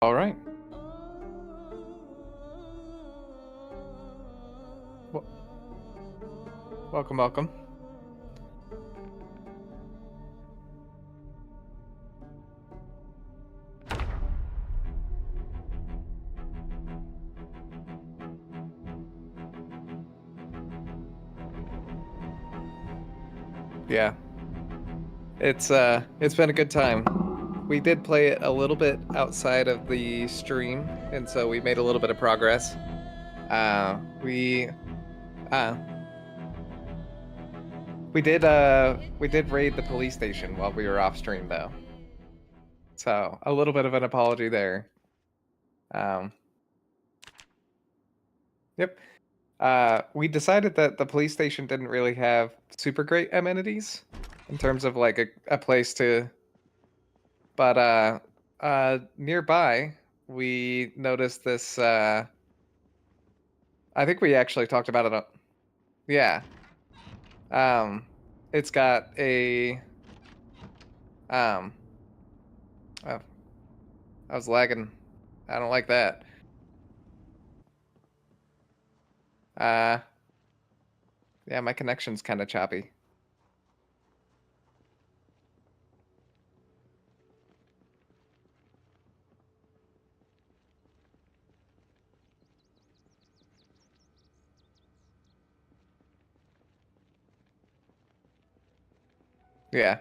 All right. Well, welcome, welcome. Yeah, it's been a good time. We did play it a little bit outside of the stream, and so we made a little bit of progress. Uh, we uh we did raid the police station while we were off stream though. So a little bit of an apology there. Um, yep. We decided that the police station didn't really have super great amenities in terms of like a place to, but nearby we noticed this. I think we actually talked about it. Yeah. Um, it's got a um. Oh, I was lagging. I don't like that. Uh, yeah, my connection's kind of choppy. Yeah.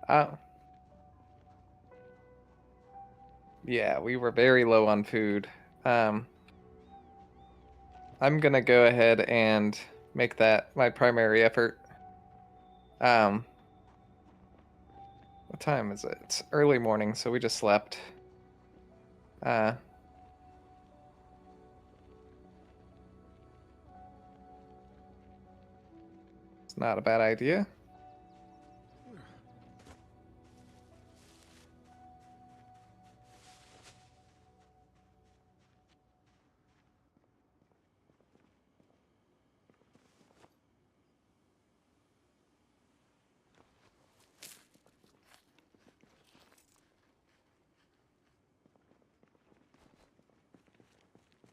Uh, yeah, we were very low on food. Um, I'm gonna go ahead and make that my primary effort. Um, what time is it? It's early morning, so we just slept. Uh, it's not a bad idea.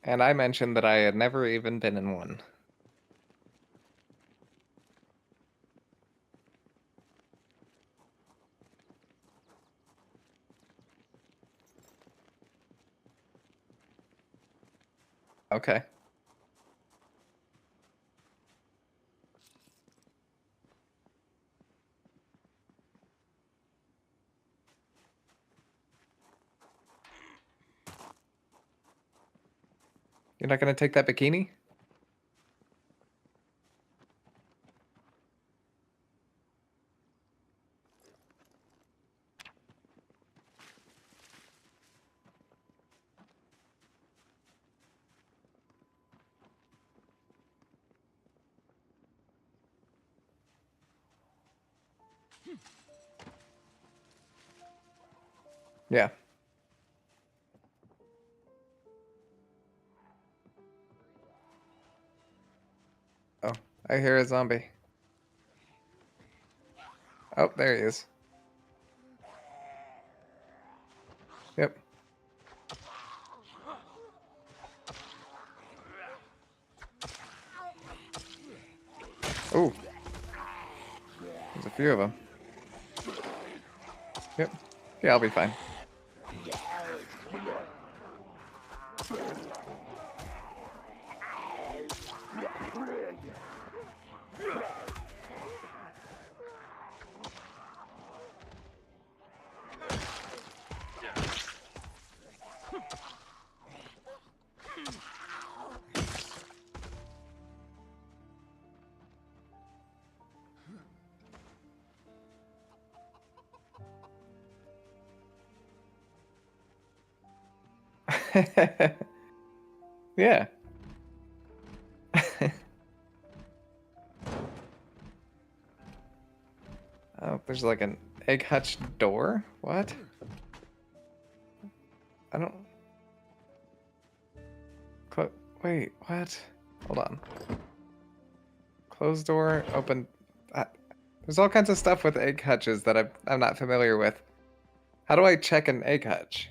And I mentioned that I had never even been in one. Okay. You're not gonna take that bikini? Yeah. Oh, I hear a zombie. Oh, there he is. Yep. Oh, there's a few of them. Yep. Yeah, I'll be fine. Yeah. Oh, there's like an egg hutch door? What? I don't... Wait, what? Hold on. Closed door, open. There's all kinds of stuff with egg hutches that I'm not familiar with. How do I check an egg hutch?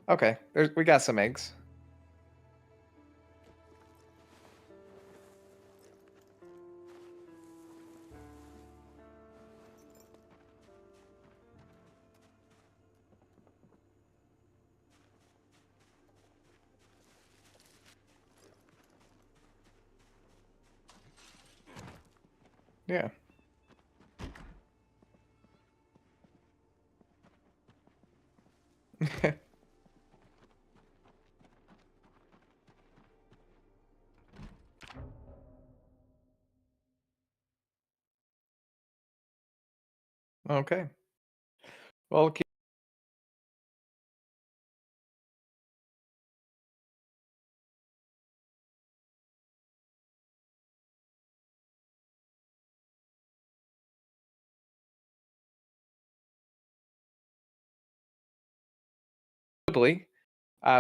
Okay, we got some eggs. Yeah. Okay. Well,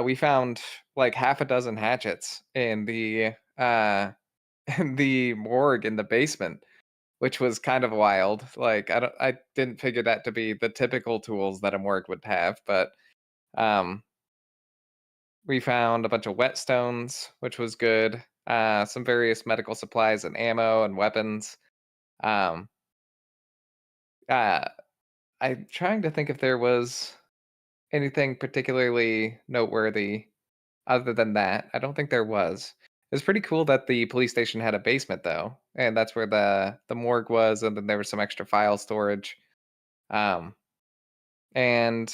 we found like half a dozen hatchets in the in the morgue in the basement, which was kind of wild. Like I didn't figure that to be the typical tools that a morgue would have, but um we found a bunch of whetstones, which was good. Some various medical supplies and ammo and weapons. Um uh I'm trying to think if there was anything particularly noteworthy other than that. I don't think there was. It's pretty cool that the police station had a basement though, and that's where the morgue was, and then there was some extra file storage. Um, and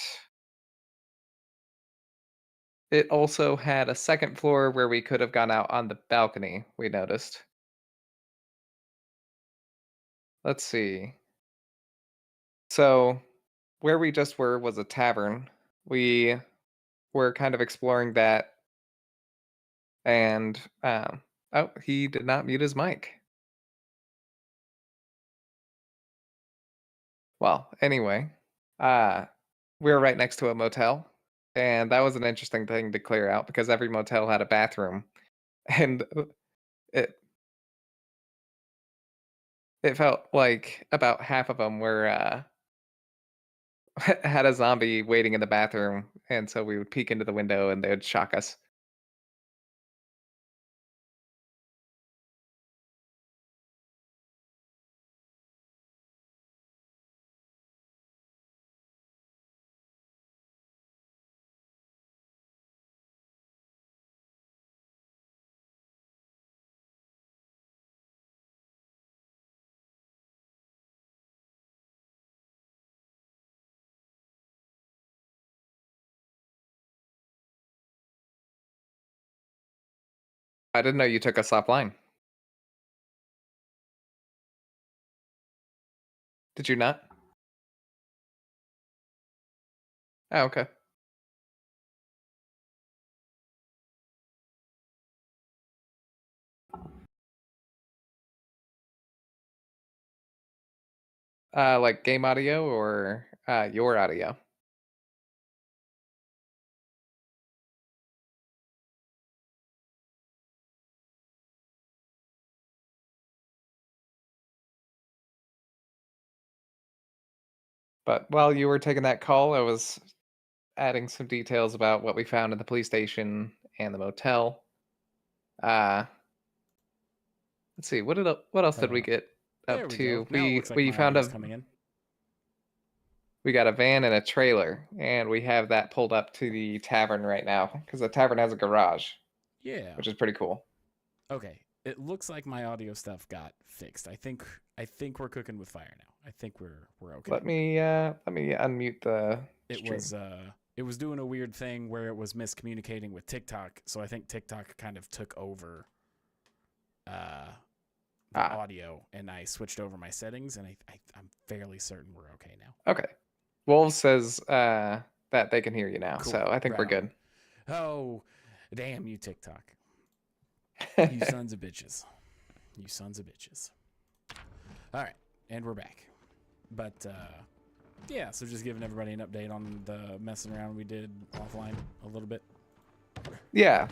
it also had a second floor where we could have gone out on the balcony, we noticed. Let's see. So, where we just were was a tavern. We were kind of exploring that, and oh, he did not mute his mic. Well, anyway, uh, we were right next to a motel, and that was an interesting thing to clear out because every motel had a bathroom, and it it felt like about half of them were had a zombie waiting in the bathroom, and so we would peek into the window and they would shock us. I didn't know you took us offline. Did you not? Oh, okay. Like game audio or your audio? But while you were taking that call, I was adding some details about what we found in the police station and the motel. Uh, let's see, what else did we get There up we go. to? Now it looks like We my found audio's a coming in. we got a van and a trailer, and we have that pulled up to the tavern right now because the tavern has a garage, Yeah. which is pretty cool. Okay. It looks like my audio stuff got fixed. I think we're cooking with fire now. I think we're okay. Let me unmute the It stream. was it was doing a weird thing where it was miscommunicating with TikTok, so I think TikTok kind of took over uh the Ah, audio, and I switched over my settings, and I'm fairly certain we're okay now. okay. Wolves says that they can hear you now, Cool. so I think we're Right on. good. Oh, damn you, TikTok. You sons of bitches. You sons of bitches. All right, and we're back. But Yeah, so just giving everybody an update on the messing around we did offline a little bit. Yeah,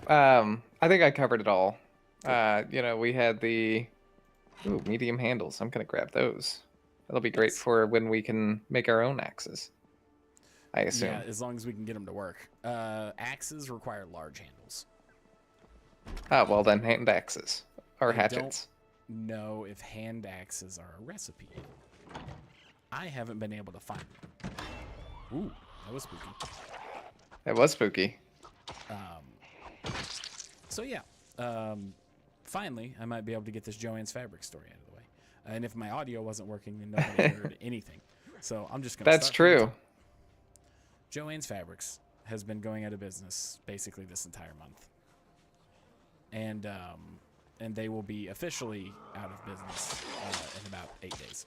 I think I covered it all. You know, we had the medium handles. I'm gonna grab those. That'll be great Yes. for when we can make our own axes, I assume. Yeah, as long as we can get them to work. Axes require large handles. Ah, well then, hand axes or I hatchets. don't know if hand axes are a recipe. I haven't been able to find them. Ooh, that was spooky. It was spooky. So yeah, finally, I might be able to get this Joanns Fabrics story out of the way. And if my audio wasn't working, then nobody heard anything. So I'm just gonna. That's true. Joanns Fabrics has been going out of business basically this entire month, and they will be officially out of business in about 8 days.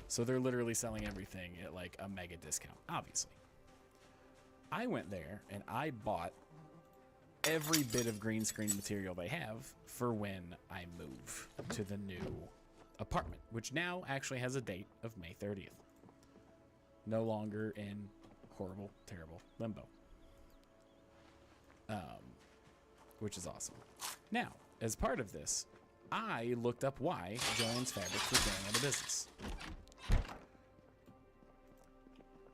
So they're literally selling everything at like a mega discount. Obviously, I went there and I bought every bit of green screen material they have for when I move to the new apartment, which now actually has a date of May 30th. No longer in horrible, terrible limbo. Which is awesome. Now, as part of this, I looked up why Joanns Fabrics was going out of business.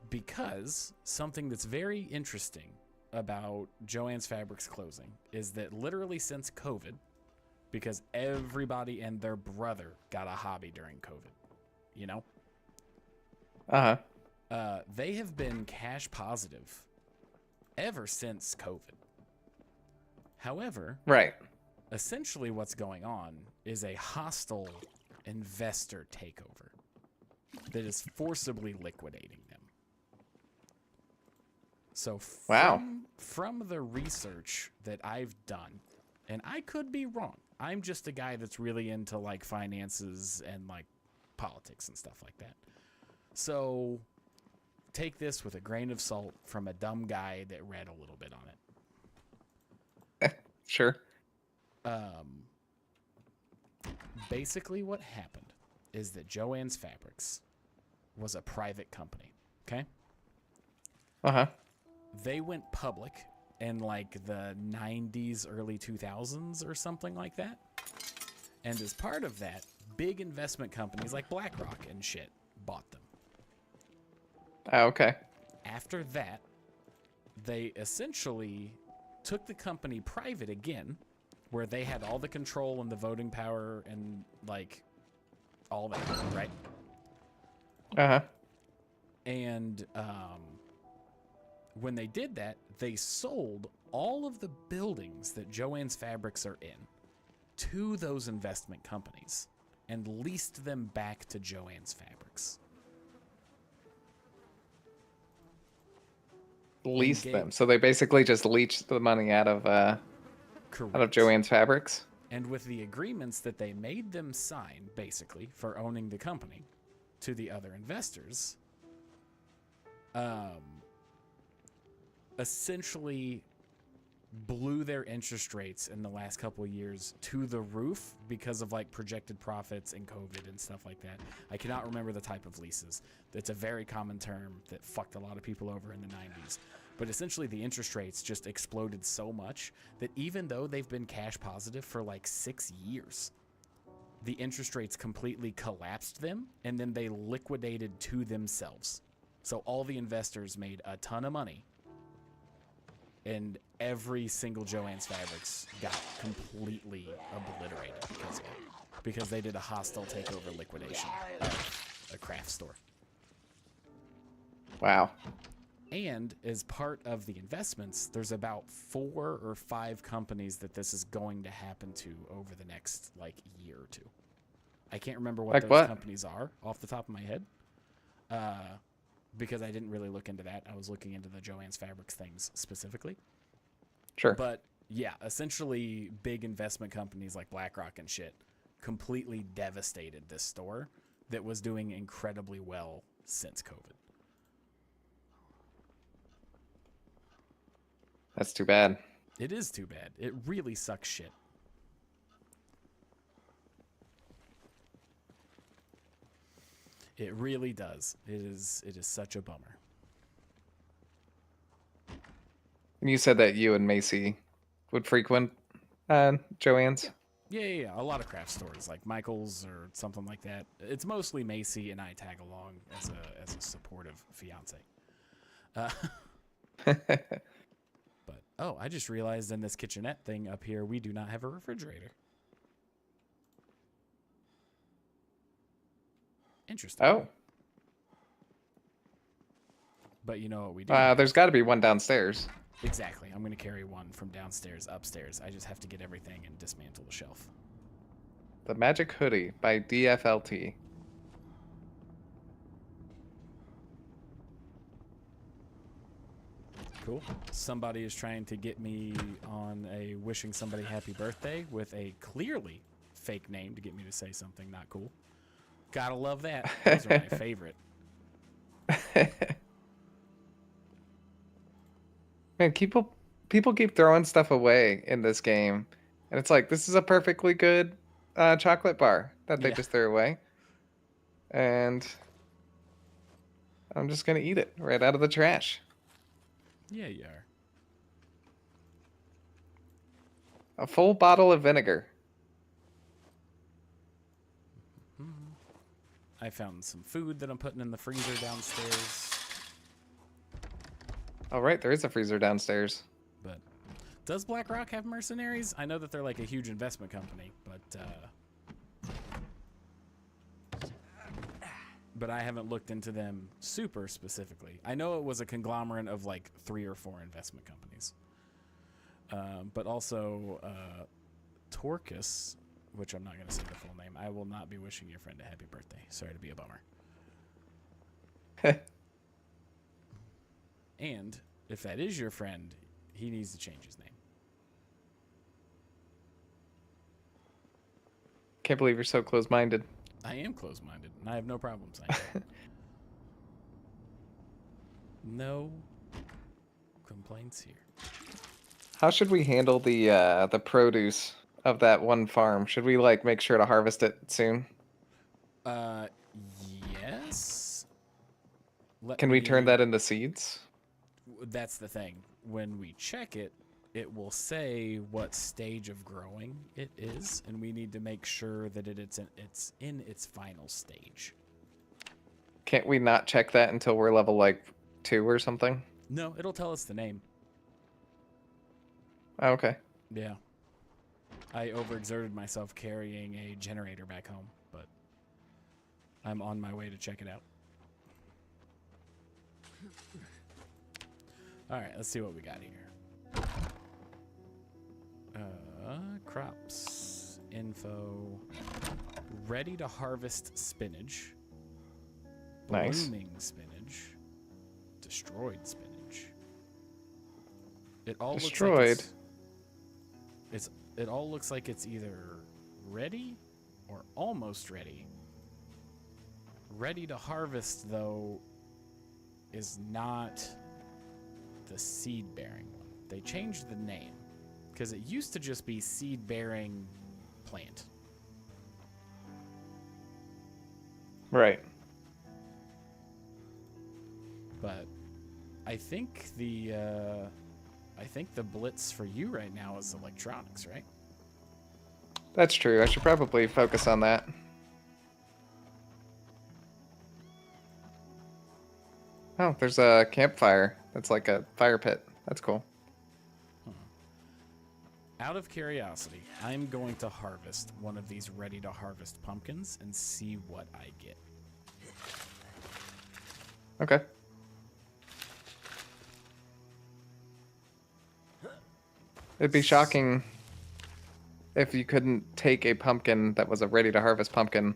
Because something that's very interesting about Joanns Fabrics closing is that literally since COVID, because everybody and their brother got a hobby during COVID, you know? They have been cash positive ever since COVID. However, Right. essentially what's going on is a hostile investor takeover that is forcibly liquidating them. So from the research that I've done, and I could be wrong, I'm just a guy that's really into like finances and like politics and stuff like that. So take this with a grain of salt from a dumb guy that read a little bit on it. Sure. Basically what happened is that Joanns Fabrics was a private company, okay? They went public in like the 90s, early 2000s or something like that. And as part of that, big investment companies like BlackRock and shit bought them. Oh, okay. After that, they essentially took the company private again, where they had all the control and the voting power and like all that, right? And when they did that, they sold all of the buildings that Joanns Fabrics are in to those investment companies and leased them back to Joanns Fabrics. Leased them. So they basically just leached the money out of Joanns Fabrics. And with the agreements that they made them sign, basically, for owning the company to the other investors, essentially blew their interest rates in the last couple of years to the roof because of like projected profits and COVID and stuff like that. I cannot remember the type of leases. That's a very common term that fucked a lot of people over in the 90s. But essentially the interest rates just exploded so much that even though they've been cash positive for like 6 years, the interest rates completely collapsed them and then they liquidated to themselves. So all the investors made a ton of money and every single Joanns Fabrics got completely obliterated because of it. Because they did a hostile takeover liquidation of a craft store. Wow. And as part of the investments, there's about 4 or 5 companies that this is going to happen to over the next like year or two. I can't remember what those companies are off the top of my head. Because I didn't really look into that. I was looking into the Joanns Fabrics things specifically. Sure. But yeah, essentially big investment companies like BlackRock and shit completely devastated this store that was doing incredibly well since COVID. That's too bad. It is too bad. It really sucks shit. It really does. It is such a bummer. And you said that you and Macy would frequent Joann's? Yeah. A lot of craft stores like Michael's or something like that. It's mostly Macy, and I tag along as a supportive fiance. But oh, I just realized in this kitchenette thing up here, we do not have a refrigerator. Interesting. Oh. But you know what we do? There's got to be one downstairs. Exactly. I'm going to carry one from downstairs upstairs. I just have to get everything and dismantle the shelf. The Magic Hoodie by DFLT. Cool. Somebody is trying to get me on a wishing somebody happy birthday with a clearly fake name to get me to say something not cool. Gotta love that. Those are my favorite. Man, people keep throwing stuff away in this game, and it's like, this is a perfectly good chocolate bar that they just threw away, and I'm just gonna eat it right out of the trash. Yeah, you are. A full bottle of vinegar. I found some food that I'm putting in the freezer downstairs. Oh, right, there is a freezer downstairs. But does BlackRock have mercenaries? I know that they're like a huge investment company, but I haven't looked into them super specifically. I know it was a conglomerate of like 3 or 4 investment companies. But also Torcus, which I'm not going to say the full name. I will not be wishing your friend a happy birthday. Sorry to be a bummer. And if that is your friend, he needs to change his name. Can't believe you're so close-minded. I am close-minded, and I have no problem saying that. No complaints here. How should we handle the produce of that one farm? Should we like make sure to harvest it soon? Yes. Can we turn that into seeds? That's the thing. When we check it, it will say what stage of growing it is, and we need to make sure that it's in its final stage. Can't we not check that until we're level like 2 or something? No, it'll tell us the name. Oh, okay. Yeah. I overexerted myself carrying a generator back home, but I'm on my way to check it out. All right, let's see what we got here. Crops, info, ready to harvest spinach. Nice. Blooming spinach. Destroyed spinach. It all Destroyed. looks like it all looks like it's either ready or almost ready. Ready to harvest, though, is not the seed-bearing one. They changed the name because it used to just be seed-bearing plant. Right. But I think the blitz for you right now is electronics, right? That's true. I should probably focus on that. Oh, there's a campfire. That's like a fire pit. That's cool. Out of curiosity, I'm going to harvest one of these ready-to-harvest pumpkins and see what I get. Okay. It'd be shocking if you couldn't take a pumpkin that was a ready-to-harvest pumpkin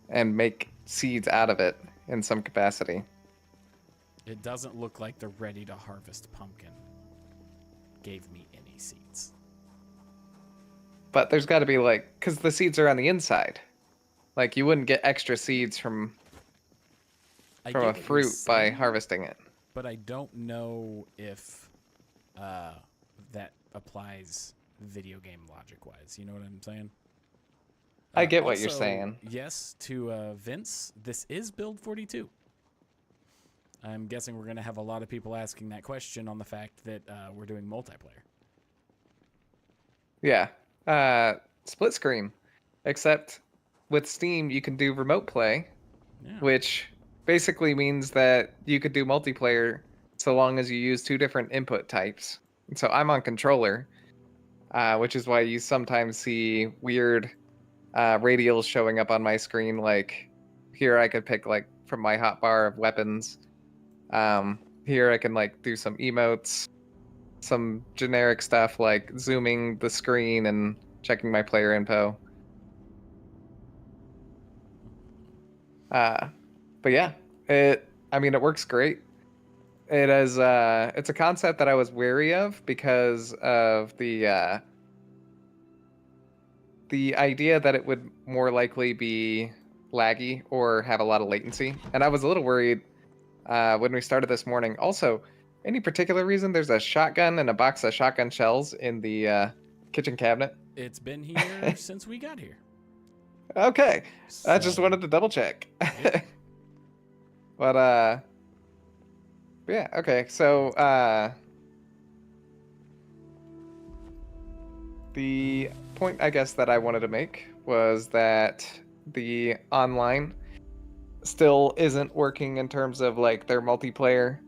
and make seeds out of it in some capacity. It doesn't look like the ready-to-harvest pumpkin gave me any seeds. But there's got to be like, because the seeds are on the inside. Like you wouldn't get extra seeds from a fruit by harvesting it. But I don't know if that applies video game logic-wise. You know what I'm saying? I get what you're Also, saying. yes, to Vince, this is build 42. I'm guessing we're going to have a lot of people asking that question on the fact that we're doing multiplayer. Yeah. Split screen. Except with Steam, you can do remote play, Yeah. which basically means that you could do multiplayer so long as you use two different input types. And so I'm on controller, which is why you sometimes see weird radials showing up on my screen. Like here, I could pick like from my hotbar of weapons. Here, I can like do some emotes, some generic stuff like zooming the screen and checking my player info. But yeah, it works great. It is it's a concept that I was wary of because of the idea that it would more likely be laggy or have a lot of latency. And I was a little worried when we started this morning. Also, any particular reason there's a shotgun and a box of shotgun shells in the kitchen cabinet? It's been here since we got here. Okay. I just So, wanted to double check. yeah. But yeah, okay. So the point I guess that I wanted to make was that the online still isn't working in terms of like their multiplayer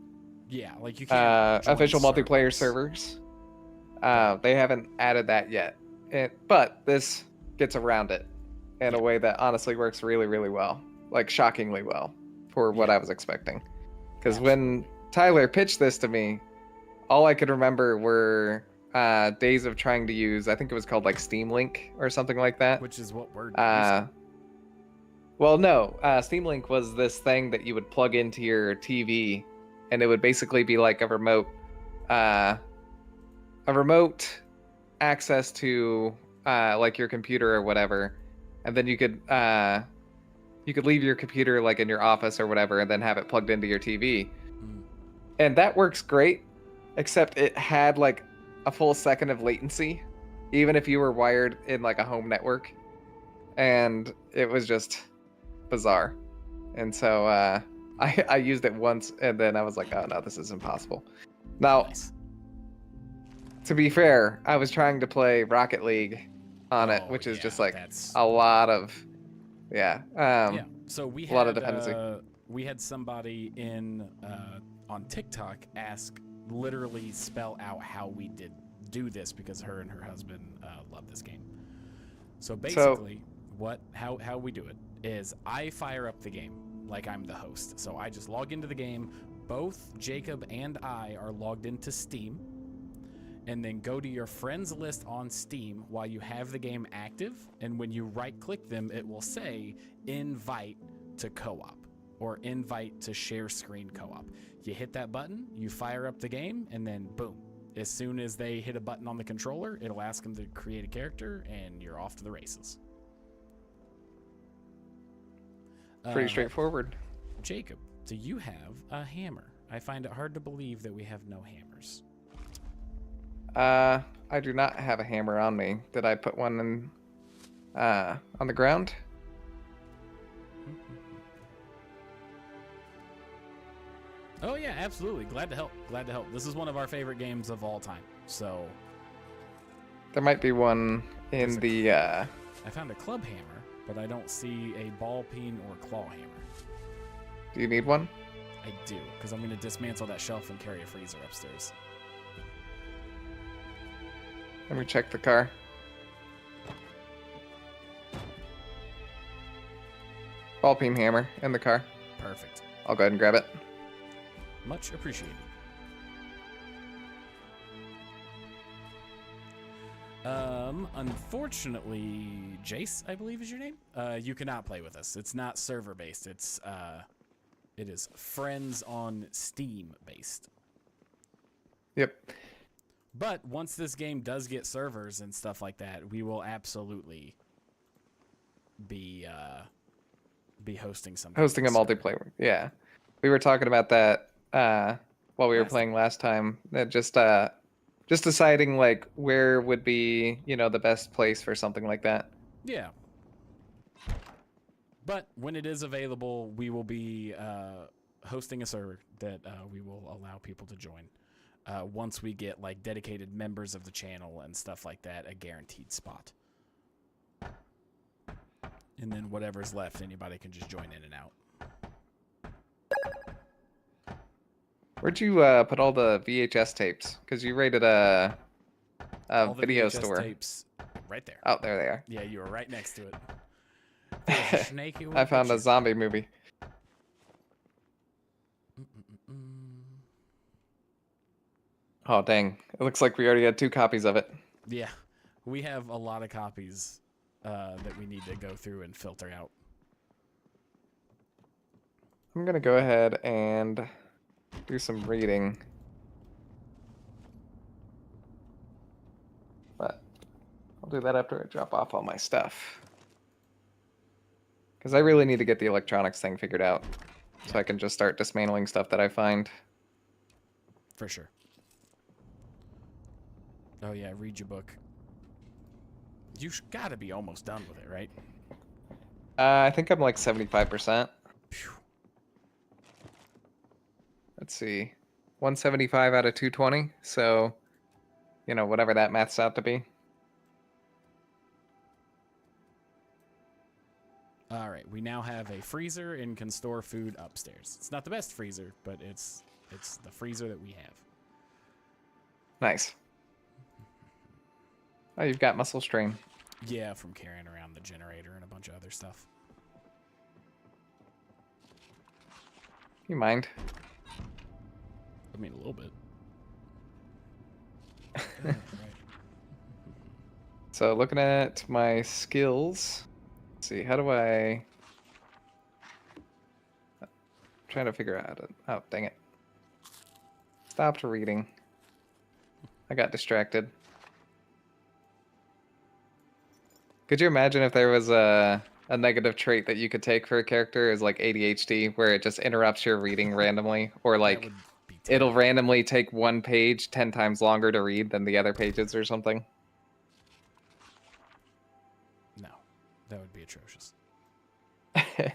Yeah, like you can't join official multiplayer servers. They haven't added that yet. But this gets around it in a way that honestly works really, really well. Like shockingly well for what I was expecting. Because when Tyler pitched this to me, all I could remember were days of trying to use, I think it was called like Steam Link or something like that. Which is what we're Well, no, Steam Link was this thing that you would plug into your TV, and it would basically be like a remote access to like your computer or whatever, and then you could leave your computer like in your office or whatever, and then have it plugged into your TV, and that works great, except it had like a full second of latency, even if you were wired in like a home network, and it was just bizarre. And so I used it once, and then I was like, oh no, this is impossible. Now, nice. To be fair, I was trying to play Rocket League on it, which is just like a lot of yeah. So we had a lot of dependency. We had somebody in on TikTok literally spell out how we do this because her and her husband love this game. So basically, how we do it is I fire up the game like I'm the host. So I just log into the game. Both Jacob and I are logged into Steam, and then go to your friends list on Steam while you have the game active. And when you right-click them, it will say invite to co-op or invite to share screen co-op. You hit that button, you fire up the game, and then boom. As soon as they hit a button on the controller, it'll ask them to create a character, and you're off to the races. Pretty straightforward. Jacob, do you have a hammer? I find it hard to believe that we have no hammers. I do not have a hammer on me. Did I put one in on the ground? Oh yeah, absolutely. Glad to help. Glad to help. This is one of our favorite games of all time. So there might be one in the I found a club hammer, but I don't see a ball peen or claw hammer. Do you need one? I do, because I'm going to dismantle that shelf and carry a freezer upstairs. Let me check the car. Ball peen hammer in the car. Perfect. I'll go ahead and grab it. Much appreciated. Unfortunately, Jace, I believe is your name. You cannot play with us. It's not server based. It is friends on Steam based. Yep. But once this game does get servers and stuff like that, we will absolutely be hosting something. Hosting a multiplayer. Yeah. We were talking about that while we were playing last time. That just deciding like where would be, the best place for something like that. Yeah. But when it is available, we will be hosting a server that we will allow people to join. Once we get like dedicated members of the channel and stuff like that, a guaranteed spot. And then whatever's left, anybody can just join in and out. Where'd you put all the VHS tapes? Because you rated a All the video VHS store. tapes right there. Oh, there they are. Yeah, you were right next to it. There's a snake you I found a zombie movie. Oh, dang. It looks like we already had 2 copies of it. Yeah, we have a lot of copies that we need to go through and filter out. I'm going to go ahead and do some reading. But I'll do that after I drop off all my stuff. Because I really need to get the electronics thing figured out. So I can just start dismantling stuff that I find. For sure. Oh yeah, read your book. You gotta be almost done with it, right? I think I'm like 75%. Phew. Let's see. 175 out of 220. So, you know, whatever that maths out to be. All right, we now have a freezer and can store food upstairs. It's not the best freezer, but it's the freezer that we have. Nice. Oh, you've got muscle strain. Yeah, from carrying around the generator and a bunch of other stuff. You mind? I mean, a little bit. Right. So looking at my skills, let's see, how do I... I'm trying to figure out how to... Oh, dang it. Stopped reading. I got distracted. Could you imagine if there was a negative trait that you could take for a character is like ADHD, where it just interrupts your reading randomly, or like it'll randomly take one page 10 times longer to read than the other pages or something? No, that would be atrocious. Okay.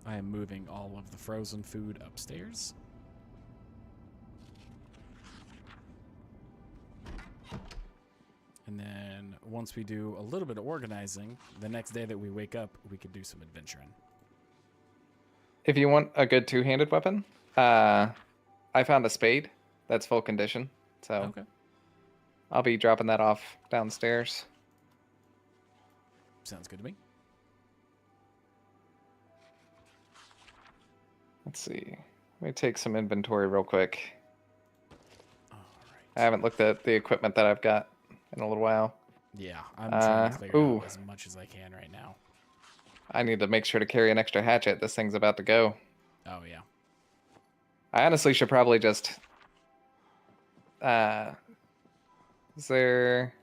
I am moving all of the frozen food upstairs. And then once we do a little bit of organizing, the next day that we wake up, we could do some adventuring. If you want a good two-handed weapon, I found a spade that's full condition. So Okay. I'll be dropping that off downstairs. Sounds good to me. Let's see. Let me take some inventory real quick. All I right. haven't looked at the equipment that I've got in a little while. Yeah, I'm trying to figure out as much as I can right now. I need to make sure to carry an extra hatchet. This thing's about to go. Oh, yeah. I honestly should probably just... is there...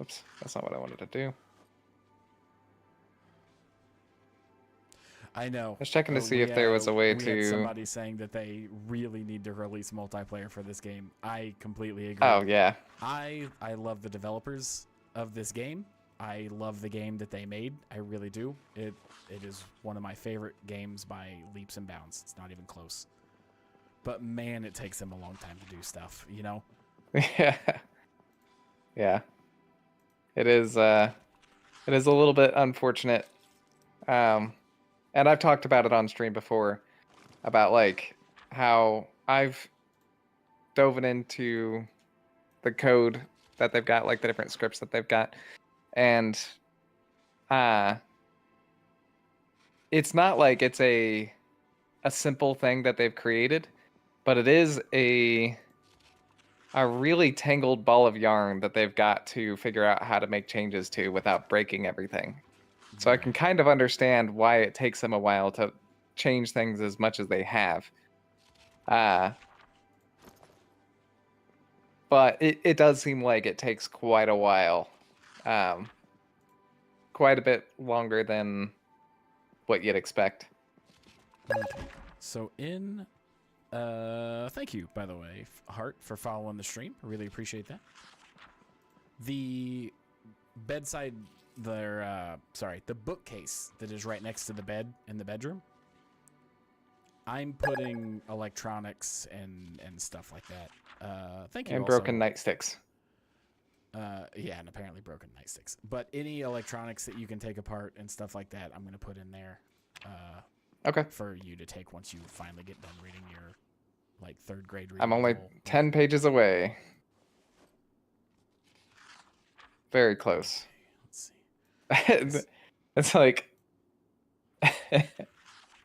Oops, that's not what I wanted to do. I know. I was checking to see if there was a way we to... had somebody saying that they really need to release multiplayer for this game. I completely agree. Oh, yeah. I love the developers of this game. I love the game that they made. I really do. It is one of my favorite games by leaps and bounds. It's not even close. But man, it takes them a long time to do stuff, you know? Yeah. Yeah. It is a little bit unfortunate. And I've talked about it on stream before, about like how I've dove into the code that they've got, like the different scripts that they've got, and it's not like it's a simple thing that they've created, but it is a really tangled ball of yarn that they've got to figure out how to make changes to without breaking everything. So I can kind of understand why it takes them a while to change things as much as they have. But it does seem like it takes quite a while. Quite a bit longer than what you'd expect. Okay. So in Thank you, by the way, Hart, for following the stream. I really appreciate that. The bedside, the bookcase that is right next to the bed in the bedroom, I'm putting electronics and stuff like that. Thank you. And also. broken nightsticks. Yeah, and apparently broken nightsticks. But any electronics that you can take apart and stuff like that, I'm going to put in there. Okay. For you to take once you finally get done reading your, like, 3rd grade reading. I'm only 10 pages away. Very close. Let's see. It's like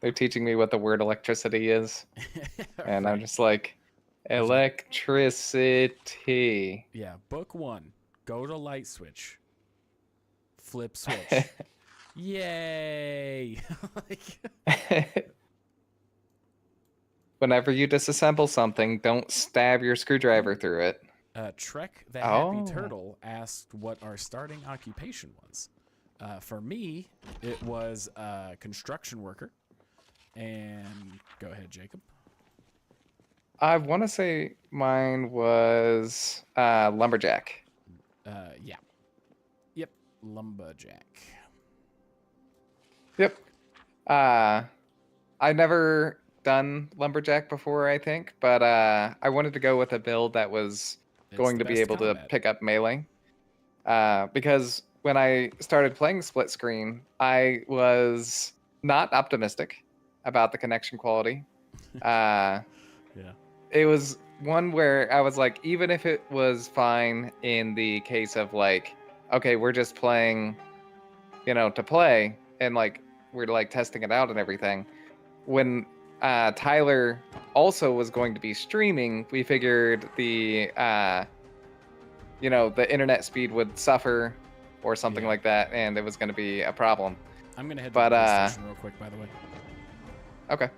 they're teaching me what the word electricity is, and Right. I'm just like, electricity. Yeah, book 1. Go to light switch. Flip switch. Yay! Like, Whenever you disassemble something, don't stab your screwdriver through it. Trek the Happy Turtle asked what our starting occupation was. For me, it was construction worker. And go ahead, Jacob. I want to say mine was lumberjack. Yeah. Yep, Lumberjack. Yep. I never done lumberjack before, I think, but I wanted to go with a build that was going to be able to pick up melee. Because when I started playing split screen, I was not optimistic about the connection quality. Yeah. It was one where I was like, even if it was fine in the case of like, okay, we're just playing, to play, and like we're like testing it out and everything. When Tyler also was going to be streaming, we figured the internet speed would suffer or something like that, and it was going to be a problem. I'm gonna head to the PlayStation real quick, by the way. Okay.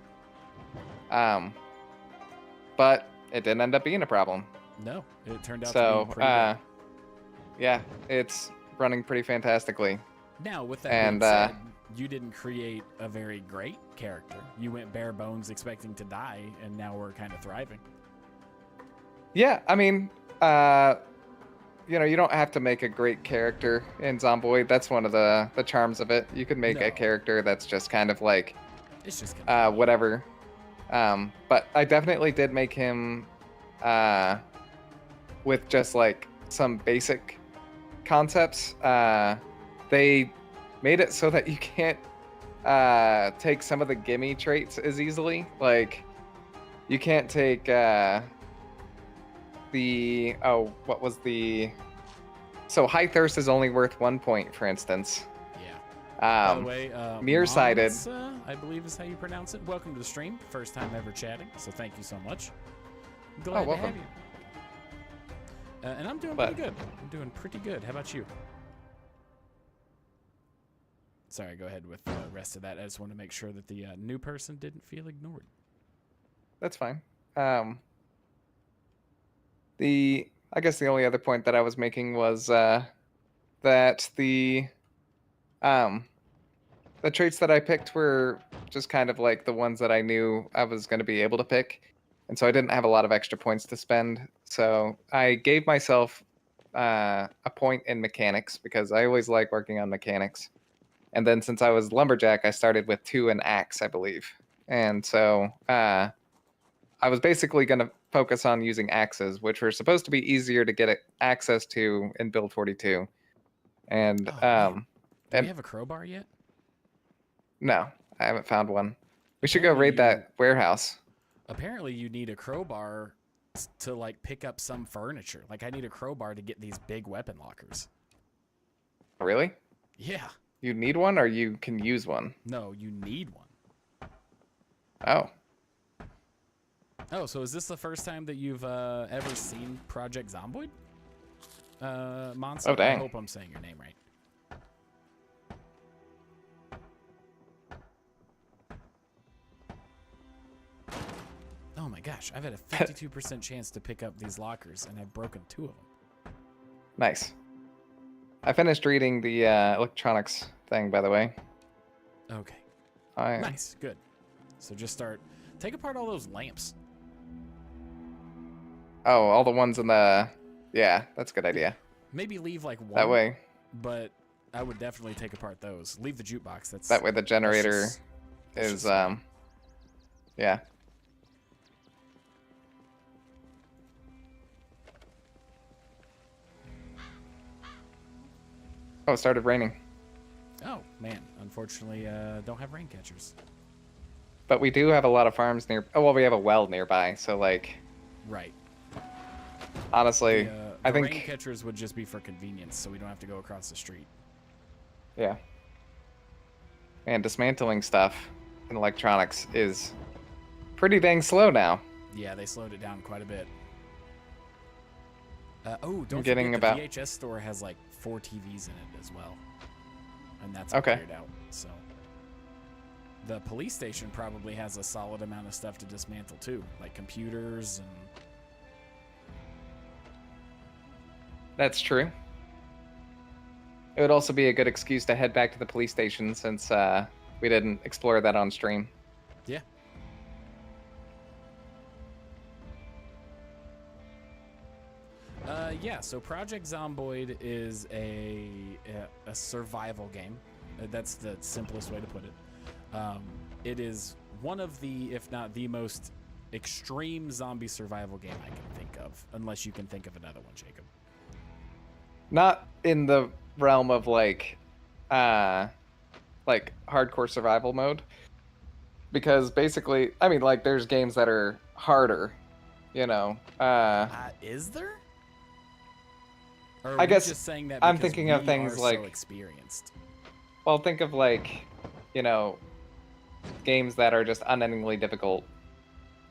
But it didn't end up being a problem. No, it turned out to be pretty good. Yeah, it's running pretty fantastically. Now, with that being said, you didn't create a very great character. You went bare bones expecting to die, and now we're kind of thriving. Yeah, I mean, you don't have to make a great character in Zomboid. That's one of the charms of it. You could make a character that's just kind of like, it's just kind of whatever. But I definitely did make him with just like some basic concepts. They made it so that you can't take some of the gimme traits as easily. Like, you can't take so high thirst is only worth 1 point, for instance. By the way, nearsighted, I believe is how you pronounce it. Welcome to the stream. First time ever chatting, so thank you so much. Glad to have you. And I'm doing pretty good. I'm doing pretty good. How about you? Sorry, go ahead with the rest of that. I just want to make sure that the new person didn't feel ignored. That's fine. I guess the only other point that I was making was that the traits that I picked were just kind of like the ones that I knew I was going to be able to pick. And so I didn't have a lot of extra points to spend. So I gave myself a point in mechanics because I always like working on mechanics. And then since I was Lumberjack, I started with 2 in axe, I believe. And so I was basically going to focus on using axes, which were supposed to be easier to get access to in build 42. And do we have a crowbar yet? No, I haven't found one. We should go raid that warehouse. Apparently you need a crowbar to like pick up some furniture. Like I need a crowbar to get these big weapon lockers. Really? Yeah. You need one or you can use one? No, you need one. Oh. Oh, so is this the first time that you've ever seen Project Zomboid? Monster? Oh, dang. I hope I'm saying your name right. Oh my gosh, I've had a 52% chance to pick up these lockers, and I've broken 2 of them. Nice. I finished reading the electronics thing, by the way. Okay. Nice, good. So just take apart all those lamps. Oh, all the ones in the... Yeah, that's a good idea. Maybe leave like one. That way, But I would definitely take apart those. Leave the jukebox. that way the generator that's is, just yeah. Oh, it started raining. Oh, man. Unfortunately, don't have rain catchers. But we do have a lot of farms near... Oh, well, we have a well nearby, so, like... Right. Honestly, I the think... rain catchers would just be for convenience, so we don't have to go across the street. Yeah. And dismantling stuff in electronics is pretty dang slow now. Yeah, they slowed it down quite a bit. Oh, don't getting forget the about... VHS store has like 4 TVs in it as well. And that's okay. cleared out, so... The police station probably has a solid amount of stuff to dismantle too, like computers and... That's true. It would also be a good excuse to head back to the police station since we didn't explore that on stream. Yeah. Yeah, so Project Zomboid is a survival game. That's the simplest way to put it. It is one of the, if not the most extreme zombie survival game I can think of, unless you can think of another one, Jacob. Not in the realm of like hardcore survival mode, because basically, I mean, like there's games that are harder, you know. Is there? Or are I we guess just saying that I'm because thinking of we things are like so experienced. Well, think of like, you know, games that are just unendingly difficult,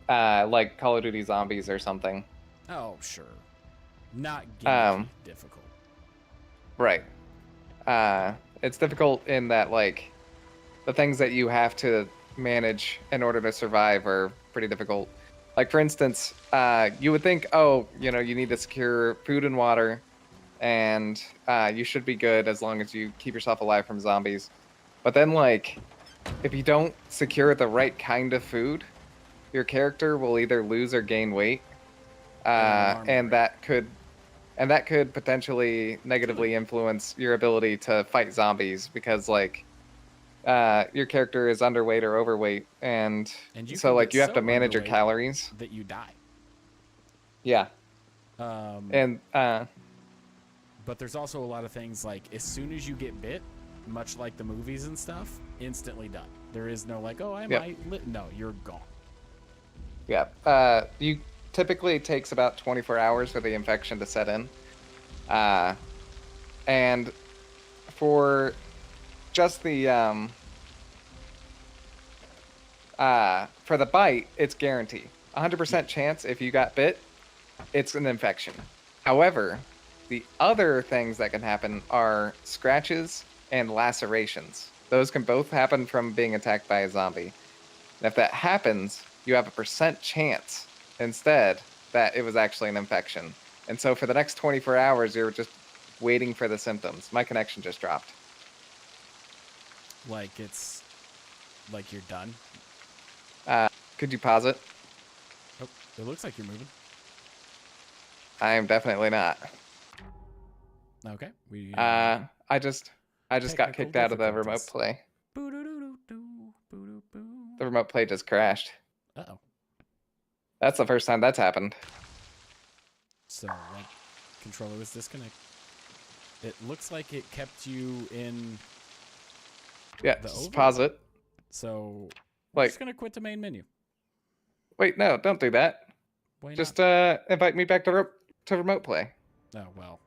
like Call of Duty Zombies or something. Oh, sure. Not gimmicky difficult. Right. It's difficult in that, like, the things that you have to manage in order to survive are pretty difficult. Like, for instance, you would think, oh, you know, you need to secure food and water, and you should be good as long as you keep yourself alive from zombies. But then, like, if you don't secure the right kind of food, your character will either lose or gain weight, and that could potentially negatively influence your ability to fight zombies because, like, your character is underweight or overweight, and so like you have to manage your calories. That you die. Yeah. But there's also a lot of things like as soon as you get bit, much like the movies and stuff, instantly done. There is no like, oh, I might. No, you're gone. Yeah. You typically it takes about 24 hours for the infection to set in. And for just the for the bite, it's guaranteed. 100% chance if you got bit, it's an infection. However, the other things that can happen are scratches and lacerations. Those can both happen from being attacked by a zombie. And if that happens, you have a % chance instead that it was actually an infection. And so for the next 24 hours, you're just waiting for the symptoms. My connection just dropped. Like it's like you're done. Could you pause it? Oh, it looks like you're moving. I am definitely not. Okay. I just got kicked out of the remote play. The remote play just crashed. Uh-oh. That's the first time that's happened. So that controller was disconnected. It looks like it kept you in. Yeah, just pause it. So like, I'm just gonna quit the main menu. Wait, no, don't do that. Why just not? Invite me back to remote play. Oh well,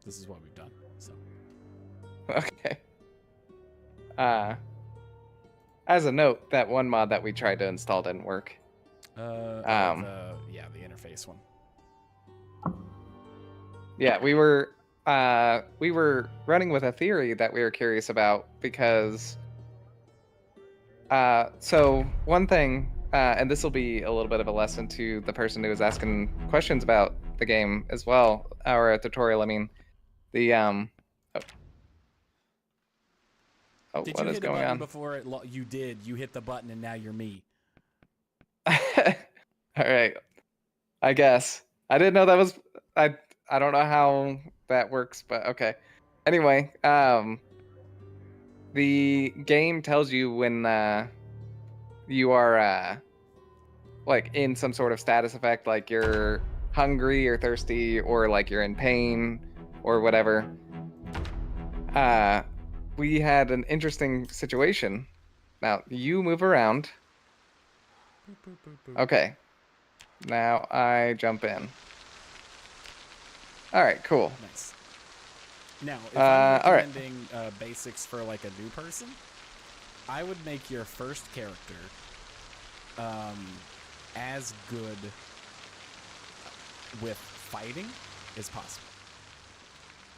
this is what we've done. So. Okay. As a note, that one mod that we tried to install didn't work. The interface one. Yeah, we were running with a theory that we were curious about because so one thing, and this will be a little bit of a lesson to the person who was asking questions about the game as well, or a tutorial, I mean, the did what you is hit going a button on? Before you did. You hit the button and now you're me. All right, I guess. I didn't know that was. I don't know how that works, but okay. Anyway, the game tells you when you are like in some sort of status effect, like you're hungry or thirsty, or like you're in pain, or whatever. We had an interesting situation. Now you move around. Boop, boop, boop, boop. Okay. Now I jump in. All right, cool. Nice. Now, if all I'm right. recommending basics for like a new person, I would make your first character as good with fighting as possible.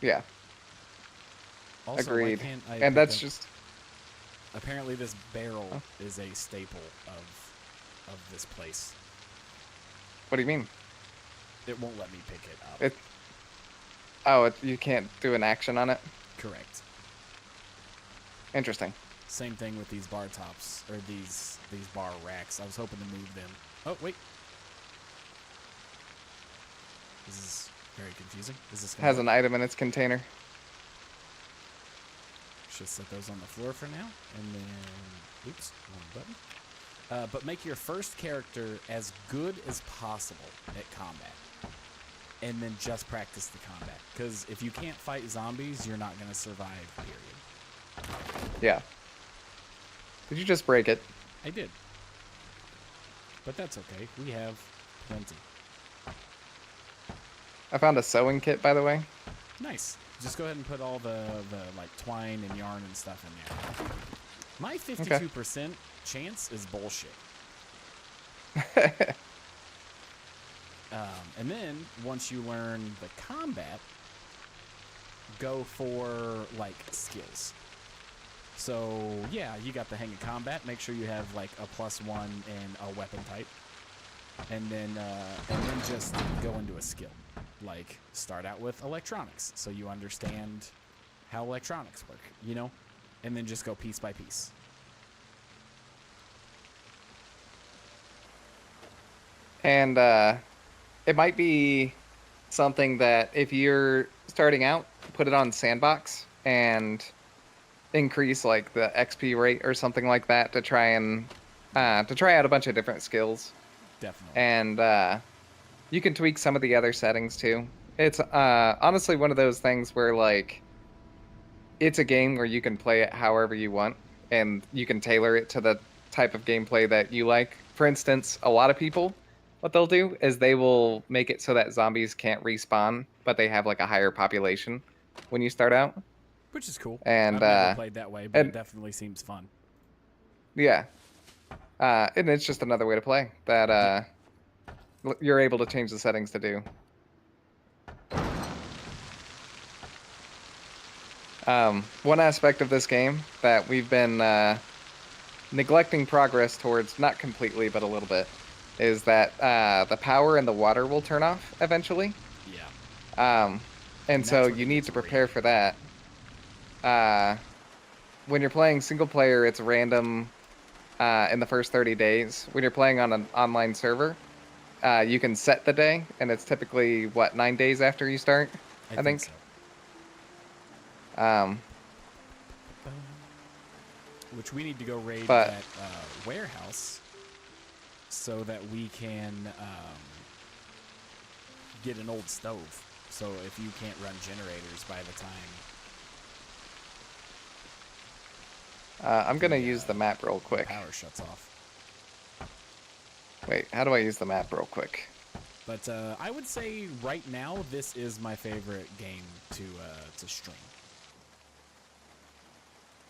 Yeah. Also, Agreed. why can't I And pick that's up- just Apparently, this barrel is a staple of this place. what do you mean? It won't let me pick it up. You can't do an action on it? Correct. Interesting. Same thing with these bar tops, or these bar racks. I was hoping to move them. Oh, wait. This is very confusing. Is this gonna Has work? an item in its container. Should set those on the floor for now, and then, oops, wrong button. But make your first character as good as possible at combat, and then just practice the combat. Because if you can't fight zombies, you're not gonna survive. Period. Yeah. Did you just break it? I did, but that's okay. We have plenty. I found a sewing kit, by the way. Nice. Just go ahead and put all the like twine and yarn and stuff in there. My 52% chance is bullshit. And then once you learn the combat, go for like skills. So yeah, you got the hang of combat. Make sure you have like a +1 in a weapon type, and then just go into a skill. Like start out with electronics, so you understand how electronics work, you know, and then just go piece by piece. And it might be something that if you're starting out, put it on sandbox and increase like the XP rate or something like that to try out a bunch of different skills. Definitely. And you can tweak some of the other settings too. It's honestly one of those things where like it's a game where you can play it however you want, and you can tailor it to the type of gameplay that you like. For instance, a lot of people, what they'll do is they will make it so that zombies can't respawn, but they have like a higher population when you start out. Which is cool. And I've never played that way, but it definitely seems fun. Yeah. And it's just another way to play that you're able to change the settings to do. One aspect of this game that we've been neglecting progress towards, not completely, but a little bit, is that the power and the water will turn off eventually. Yeah. And so you need to prepare for that. When you're playing single player, it's random in the first 30 days. When you're playing on an online server, you can set the day, and it's typically, 9 days after you start, I think. So. Which we need to go raid but, that warehouse so that we can get an old stove. So if you can't run generators by the time... I'm going to use the map real quick. Power shuts off. Wait, how do I use the map real quick? But I would say right now this is my favorite game to stream.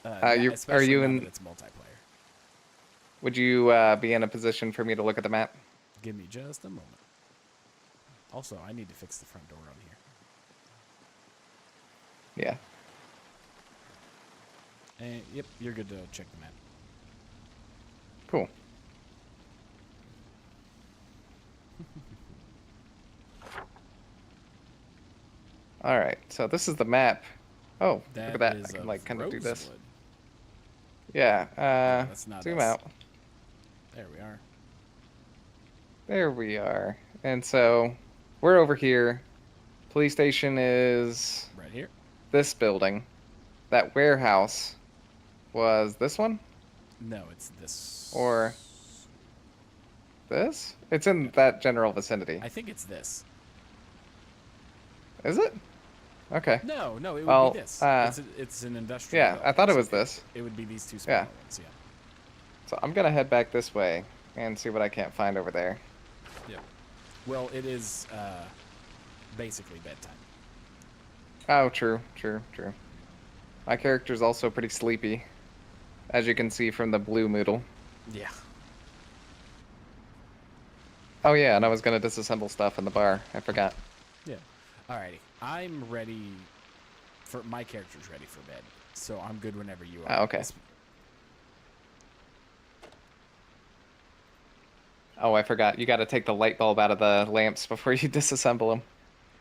Are you in? That it's multiplayer. Would you be in a position for me to look at the map? Give me just a moment. Also, I need to fix the front door on here. Yeah. And yep, you're good to check the map. Cool. All right, so this is the map. Oh, look at that! I can like kind of do this. Yeah. That's not zoom us. out. There we are. There we are. And so, we're over here. Police station is Right here. this building. That warehouse was this one? No, it's this. Or this? It's in that general vicinity. I think it's this. Is it? Okay. No, it would Well, be this. It's an industrial. yeah, I development, thought it so was this. It would be these two smaller ones. Yeah. So I'm gonna head back this way and see what I can't find over there. Yeah. Well, it is basically bedtime. Oh, true. My character's also pretty sleepy, as you can see from the blue moodle. Yeah. Oh yeah, and I was gonna disassemble stuff in the bar. I forgot. Yeah. Alrighty. I'm ready for my character's ready for bed, so I'm good whenever you are. Oh, okay. Oh, I forgot. You got to take the light bulb out of the lamps before you disassemble them.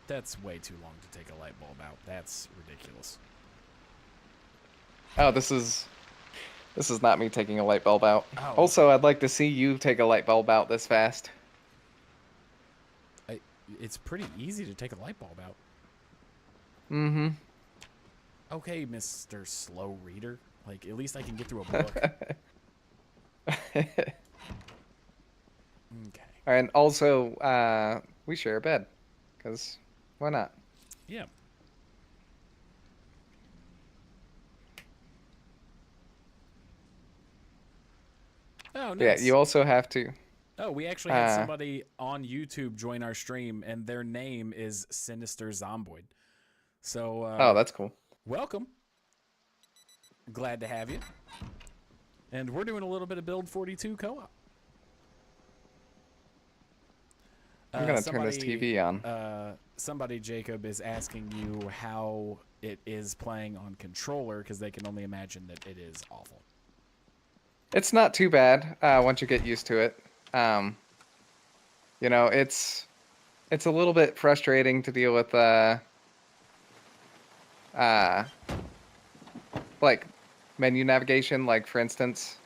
That's way too long to take a light bulb out. That's ridiculous. Oh, this is not me taking a light bulb out. Oh. Also, I'd like to see you take a light bulb out this fast. It's pretty easy to take a light bulb out. Mm-hmm. Okay, Mr. Slow Reader. Like, at least I can get through a book. Okay. And also, we share a bed. Because, why not? Yeah. Oh, nice. Yeah, you also have to. Oh, we actually had somebody on YouTube join our stream, and their name is Sinister Zomboid. So, oh, that's cool. Welcome. Glad to have you. And we're doing a little bit of Build 42 co-op. I'm going to turn this TV on. Somebody, Jacob, is asking you how it is playing on controller, because they can only imagine that it is awful. It's not too bad once you get used to it. You know, it's a little bit frustrating to deal with like menu navigation. Like, for instance,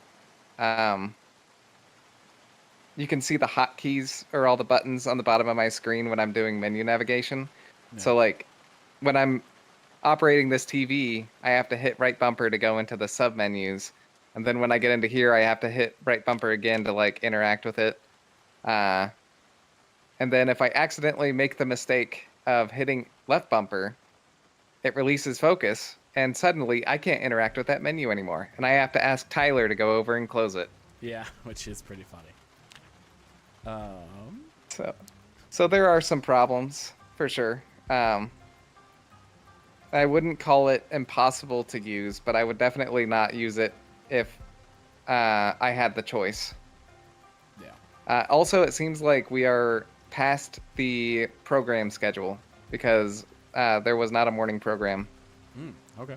you can see the hotkeys or all the buttons on the bottom of my screen when I'm doing menu navigation. Yeah. So like when I'm operating this TV, I have to hit right bumper to go into the sub menus. And then when I get into here, I have to hit right bumper again to like interact with it. And then if I accidentally make the mistake of hitting left bumper, it releases focus, and suddenly I can't interact with that menu anymore. And I have to ask Tyler to go over and close it. Yeah, which is pretty funny. So there are some problems, for sure. I wouldn't call it impossible to use, but I would definitely not use it if I had the choice. Yeah. Also, it seems like we are past the program schedule, because there was not a morning program. Okay.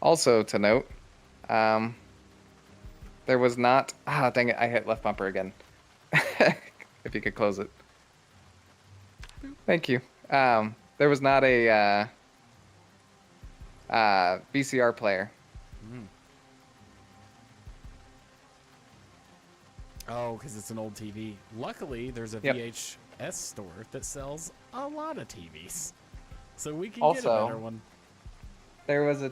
Also to note, there was not... Ah, dang it, I hit left bumper again. If you could close it. Thank you. There was not a VCR player. Oh, because it's an old TV. Luckily, there's a VHS store that sells a lot of TVs. So we can get a better one. There was a...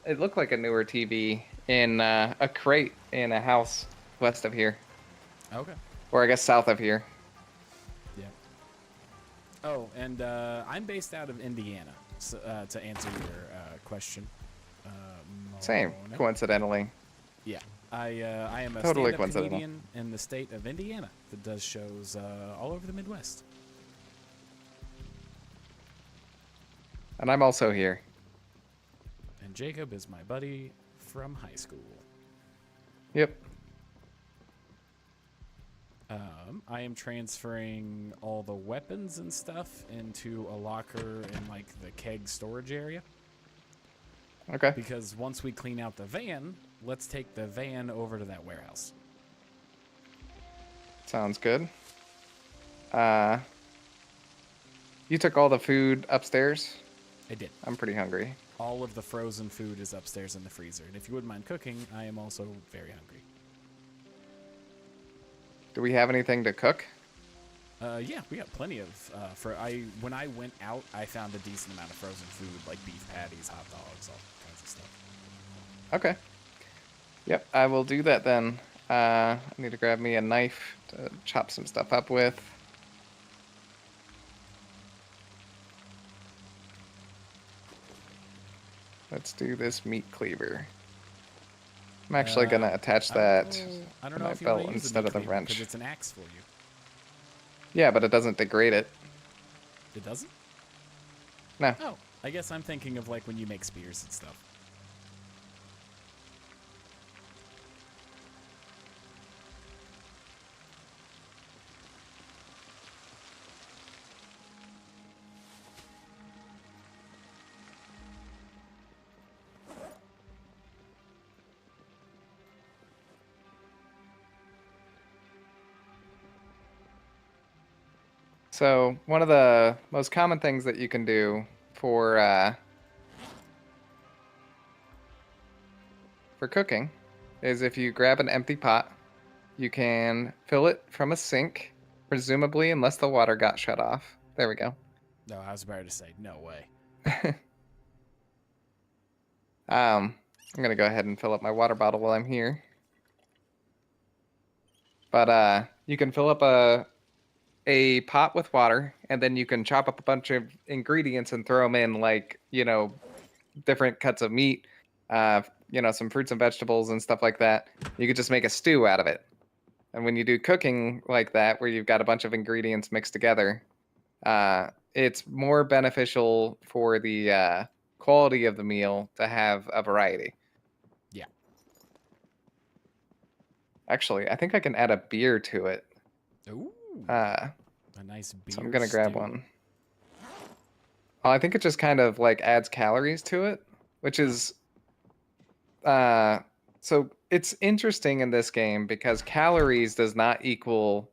it looked like a newer TV in a crate in a house west of here. Okay. Or I guess south of here. Yeah. Oh, and I'm based out of Indiana, so, to answer your question. Same, coincidentally. Yeah. I am a totally stand-up comedian in the state of Indiana that does shows all over the Midwest. And I'm also here. And Jacob is my buddy from high school. Yep. I am transferring all the weapons and stuff into a locker in like the keg storage area. Okay. Because once we clean out the van, let's take the van over to that warehouse. Sounds good. You took all the food upstairs? I did. I'm pretty hungry. All of the frozen food is upstairs in the freezer. And if you wouldn't mind cooking, I am also very hungry. Do we have anything to cook? Yeah, we got plenty of. When I went out, I found a decent amount of frozen food, like beef patties, hot dogs, all kinds of stuff. Okay. Yep, I will do that then. I need to grab me a knife to chop some stuff up with. Let's do this meat cleaver. I'm actually gonna attach that I don't to know my if you want belt to use instead of the because wrench. it's an axe for you. Yeah, but it doesn't degrade it. It doesn't? No. Oh, I guess I'm thinking of like when you make spears and stuff. So one of the most common things that you can do for cooking is if you grab an empty pot, you can fill it from a sink, presumably, unless the water got shut off. There we go. No, I was about to say, no way. I'm gonna go ahead and fill up my water bottle while I'm here. But you can fill up a pot with water, and then you can chop up a bunch of ingredients and throw them in, like, different cuts of meat, some fruits and vegetables and stuff like that. You could just make a stew out of it. And when you do cooking like that, where you've got a bunch of ingredients mixed together, it's more beneficial for the quality of the meal to have a variety. Yeah. Actually, I think I can add a beer to it. Ooh. A Nice beer. So I'm gonna grab one. Oh, I think it just kind of like adds calories to it, which is so it's interesting in this game because calories does not equal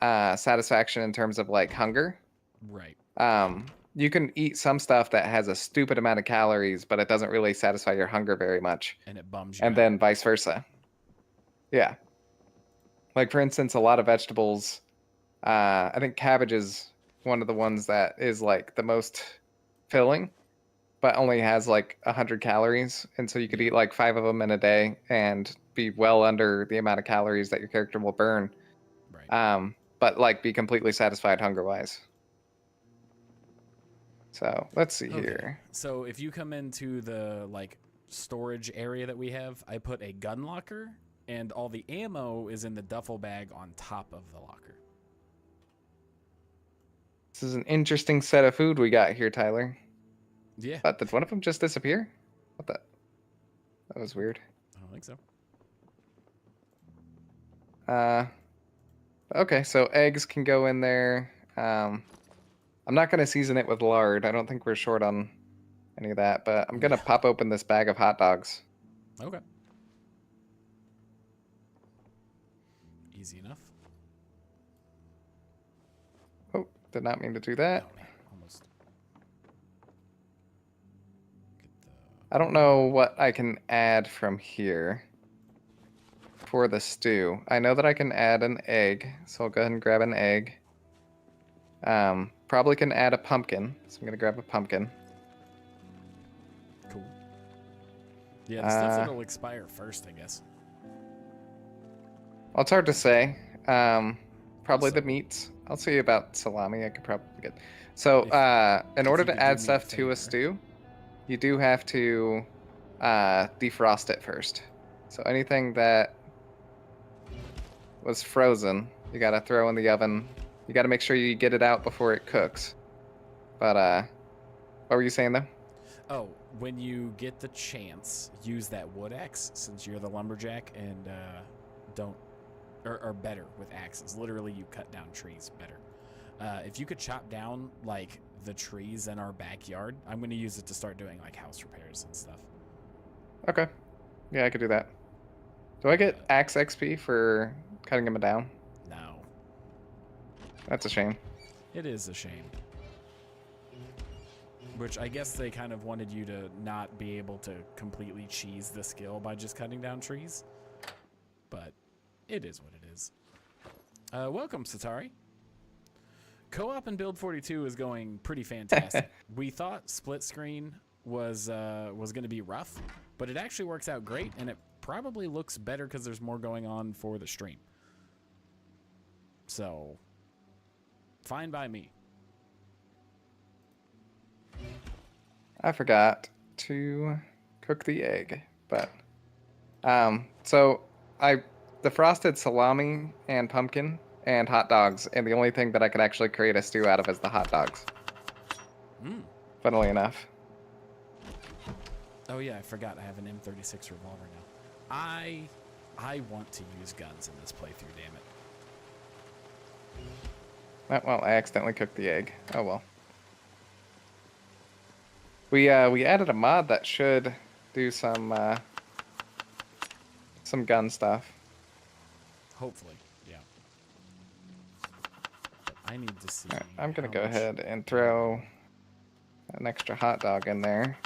satisfaction in terms of like hunger. Right. You can eat some stuff that has a stupid amount of calories, but it doesn't really satisfy your hunger very much. And it bums you And out. then vice versa. Yeah. Like for instance, a lot of vegetables, I think cabbage is one of the ones that is like the most filling, but only has like 100 calories. And so you could eat like 5 of them in a day and be well under the amount of calories that your character will burn. Right. But like be completely satisfied hunger wise. So let's see here. So if you come into the like storage area that we have, I put a gun locker, and all the ammo is in the duffel bag on top of the locker. This is an interesting set of food we got here, Tyler. Yeah. But did one of them just disappear? What the? That was weird. I don't think so. Okay, so eggs can go in there. I'm not going to season it with lard. I don't think we're short on any of that, but I'm going to pop open this bag of hot dogs. Okay. Easy enough. Oh, did not mean to do that. Oh, man. Almost. I don't know what I can add from here for the stew. I know that I can add an egg, so I'll go ahead and grab an egg. Probably can add a pumpkin, so I'm gonna grab a pumpkin. Cool. Yeah, the stuff that'll expire first, I guess. Well, it's hard to say. Probably the meats. I'll see about salami. I could probably get. So, in order to add stuff to a stew, you do have to defrost it first. So anything that was frozen, you gotta throw in the oven. You gotta make sure you get it out before it cooks. But what were you saying though? Oh, when you get the chance, use that wood axe since you're the lumberjack, and or better with axes. Literally, you cut down trees better. If you could chop down like the trees in our backyard, I'm going to use it to start doing like house repairs and stuff. Okay. Yeah, I could do that. Do I get axe XP for cutting them down? No. That's a shame. It is a shame. Which I guess they kind of wanted you to not be able to completely cheese the skill by just cutting down trees. But it is what it is. Welcome, Satari. Co-op in Build 42 is going pretty fantastic. We thought split screen was going to be rough, but it actually works out great, and it probably looks better because there's more going on for the stream. So, fine by me. I forgot to cook the egg, but so the frosted salami and pumpkin and hot dogs, and the only thing that I could actually create a stew out of is the hot dogs. Funnily enough. Oh yeah, I forgot I have an M36 revolver now. I want to use guns in this playthrough, damn it. Well, I accidentally cooked the egg. Oh well. We added a mod that should do some gun stuff. Hopefully, yeah. But I need to see. Right, I'm gonna go ahead and throw an extra hot dog in there,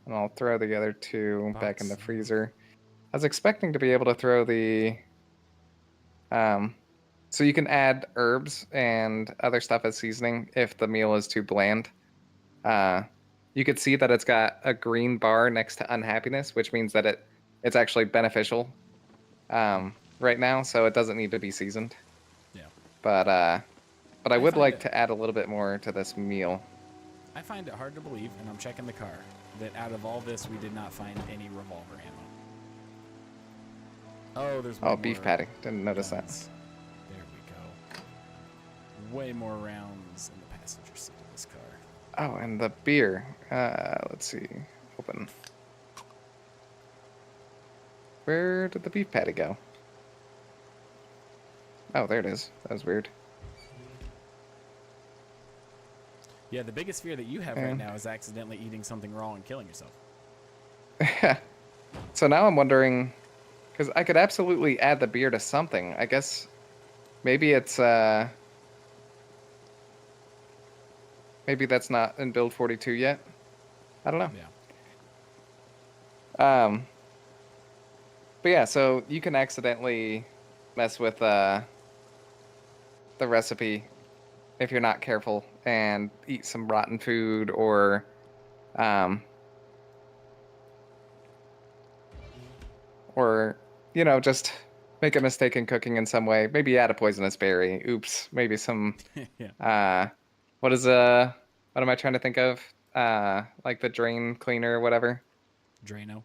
and I'll throw the other two back in the freezer. I was expecting to be able to throw the so you can add herbs and other stuff as seasoning if the meal is too bland. You could see that it's got a green bar next to unhappiness, which means that it's actually beneficial right now, so it doesn't need to be seasoned. Yeah. But I would like to add a little bit more to this meal. I find it hard to believe, and I'm checking the car, that out of all this we did not find any revolver ammo. Oh, there's one beef patty. Didn't notice that. There we go. Way more rounds in the passenger seat of this car. Oh, and the beer. Let's see. Open. Where did the beef patty go? Oh, there it is. That was weird. Yeah, the biggest fear that you have right now is accidentally eating something raw and killing yourself. So now I'm wondering, because I could absolutely add the beer to something. I guess maybe it's maybe that's not in build 42 yet. I don't know. Yeah. But yeah, so you can accidentally mess with the recipe if you're not careful and eat some rotten food or just make a mistake in cooking in some way. Maybe add a poisonous berry. Oops. Maybe some yeah. what am I trying to think of? Like the drain cleaner or whatever. Drano.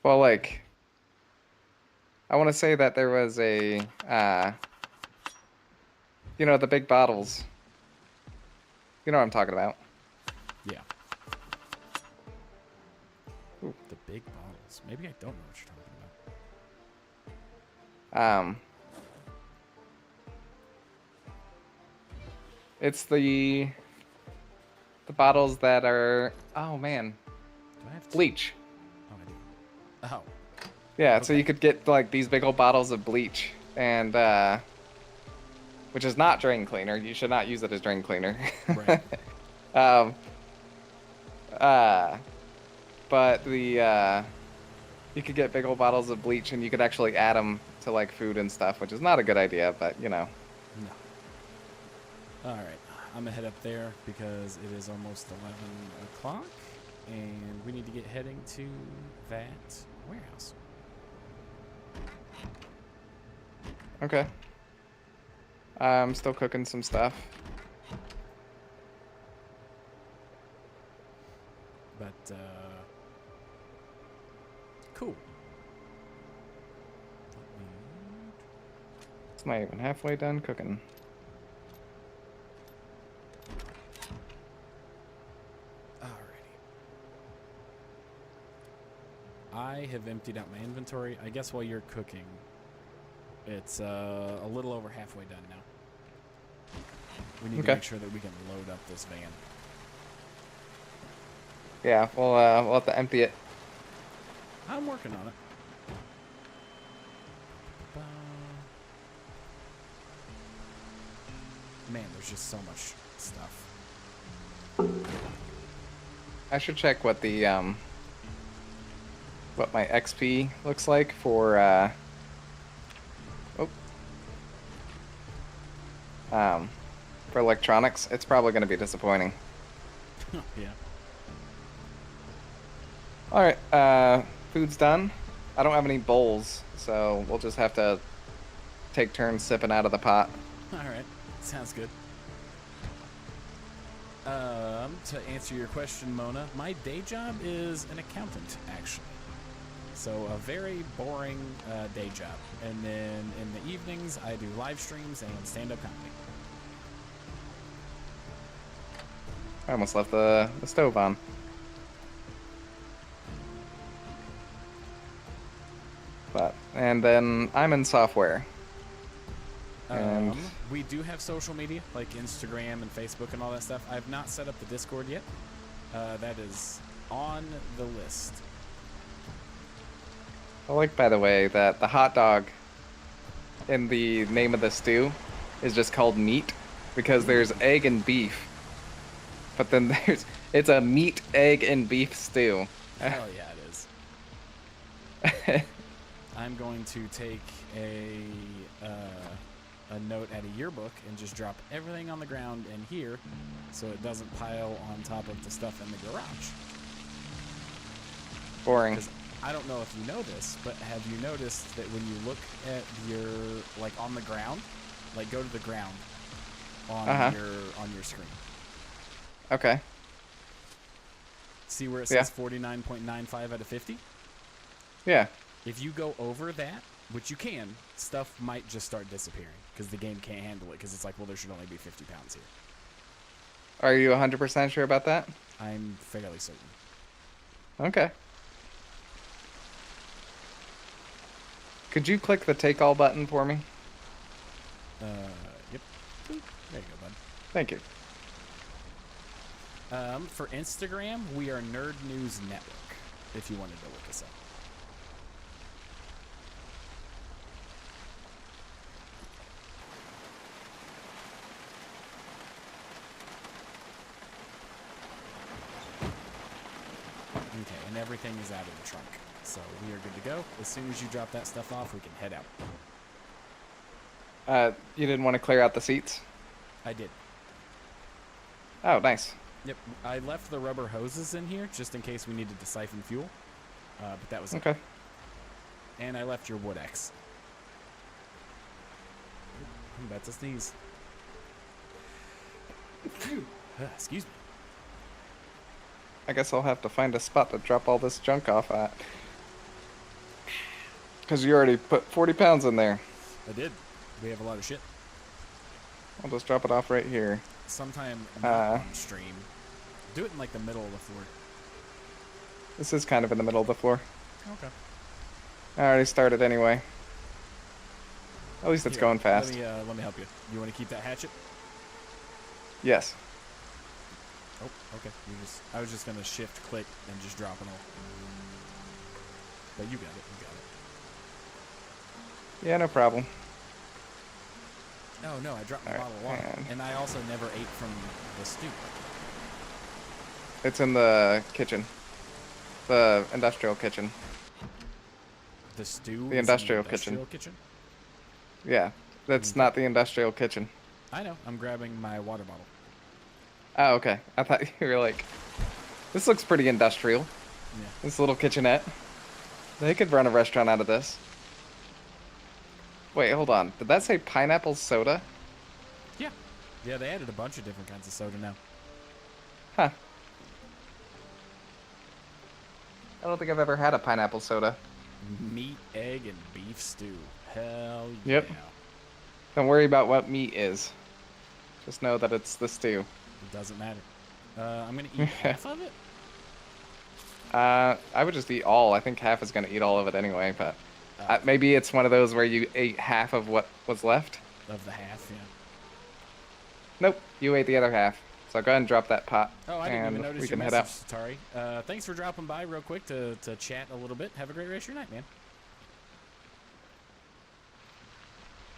Well, like, I want to say that there was a, the big bottles. You know what I'm talking about. Yeah. Ooh, the big bottles. Maybe I don't know what you're talking about. It's the bottles that are, oh man, Do I have bleach. Oh, I do. Oh. Yeah, Okay. so you could get like these big old bottles of bleach, and which is not drain cleaner. You should not use it as drain cleaner. Right. But you could get big old bottles of bleach, and you could actually add them to like food and stuff, which is not a good idea, but you know. No. All right, I'm gonna head up there because it is almost 11 o'clock, and we need to get heading to that warehouse. Okay. I'm still cooking some stuff. But, cool. It's not even halfway done cooking. Alrighty. I have emptied out my inventory. I guess while you're cooking, it's a little over halfway done now. We need to make sure that we can load up this van. Yeah, we'll have to empty it. I'm working on it. Man, there's just so much stuff. I should check what the what my XP looks like for oh, For electronics, it's probably going to be disappointing. Yeah. All right, food's done. I don't have any bowls, so we'll just have to take turns sipping out of the pot. All right. Sounds good. To answer your question, Mona, my day job is an accountant, actually. So a very boring day job. And then in the evenings, I do live streams and stand-up comedy. I almost left the stove on. And then I'm in software. And We do have social media, like Instagram and Facebook and all that stuff. I've not set up the Discord yet. That is on the list. I like, by the way, that the hot dog in the name of the stew is just called meat because there's egg and beef. But then it's a meat, egg, and beef stew. Hell yeah, it is. I'm going to take a note at a yearbook and just drop everything on the ground in here so it doesn't pile on top of the stuff in the garage. Boring. 'Cause I don't know if you know this, but have you noticed that when you look at your, like, on the ground, like, go to the ground on your screen. Okay. See where it says 49.95 out of 50? Yeah. If you go over that, which you can, stuff might just start disappearing because the game can't handle it because it's like, well, there should only be 50 pounds here. Are you 100% sure about that? I'm fairly certain. Okay. Could you click the take all button for me? Yep. There you go, bud. Thank you. For Instagram, we are Nerd News Network, if you wanted to look us up. Okay, and everything is out of the trunk. So we are good to go. As soon as you drop that stuff off, we can head out. You didn't want to clear out the seats? I did. Oh, nice. Yep, I left the rubber hoses in here just in case we needed to siphon fuel. But that was okay. it. And I left your wood axe. I'm about to sneeze. Excuse me. I guess I'll have to find a spot to drop all this junk off at. Because you already put 40 pounds in there. I did. We have a lot of shit. I'll just drop it off right here. Sometime not on stream. Do it in like the middle of the floor. This is kind of in the middle of the floor. Okay. I already started anyway. At least it's going fast. Let me help you. You want to keep that hatchet? Yes. Oh, okay. I was just gonna shift click and just drop it all. But you got it. You got it. Yeah, no problem. Oh no, I dropped my bottle of water, and I also never ate from the stew. It's in the kitchen. The industrial kitchen. The stew. The industrial kitchen. kitchen. Yeah, that's not the industrial kitchen. I know. I'm grabbing my water bottle. Oh, okay. I thought you were like, this looks pretty industrial. Yeah. This little kitchenette. They could run a restaurant out of this. Wait, hold on. Did that say pineapple soda? Yeah. Yeah, they added a bunch of different kinds of soda now. Huh. I don't think I've ever had a pineapple soda. Meat, egg, and beef stew. Hell yeah. Yep. Don't worry about what meat is. Just know that it's the stew. It doesn't matter. I'm going to eat half of it? I would just eat all. I think half is going to eat all of it anyway, but maybe it's one of those where you ate half of what was left. Of the half, yeah. Nope, you ate the other half. So go ahead and drop that pot. Oh, I didn't even notice we your can head message, out. Satari. Thanks for dropping by real quick to chat a little bit. Have a great rest of your night, man.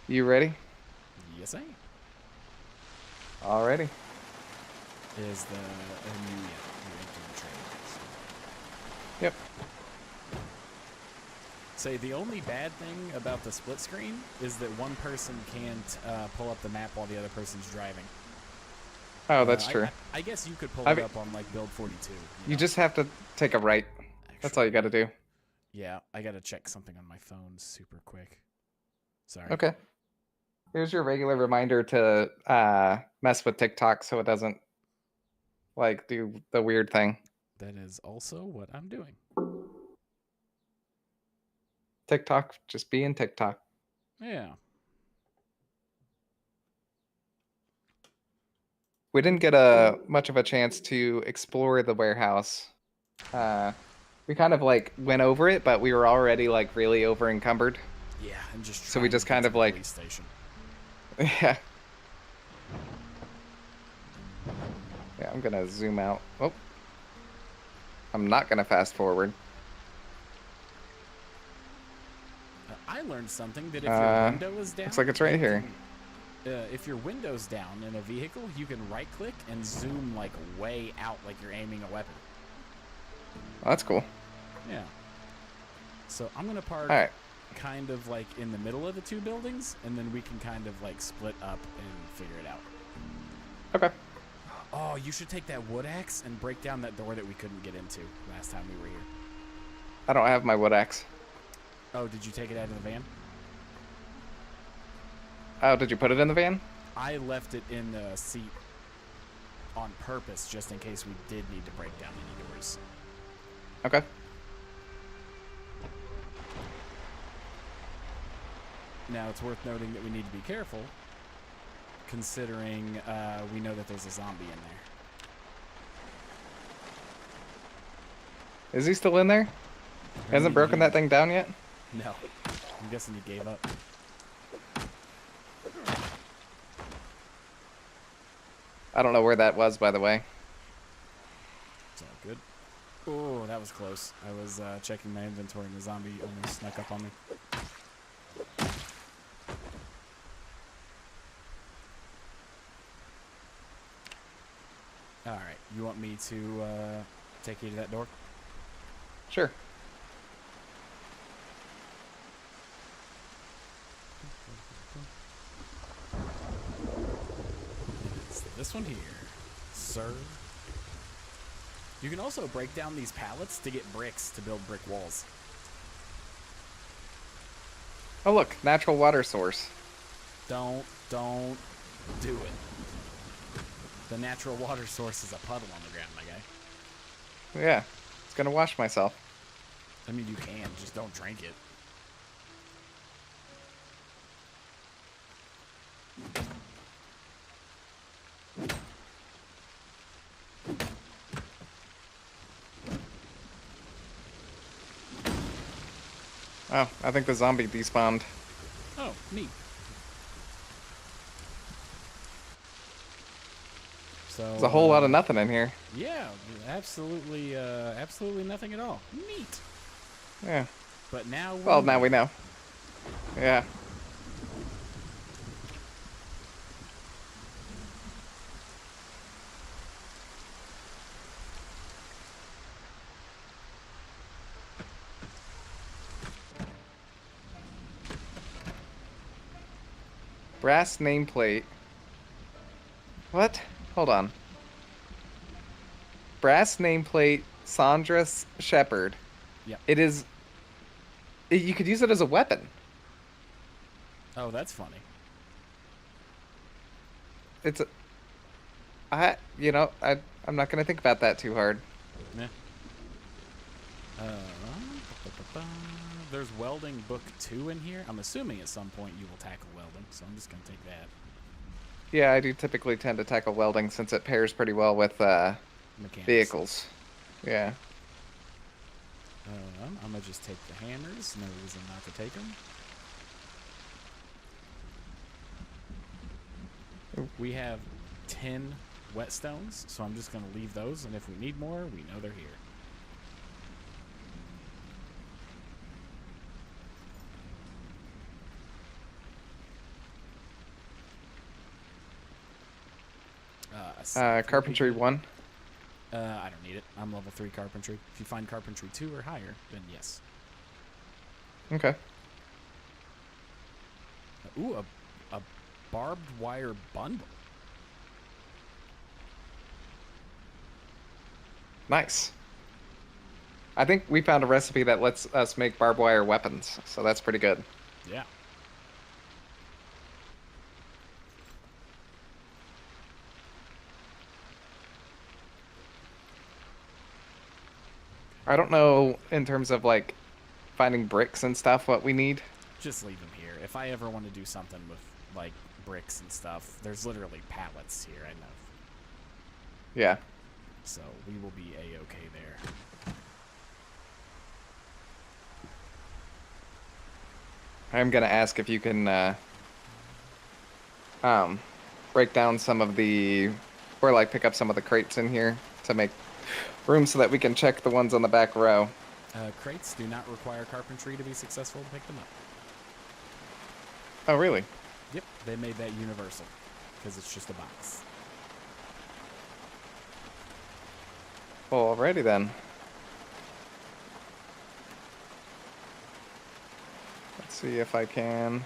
You ready? Yes, I am. Alrighty. Is the new training. Yep. Say the only bad thing about the split screen is that one person can't pull up the map while the other person's driving. Oh, that's true. I guess you could pull it up on like build 42. You just have to take a right. That's all you got to do. Yeah, I got to check something on my phone super quick. Sorry. Okay. Here's your regular reminder to mess with TikTok so it doesn't like do the weird thing. That is also what I'm doing. TikTok, just being TikTok. Yeah. We didn't get much of a chance to explore the warehouse. We kind of like went over it, but we were already like really over encumbered. Yeah, and just so we just kind of like police station. Yeah. Yeah, I'm gonna zoom out. Oh. I'm not gonna fast forward. I learned something that if your window is down, looks like it's right here. If your window's down in a vehicle, you can right-click and zoom like way out, like you're aiming a weapon. Oh, that's cool. Yeah. So I'm gonna park kind of like in the middle of the two buildings, and then we can kind of like split up and figure it out. Okay. Oh, you should take that wood axe and break down that door that we couldn't get into last time we were here. I don't have my wood axe. Oh, did you take it out of the van? Oh, did you put it in the van? I left it in the seat on purpose, just in case we did need to break down any doors. Okay. Now, it's worth noting that we need to be careful, considering we know that there's a zombie in there. Is he still in there? Hasn't broken that thing down yet? No. I'm guessing he gave up. I don't know where that was, by the way. It's all good. Oh, that was close. I was checking my inventory and the zombie almost snuck up on me. Alright, you want me to take you to that door? Sure. It's this one here, sir. You can also break down these pallets to get bricks to build brick walls. Oh, look, natural water source. Don't do it. The natural water source is a puddle on the ground, my guy. Yeah, it's gonna wash myself. I mean, you can, just don't drink it. Oh, I think the zombie despawned. Oh, neat. So There's a whole lot of nothing in here. Yeah, absolutely, absolutely nothing at all. Neat. Yeah. But now well, now we know. Yeah. Brass nameplate. What? Hold on. Brass nameplate, Sandra Shepard. Yeah. It is. You could use it as a weapon. Oh, that's funny. It's a. I'm not gonna think about that too hard. Yeah. There's welding book 2 in here. I'm assuming at some point you will tackle welding, so I'm just gonna take that. Yeah, I do typically tend to tackle welding since it pairs pretty well with vehicles. Yeah. I'm gonna just take the hammers. No reason not to take them. We have 10 whetstones, so I'm just gonna leave those, and if we need more, we know they're here. Carpentry 1. I don't need it. I'm level 3 carpentry. If you find carpentry 2 or higher, then yes. Okay. Ooh, a barbed wire bundle. Nice. I think we found a recipe that lets us make barbed wire weapons, so that's pretty good. Yeah. I don't know in terms of like finding bricks and stuff what we need. Just leave them here. If I ever want to do something with like bricks and stuff, there's literally pallets here. I know. Yeah. So we will be a-okay there. I'm gonna ask if you can break down some of the, or like pick up some of the crates in here to make room so that we can check the ones on the back row. Crates do not require carpentry to be successful to pick them up. Oh, really? Yep, they made that universal because it's just a box. Well, alrighty then. Let's see if I can.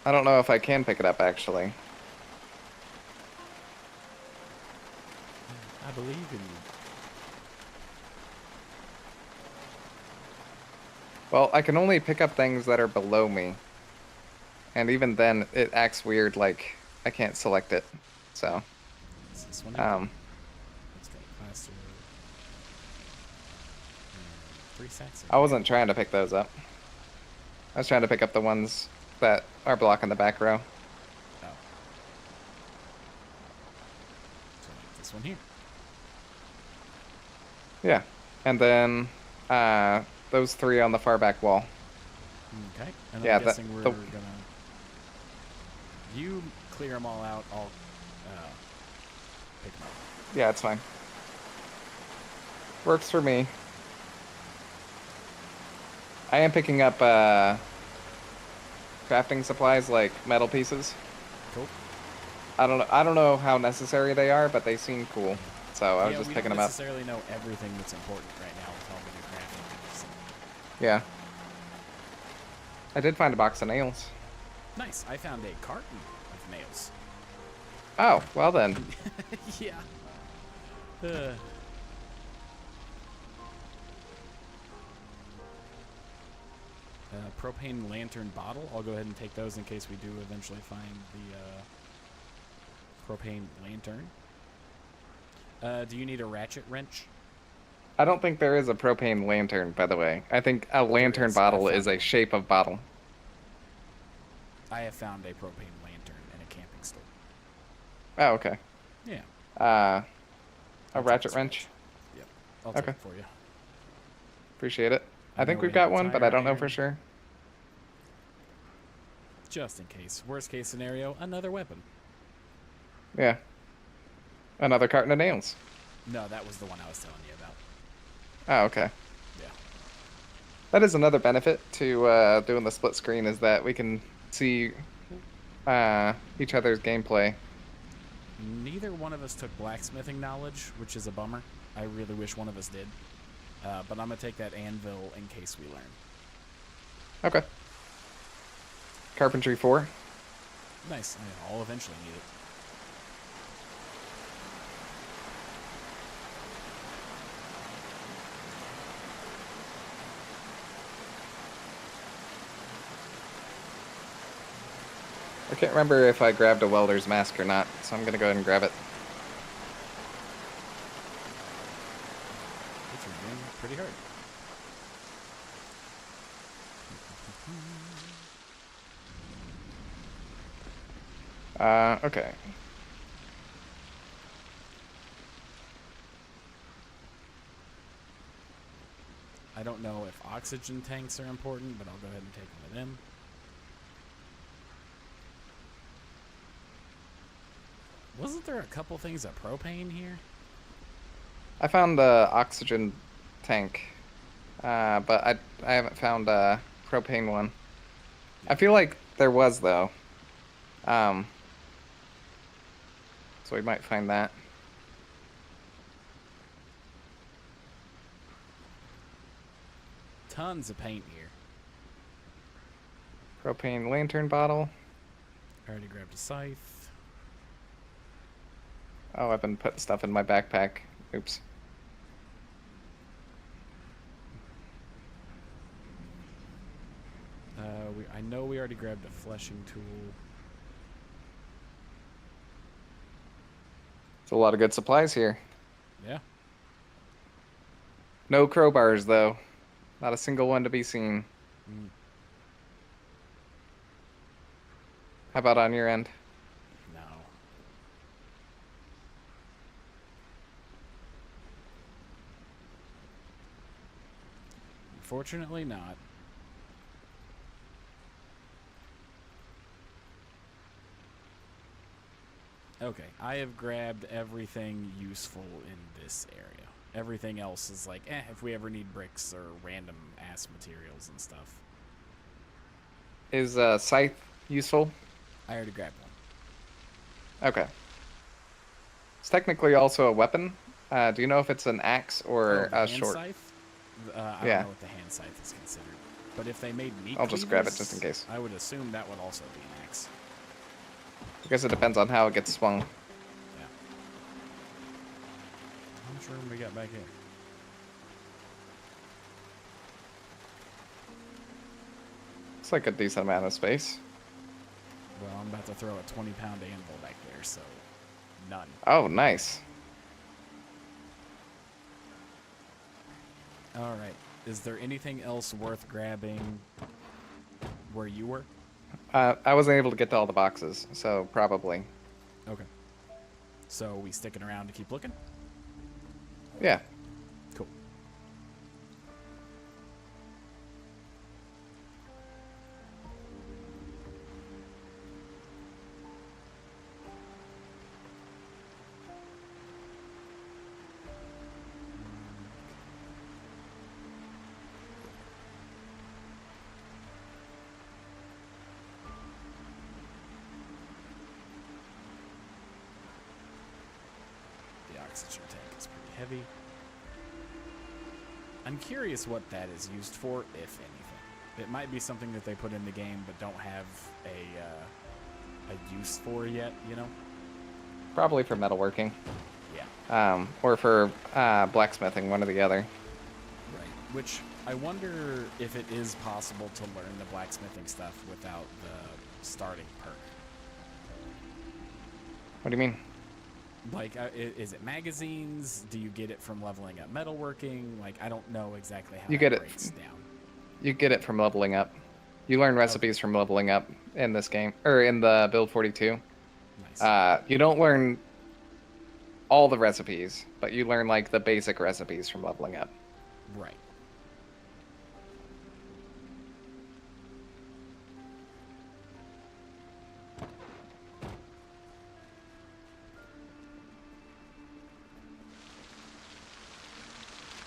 I don't know if I can pick it up actually. I believe in you. Well, I can only pick up things that are below me. And even then, it acts weird, like I can't select it. So, Is this one? Let's go faster. 3 sets. I wasn't trying to pick those up. I was trying to pick up the ones that are blocking the back row. Oh. So like this one here. Yeah. And then those 3 on the far back wall. Okay. And Yeah, I'm guessing we're gonna. You clear them all out. I'll pick them up. Yeah, it's fine. Works for me. I am picking up crafting supplies like metal pieces. Cool. I don't know how necessary they are, but they seem cool. So I was just picking them up. We don't necessarily know everything that's important right now with all the new crafting. So. Yeah. I did find a box of nails. Nice. I found a carton of nails. Oh, well then. Yeah. Propane lantern bottle. I'll go ahead and take those in case we do eventually find the propane lantern. Do you need a ratchet wrench? I don't think there is a propane lantern, by the way. I think a lantern bottle is a shape of bottle. I have found a propane lantern in a camping store. Oh, okay. Yeah. A ratchet wrench? Yep. I'll take it for you. Appreciate it. I think we've got one, but I don't know for sure. Just in case. Worst case scenario, another weapon. Yeah. Another carton of nails. No, that was the one I was telling you about. Oh, okay. Yeah. That is another benefit to doing the split screen, is that we can see each other's gameplay. Neither one of us took blacksmithing knowledge, which is a bummer. I really wish one of us did. But I'm going to take that anvil in case we learn. Okay. Carpentry 4. Nice. I'll eventually need it. I can't remember if I grabbed a welder's mask or not, so I'm going to go ahead and grab it. It's getting pretty hard. Okay. I don't know if oxygen tanks are important, but I'll go ahead and take one of them. Wasn't there a couple things of propane here? I found the oxygen tank, but I haven't found a propane one. I feel like there was, though. So we might find that. tons of paint here. Propane lantern bottle. I already grabbed a scythe. Oh, I've been putting stuff in my backpack. Oops. I know we already grabbed a fleshing tool. It's a lot of good supplies here. Yeah. No crowbars, though. Not a single one to be seen. Mm. How about on your end? No. Unfortunately not. Okay, I have grabbed everything useful in this area. Everything else is like, if we ever need bricks or random ass materials and stuff. Is scythe useful? I already grabbed one. Okay. It's technically also a weapon. Do you know if it's an axe or the a hand short? scythe? I Yeah. don't know what the hand scythe is considered. But if they made meat I'll just grab it cleavers, just in case. I would assume that would also be an axe. I guess it depends on how it gets swung. Yeah. How much room we got back here? It's like a decent amount of space. Well, I'm about to throw a 20-pound anvil back there, so none. Oh, nice. All right. Is there anything else worth grabbing where you were? I wasn't able to get to all the boxes, so probably. Okay. So we sticking around to keep looking? Yeah. Cool. The oxygen tank is pretty heavy. I'm curious what that is used for, if anything. It might be something that they put in the game but don't have a use for yet, you know? Probably for metalworking. Yeah. Or for blacksmithing, one or the other. Right. Which I wonder if it is possible to learn the blacksmithing stuff without the starting perk. What do you mean? Like, is it magazines? Do you get it from leveling up metalworking? Like, I don't know exactly how You that get it. breaks down. You get it from leveling up. You learn recipes from leveling up in this game, or in the build 42. Nice. You don't learn all the recipes, but you learn like the basic recipes from leveling up. Right.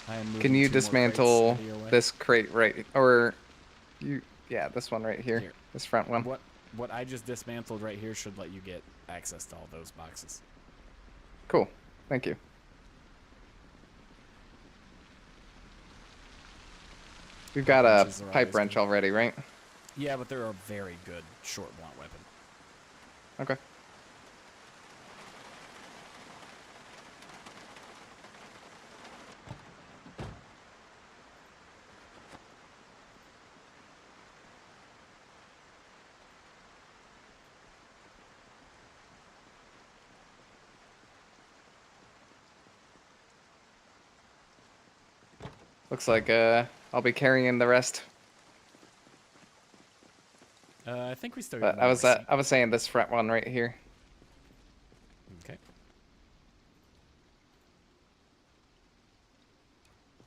I am moving Can you 2 more dismantle crates your way. this crate right, or you? Yeah, this one right here. Here. This front one. What I just dismantled right here should let you get access to all those boxes. Cool. Thank you. We've got a Wrenches are pipe always wrench good. already, right? Yeah, but they're a very good short blunt weapon. Okay. Looks like I'll be carrying the rest. I think we still But got one more seat. I was saying this front one right here. Okay.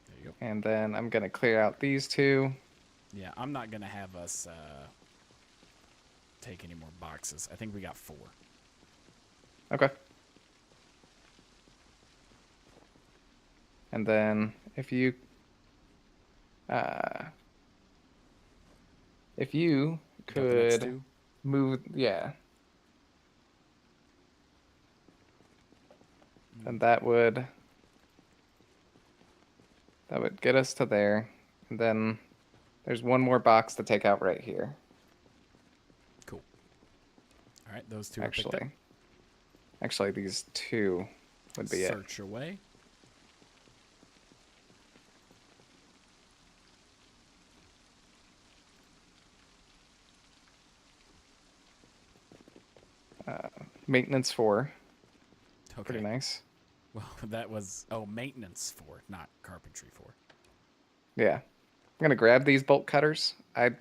There you go. And then I'm gonna clear out these two. Yeah, I'm not gonna have us take any more boxes. I think we got 4. Okay. And then if you Got the next could 2? move, yeah. And that would get us to there. And then There's one more box to take out right here. Cool. All right, those two are picked up. Actually, these two would be it. Search away. Maintenance 4. Okay. Pretty nice. Well, that was maintenance 4, not carpentry 4. Yeah. I'm gonna grab these bolt cutters. I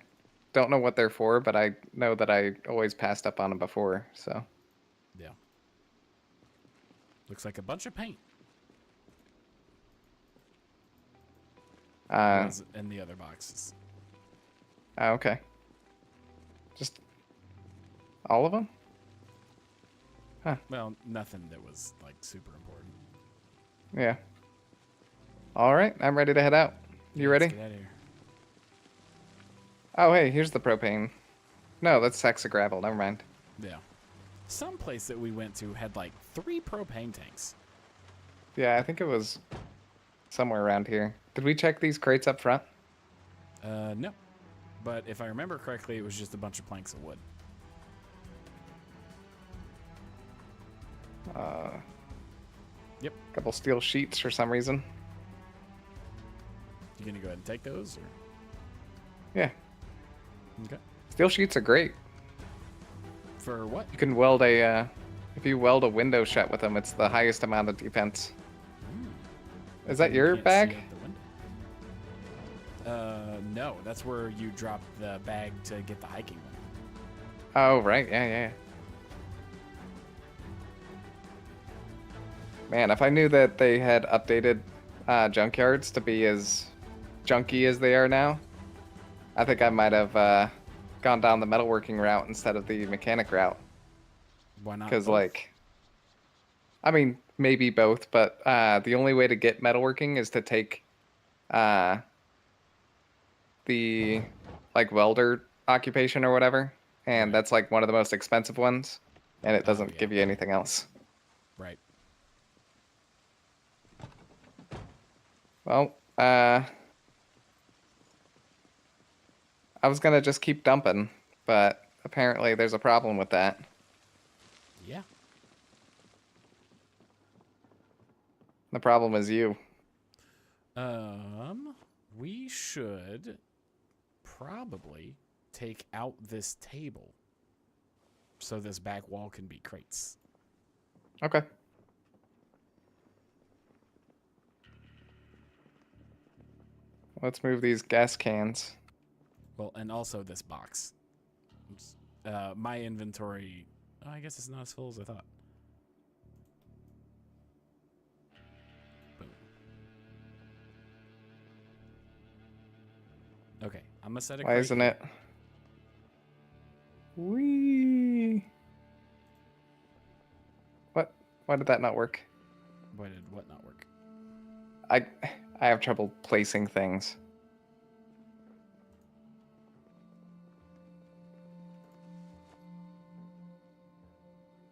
don't know what they're for, but I know that I always passed up on them before, so. Yeah. Looks like a bunch of paint. In the other boxes. Oh, okay. Just all of them? Huh. Well, nothing that was like super important. Yeah. All right, I'm ready to head out. You ready? Let's get out of here. Oh, hey, here's the propane. No, that's sacks of gravel. Never mind. Yeah. Some place that we went to had like 3 propane tanks. Yeah, I think it was somewhere around here. Did we check these crates up front? No. But if I remember correctly, it was just a bunch of planks of wood. Yep. Couple steel sheets for some reason. You gonna go ahead and take those, or? Yeah. Okay. Steel sheets are great. For what? You can weld a, if you weld a window shut with them, it's the highest amount of defense. Is that your bag? No, that's where you drop the bag to get the hiking one. Oh, right. Yeah. Man, if I knew that they had updated junkyards to be as junky as they are now, I think I might have gone down the metalworking route instead of the mechanic route. Why not? Because, like, I mean, maybe both, but the only way to get metalworking is to take the, like, welder occupation or whatever, and that's, like, one of the most expensive ones, and it doesn't give you anything else. Right. Well, I was gonna just keep dumping, but apparently there's a problem with that. Yeah. The problem is you. We should probably take out this table so this back wall can be crates. Okay. Let's move these gas cans. Well, and also this box. Oops. My inventory, I guess it's not as full as I thought. Boom. Okay, I'm gonna set a Why crate isn't here. it? Whee! What? Why did that not work? Why did what not work? I have trouble placing things.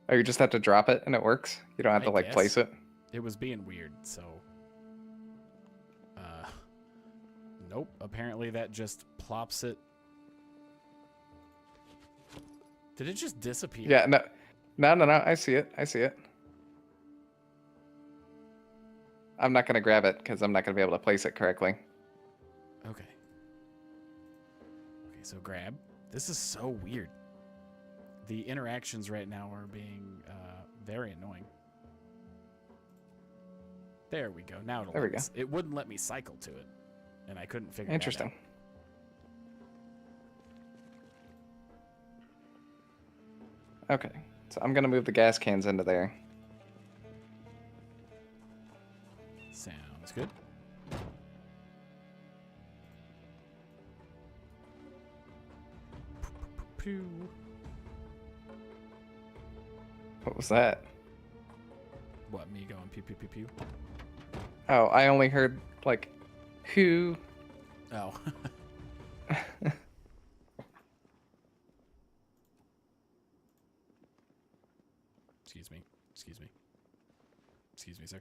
Oh, you just have to drop it and it works? You don't have to, like, place it? It was being weird, so... Nope. Apparently that just plops it. Did it just disappear? Yeah, no. I see it. I'm not going to grab it because I'm not going to be able to place it correctly. Okay. Okay, so grab. This is so weird. The interactions right now are being very annoying. There we go. Now There we go. It wouldn't let me cycle to it, and I couldn't figure Interesting. that out. Okay, so I'm going to move the gas cans into there. Sounds good. Pew. What was that? What, me going pew pew pew pew? Oh, I only heard, like, who. Oh. Excuse me, sir.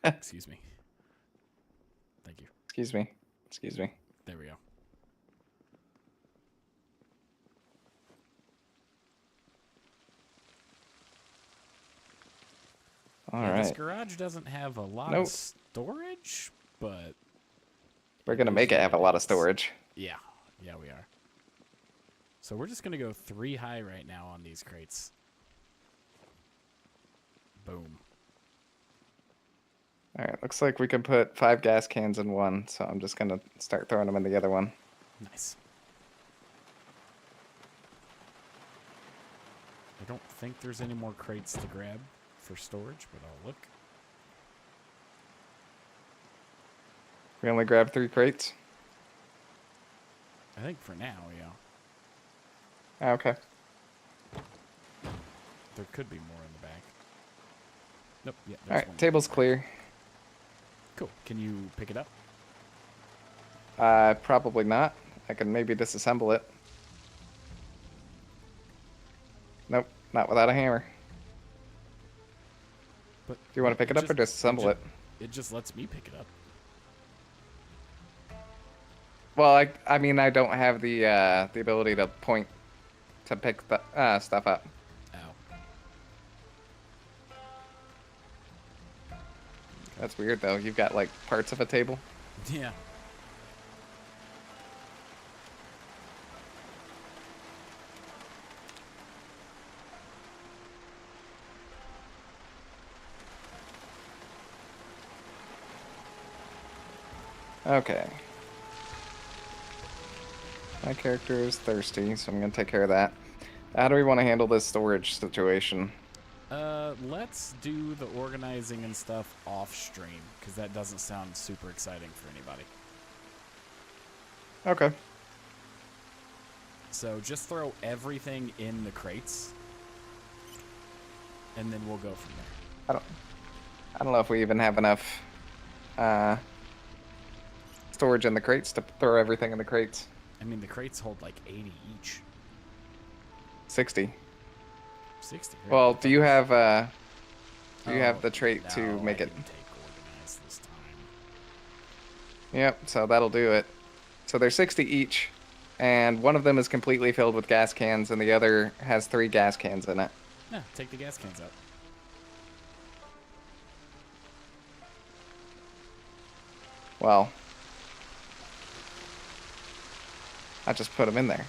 Excuse me. Thank you. Excuse me. Excuse me. There we go. All Yeah, right. this garage doesn't have a lot Nope. of storage, but We're going to is make it what have a lot of is. storage. Yeah, we are. So we're just gonna go 3 high right now on these crates. Boom. All right, looks like we can put 5 gas cans in one, so I'm just going to start throwing them in the other one. Nice. I don't think there's any more crates to grab for storage, but I'll look. We only grabbed 3 crates? I think for now, yeah. Okay. There could be more in the back. Nope, yeah, All there's right, one. table's clear. Cool. Can you pick it up? Probably not. I can maybe disassemble it. Nope, not without a hammer. But Do you want to pick it up or disassemble it? It just lets me pick it up. Well, I mean, I don't have the ability to point to pick the stuff up. Ow. That's weird, though. You've got, like, parts of a table. Yeah. Okay. My character is thirsty, so I'm going to take care of that. How do we want to handle this storage situation? Let's do the organizing and stuff off stream, because that doesn't sound super exciting for anybody. Okay. So just throw everything in the crates, and then we'll go from there. I don't know if we even have enough storage in the crates to throw everything in the crates. I mean, the crates hold like 80 each. 60. 60. Right? Well, do you have the trait no, to make I it? didn't take organize this time. Yep, so that'll do it. So they're 60 each, and one of them is completely filled with gas cans, and the other has 3 gas cans in it. Yeah, take the gas cans out. Well, I just put them in there.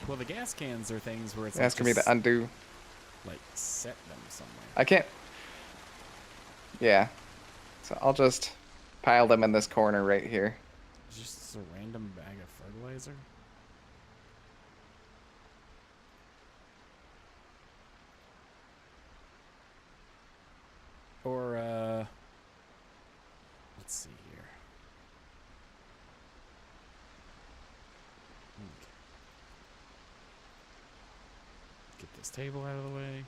Well, the gas cans are things where it's You're asking me to undo. like set them somewhere. I can't. Yeah. So I'll just pile them in this corner right here. Just a random bag of fertilizer. Or let's see here. Okay. Get this table out of the way.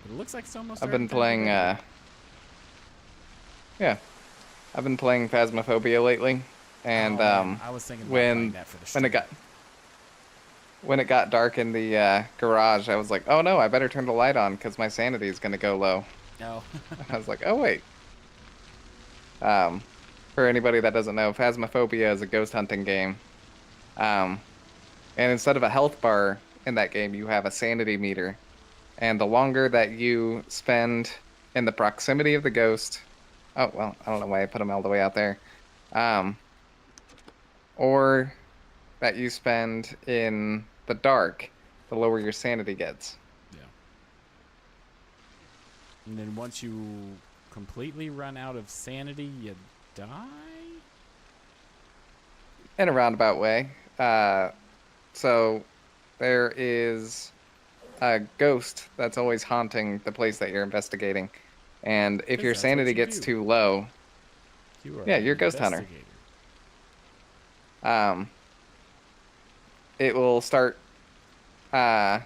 It looks like it's almost. I've been playing. Yeah, I've been playing Phasmophobia lately, and I was thinking about playing that for the stream. when it got dark in the garage, I was like, oh no, I better turn the light on because my sanity is gonna go low. No. I was like, oh wait. For anybody that doesn't know, Phasmophobia is a ghost hunting game. And instead of a health bar in that game, you have a sanity meter. And the longer that you spend in the proximity of the ghost... Oh, well, I don't know why I put them all the way out there. Or that you spend in the dark, the lower your sanity gets. Yeah. And then once you completely run out of sanity, you die? In a roundabout way. So there is a ghost that's always haunting the place that you're investigating. And if your sanity gets too low, yeah, you're a ghost hunter. It will start. Did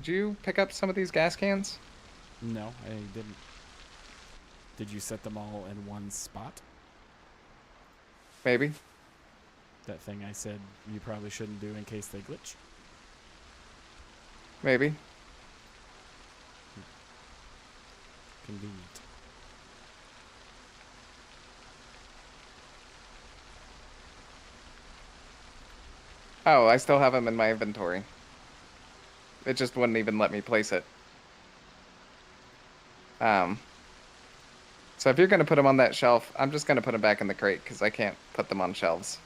you pick up some of these gas cans? No, I didn't. Did you set them all in one spot? Maybe. That thing I said you probably shouldn't do in case they glitch. Maybe. Convenient. Oh, I still have them in my inventory. It just wouldn't even let me place it. So if you're going to put them on that shelf, I'm just going to put them back in the crate because I can't put them on shelves.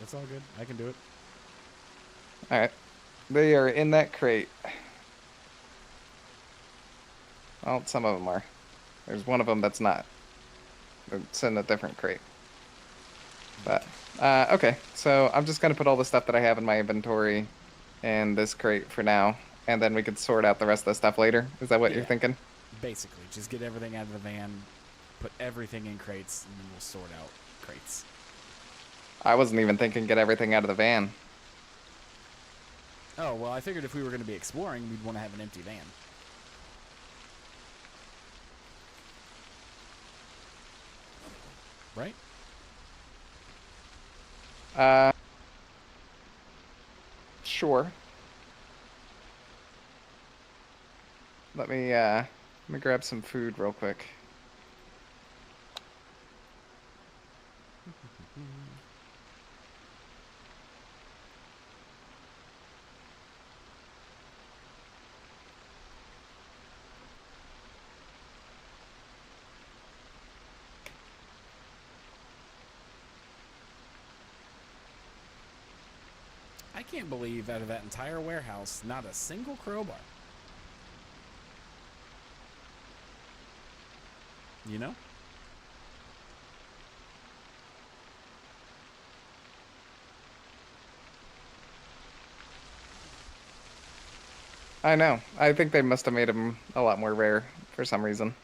That's all good. I can do it. All right. They are in that crate. Well, some of them are. There's one of them that's not. It's in a different crate. But, okay. So I'm just going to put all the stuff that I have in my inventory in this crate for now. And then we could sort out the rest of the stuff later. Is that what you're thinking? Basically, just get everything out of the van, put everything in crates, and then we'll sort out crates. I wasn't even thinking get everything out of the van. Oh, well, I figured if we were going to be exploring, we'd want to have an empty van. Right? Sure. Let me grab some food real quick. I can't believe out of that entire warehouse, not a single crowbar. You know? I know. I think they must have made them a lot more rare for some reason.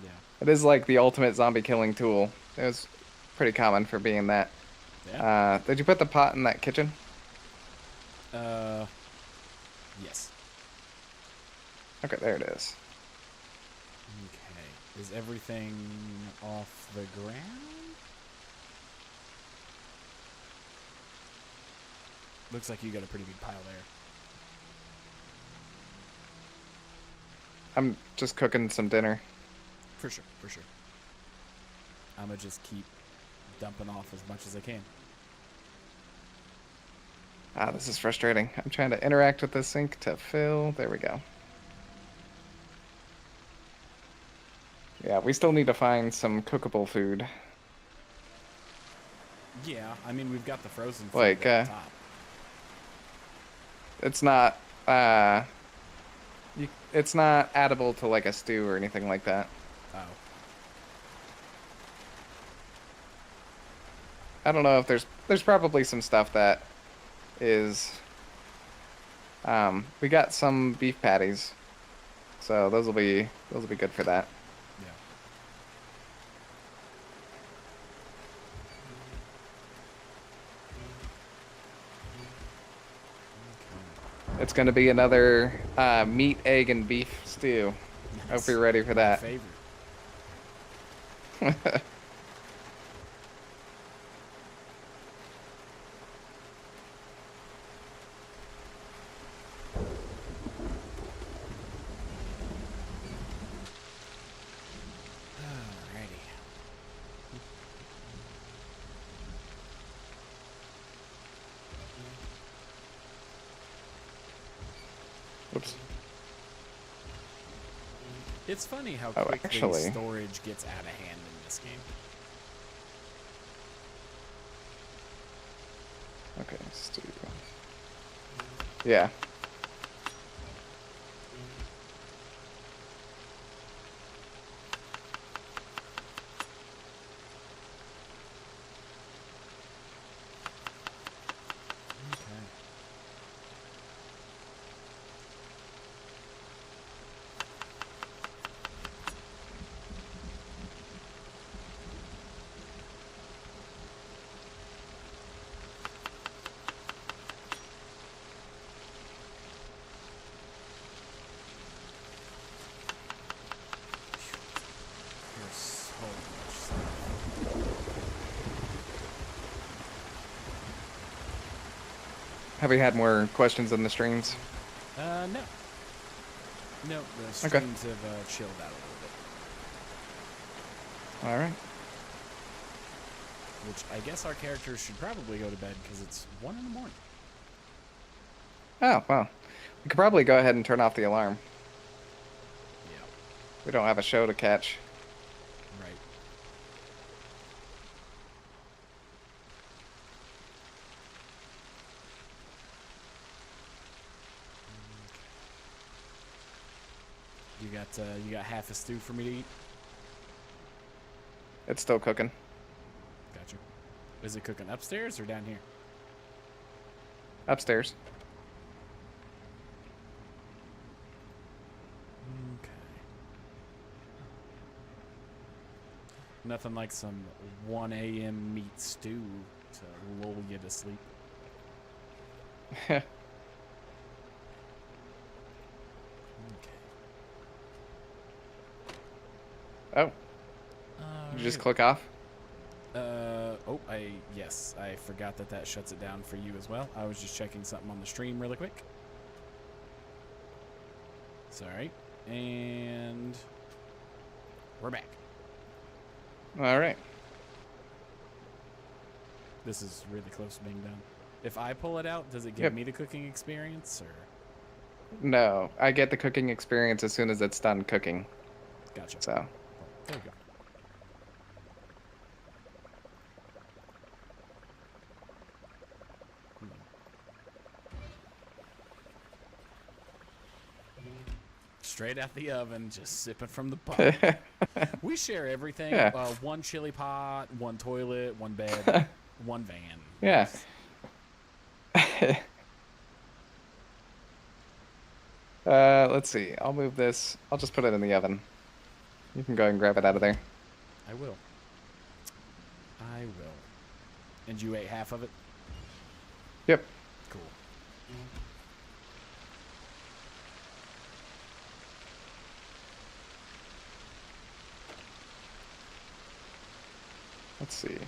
Yeah. It is like the ultimate zombie killing tool. It was pretty common for being that. Yeah. Did you put the pot in that kitchen? Yes. Okay, there it is. Okay. Is everything off the ground? Looks like you got a pretty big pile there. I'm just cooking some dinner. For sure, for sure. I'm gonna just keep dumping off as much as I can. Ah, this is frustrating. I'm trying to interact with the sink to fill. There we go. Yeah, we still need to find some cookable food. Yeah, I mean, we've got the frozen food Like, at the top. It's not, it's not addable to like a stew or anything like that. Oh. I don't know if there's probably some stuff that is, we got some beef patties, so those will be good for that. Yeah. It's gonna be another meat, egg, and beef stew. Hope you're ready for that. Favorite. Alrighty. Whoops. It's funny how Oh, quickly actually- storage gets out of hand in this game. Okay, stew. Yeah. Okay. Have you had more questions in the streams? No. No, the Okay. streams have chilled out a little bit. All right. Which I guess our characters should probably go to bed because it's 1 in the morning. Oh, well. We could probably go ahead and turn off the alarm. Yeah. We don't have a show to catch. Right. You got half a stew for me to eat? It's still cooking. Gotcha. Is it cooking upstairs or down here? Upstairs. Okay. Nothing like some 1 a.m. meat stew to lull you to sleep. Okay. Oh. Did you just click off? Yes, I forgot that shuts it down for you as well. I was just checking something on the stream really quick. Sorry. And we're back. All right. This is really close to being done. If I pull it out, does it give me the cooking experience or? No, I get the cooking experience as soon as it's done cooking. Gotcha. So. Well, there you go. Straight out the oven, just sipping from the pot. We share everything. Yeah. One chili pot, one toilet, one bed, one van. Yeah. Let's see. I'll move this. I'll just put it in the oven. You can go and grab it out of there. I will. I will. And you ate half of it? Yep. Cool. Let's see.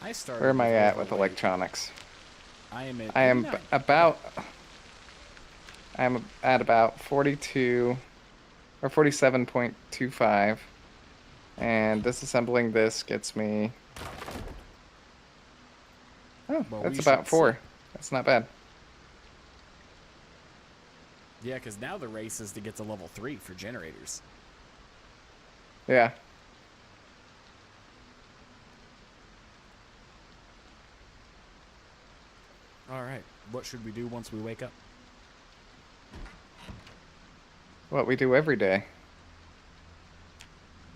I started. Where am I at with overweight. electronics? I am at. I am 89. I'm at about 42 or 47.25, and disassembling this gets me. Oh, Well, that's we about should 4. That's not bad. Yeah, because now the race is to get to level 3 for generators. Yeah. All right. What should we do once we wake up? What we do every day.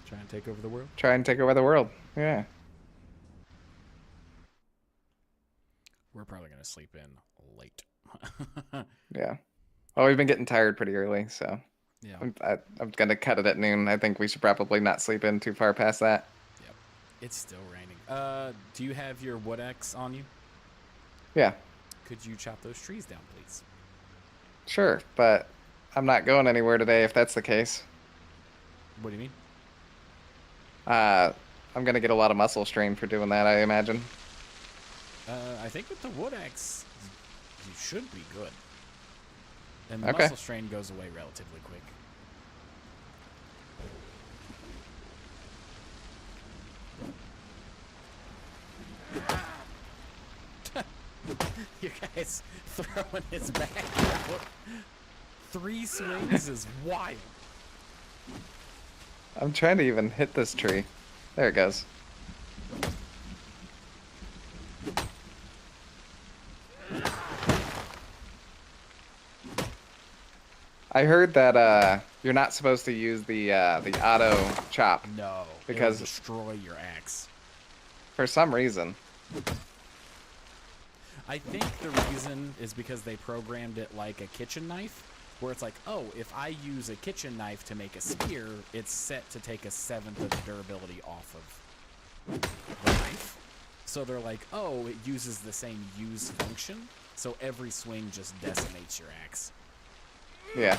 Try and take over the world? Try and take over the world. Yeah. We're probably going to sleep in late. Yeah. Well, we've been getting tired pretty early, so Yeah. I'm going to cut it at noon. I think we should probably not sleep in too far past that. Yep. It's still raining. Do you have your wood axe on you? Yeah. Could you chop those trees down, please? Sure, but I'm not going anywhere today if that's the case. What do you mean? I'm going to get a lot of muscle strain for doing that, I imagine. I think with the wood axe, you should be good. And the Okay. muscle strain goes away relatively quick. You guys throwing his back out. 3 swings is wild. I'm trying to even hit this tree. There it goes. I heard that you're not supposed to use the auto chop No, because it'll destroy your axe. for some reason. I think the reason is because they programmed it like a kitchen knife, where it's like, oh, if I use a kitchen knife to make a spear, it's set to take 1/7 of the durability off of the knife. So they're like, oh, it uses the same use function, so every swing just decimates your axe. Yeah.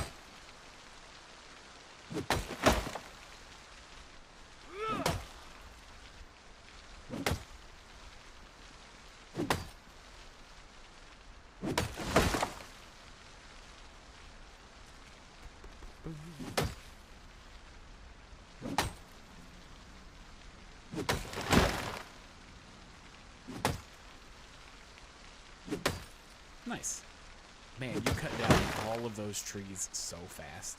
Nice. Man, you cut down all of those trees so fast.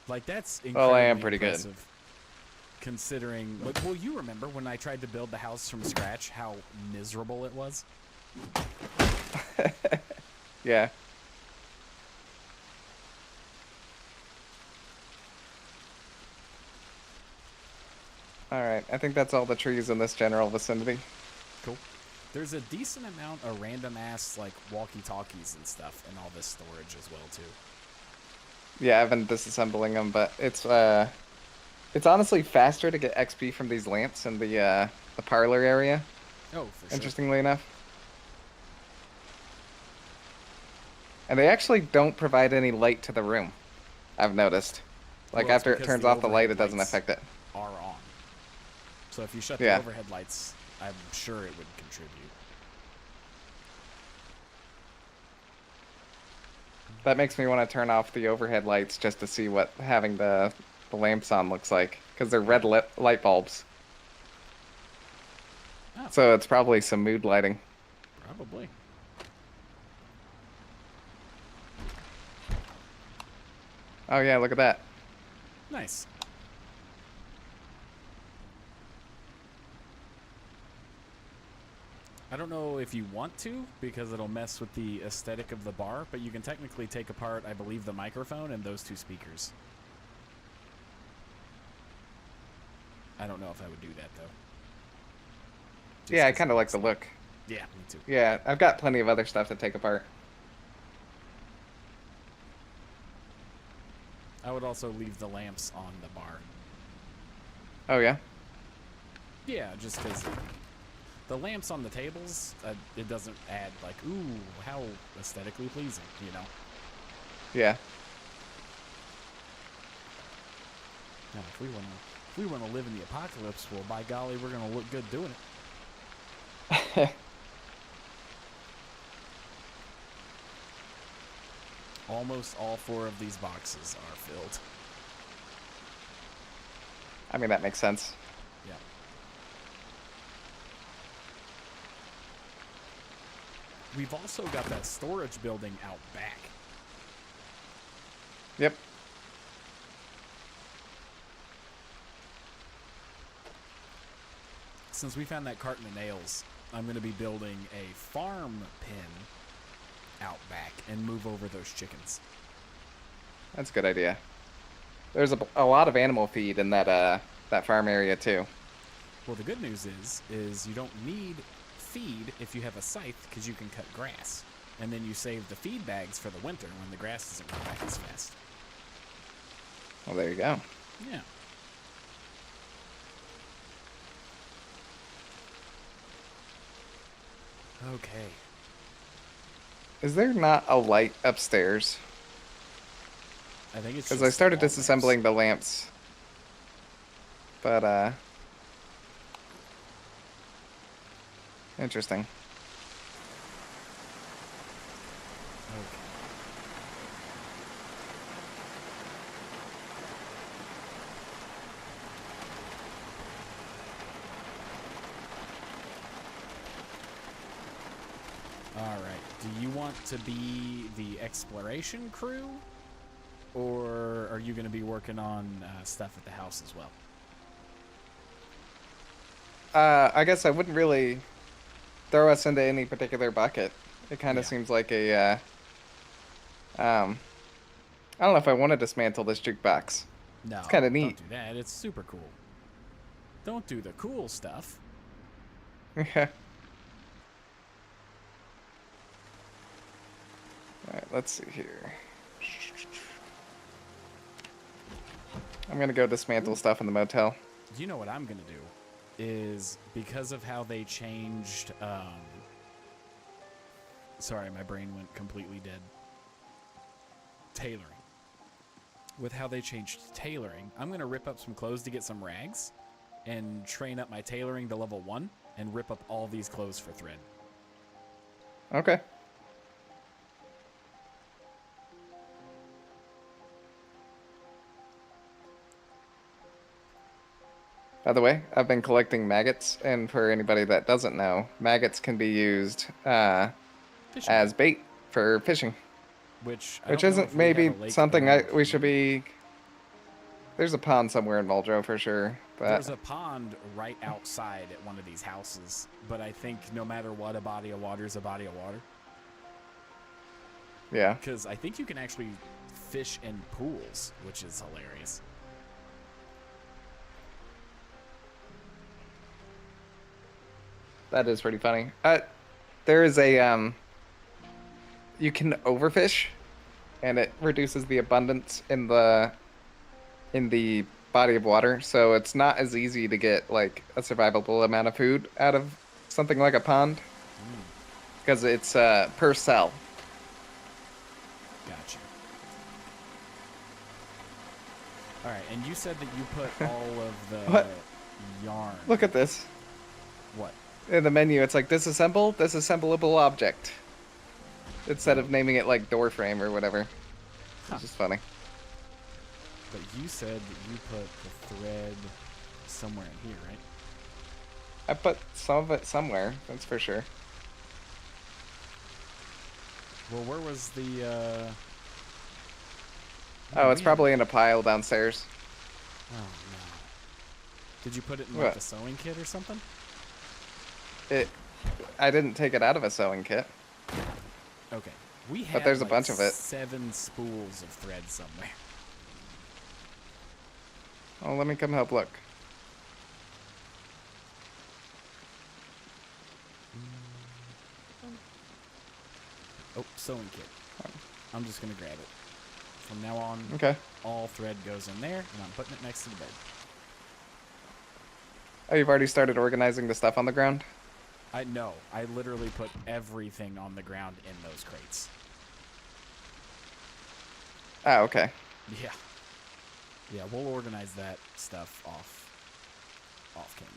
Like, that's Well, I incredibly am pretty impressive. good. Considering, well, you remember when I tried to build the house from scratch, how miserable it was? Yeah. Alright, I think that's all the trees in this general vicinity. Cool. There's a decent amount of random-ass, like, walkie-talkies and stuff in all this storage as well, too. Yeah, I've been disassembling them, but it's honestly faster to get XP from these lamps in the parlor area. Oh, for sure. Interestingly enough. And they actually don't provide any light to the room, I've noticed. Like, Well, it's after it because turns the off the light, overhead it doesn't lights affect it. are on. So if you shut the Yeah. overhead lights, I'm sure it would contribute. That makes me want to turn off the overhead lights just to see what having the lamps on looks like. Because they're red light bulbs. Oh, So it's probably some mood lighting. probably. Oh yeah, look at that. Nice. I don't know if you want to, because it'll mess with the aesthetic of the bar, but you can technically take apart, I believe, the microphone and those two speakers. I don't know if I would do that, though. Just Yeah, I 'cause kind it of like looks the look. Yeah, me too. Yeah, I've got plenty of other stuff to take apart. I would also leave the lamps on the bar. Oh yeah? Yeah, just because the lamps on the tables, it doesn't add, like, ooh, how aesthetically pleasing, you know? Yeah. Now, if we want to live in the apocalypse, well, by golly, we're going to look good doing it. Almost all 4 of these boxes are filled. I mean, that makes sense. Yeah. We've also got that storage building out back. Yep. Since we found that carton of nails, I'm going to be building a farm pen out back and move over those chickens. That's a good idea. There's a lot of animal feed in that farm area too. Well, the good news is you don't need feed if you have a scythe, because you can cut grass. And then you save the feed bags for the winter when the grass doesn't grow back as fast. Well, there you go. Yeah. Okay. Is there not a light upstairs? I think it's Because just I started wall disassembling lamps. the lamps. But, interesting. Okay. All right. Do you want to be the exploration crew, or are you going to be working on stuff at the house as well? I guess I wouldn't really throw us into any particular bucket. It kind of Yeah. seems like a, I don't know if I want to dismantle this jukebox. No, It's kind of don't neat. do that. It's super cool. Don't do the cool stuff. Yeah. Alright, let's see here. I'm gonna go dismantle stuff in the motel. You know what I'm going to do is, because of how they changed, sorry, my brain went completely dead. Tailoring. With how they changed tailoring, I'm going to rip up some clothes to get some rags and train up my tailoring to level 1 and rip up all these clothes for thread. Okay. By the way, I've been collecting maggots, and for anybody that doesn't know, maggots can be used Fishing. as bait for fishing, Which I which don't know isn't if we have maybe a lake something around we should here. be. There's a pond somewhere in Muldrow for sure, but There's a pond right outside at one of these houses, but I think no matter what, a body of water is a body of water. yeah, Because I think you can actually fish in pools, which is hilarious. that is pretty funny. There is a you can overfish, and it reduces the abundance in the body of water, so it's not as easy to get like a survivable amount of food out of something like a pond because it's per cell. Gotcha. All right, and you said that you put all of the What? yarn. Look at this. What? In the menu, it's like disassemble, disassemblable object. Instead of naming it like door frame or whatever. Huh. It's just funny. But you said that you put the thread somewhere in here, right? I put some of it somewhere, that's for sure. Well, where was the, Oh, it's probably in a pile downstairs. Oh, no. Did you put it in, like, What? the sewing kit or something? I didn't take it out of a sewing kit. Okay. We have, But there's a like, bunch of it. 7 spools of thread somewhere. Oh, let me come help look. Oh, sewing kit. I'm just going to grab it. From now on, Okay. all thread goes in there, and I'm putting it next to the bed. Oh, you've already started organizing the stuff on the ground? I know. I literally put everything on the ground in those crates. Oh, okay. Yeah. Yeah, we'll organize that stuff off camera.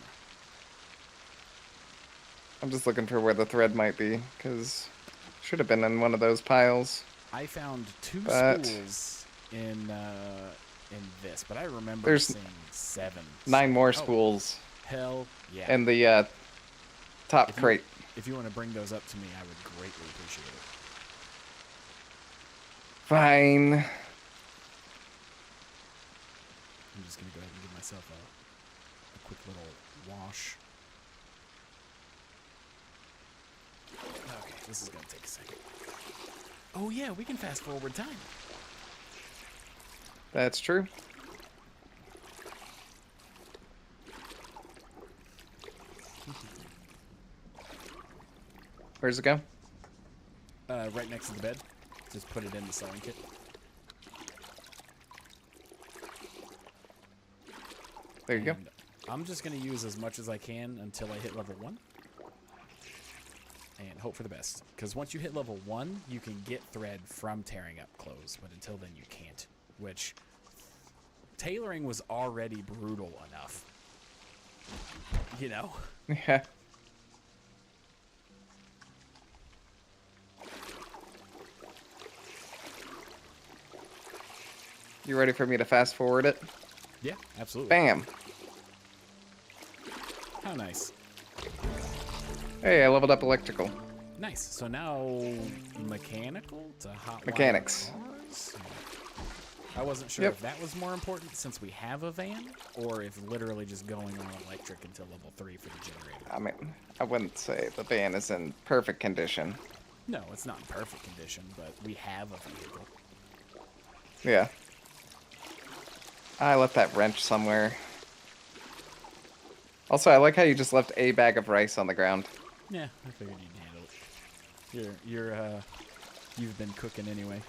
I'm just looking for where the thread might be, because should have been in one of those piles. I found 2 But- spools in this, but I remember There's seeing 7. 9 more Oh, spools hell yeah. in the top If you- crate. If you want to bring those up to me, I would greatly appreciate it. Fine. I'm just going to go ahead and give myself a quick little wash. Okay, this is going to take a second. Oh, yeah, we can fast forward time. That's true. Where's it go? Right next to the bed. Just put it in the sewing kit. There you go. And I'm just going to use as much as I can until I hit level 1. And hope for the best. Because once you hit level 1, you can get thread from tearing up clothes. But until then, you can't. Which, tailoring was already brutal enough. You know? Yeah. You ready for me to fast forward it? Yeah, absolutely. Bam. How nice. Hey, I leveled up electrical. Nice. So now, mechanical to hot Mechanics. cars? I wasn't sure Yep. if that was more important since we have a van, or if literally just going on electric until level 3 for the generator. I mean, I wouldn't say the van is in perfect condition. No, it's not in perfect condition, but we have a vehicle. Yeah. I left that wrench somewhere. Also, I like how you just left a bag of rice on the ground. Yeah, I figured you'd handle it. You've been cooking anyway.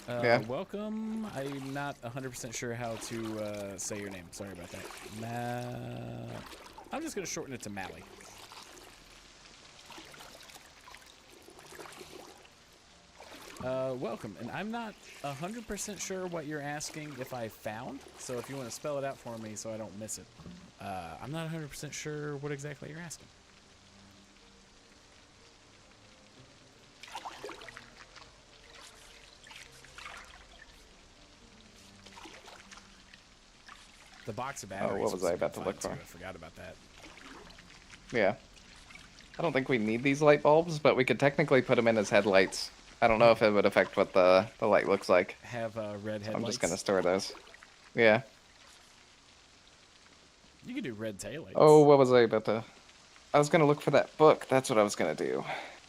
Yeah. Welcome. I'm not 100% sure how to say your name. Sorry about that. I'm just gonna shorten it to Mally. Welcome, and I'm not 100% sure what you're asking if I found, so if you want to spell it out for me so I don't miss it. I'm not 100% sure what exactly you're asking. The box of batteries. Oh, what was I about to fun look for? too. I forgot about that. Yeah. I don't think we need these light bulbs, but we could technically put them in as headlights. I don't know if it would affect what the light looks like. Have red headlights. I'm just going to store those. Yeah. You could do red taillights. Oh, what was I about to... I was going to look for that book. That's what I was going to do.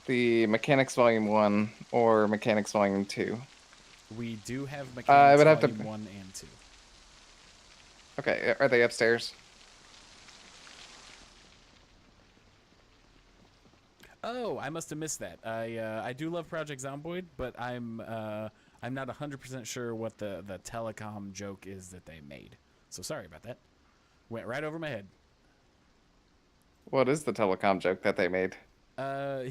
The Mechanics Volume 1 or Mechanics Volume 2. We do have Mechanics would have Volume to... 1 and 2. Okay, are they upstairs? Oh, I must have missed that. I do love Project Zomboid, but I'm not 100% sure what the telecom joke is that they made. So sorry about that. Went right over my head. What is the telecom joke that they made?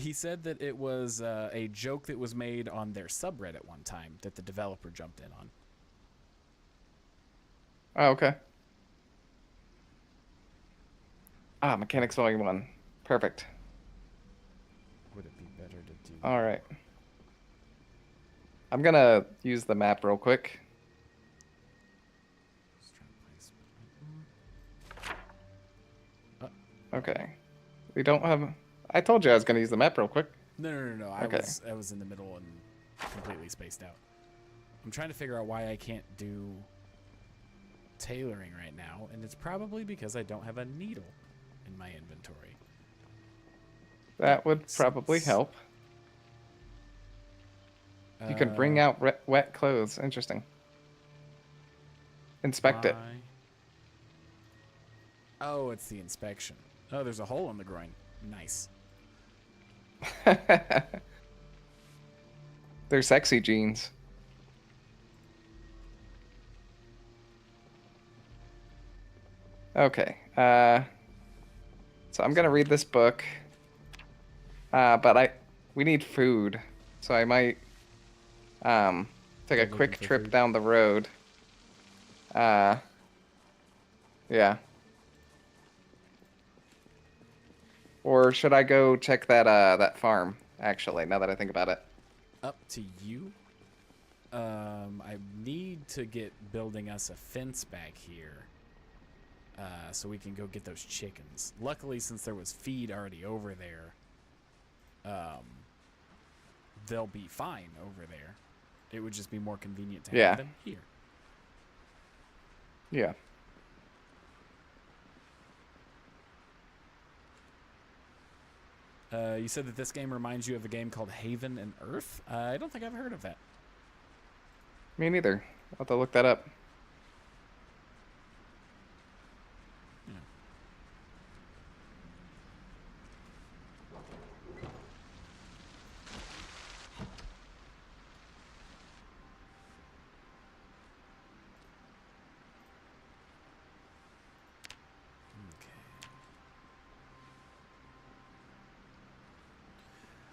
He said that it was a joke that was made on their subreddit one time that the developer jumped in on. Oh, okay. Ah, Mechanics Volume 1. Perfect. Would it be better to do... All right. I'm going to use the map real quick. Okay. We don't have... I told you I was going to use the map real quick. No. Okay. I was in the middle and completely spaced out. I'm trying to figure out why I can't do tailoring right now, and it's probably because I don't have a needle in my inventory. That would probably help. You can bring out wet clothes. Interesting. Inspect it. Oh, it's the inspection. Oh, there's a hole in the groin. Nice. They're sexy jeans. Okay. So I'm gonna read this book. But we need food, so I might take a quick trip down the road. Yeah. Or should I go check that that farm? Actually, now that I think about it. Up to you. I need to get building us a fence back here, so we can go get those chickens. Luckily, since there was feed already over there, they'll be fine over there. It would just be more convenient to have them here. Yeah. You said that this game reminds you of a game called Haven and Earth. I don't think I've heard of that. Me neither. I'll have to look that up.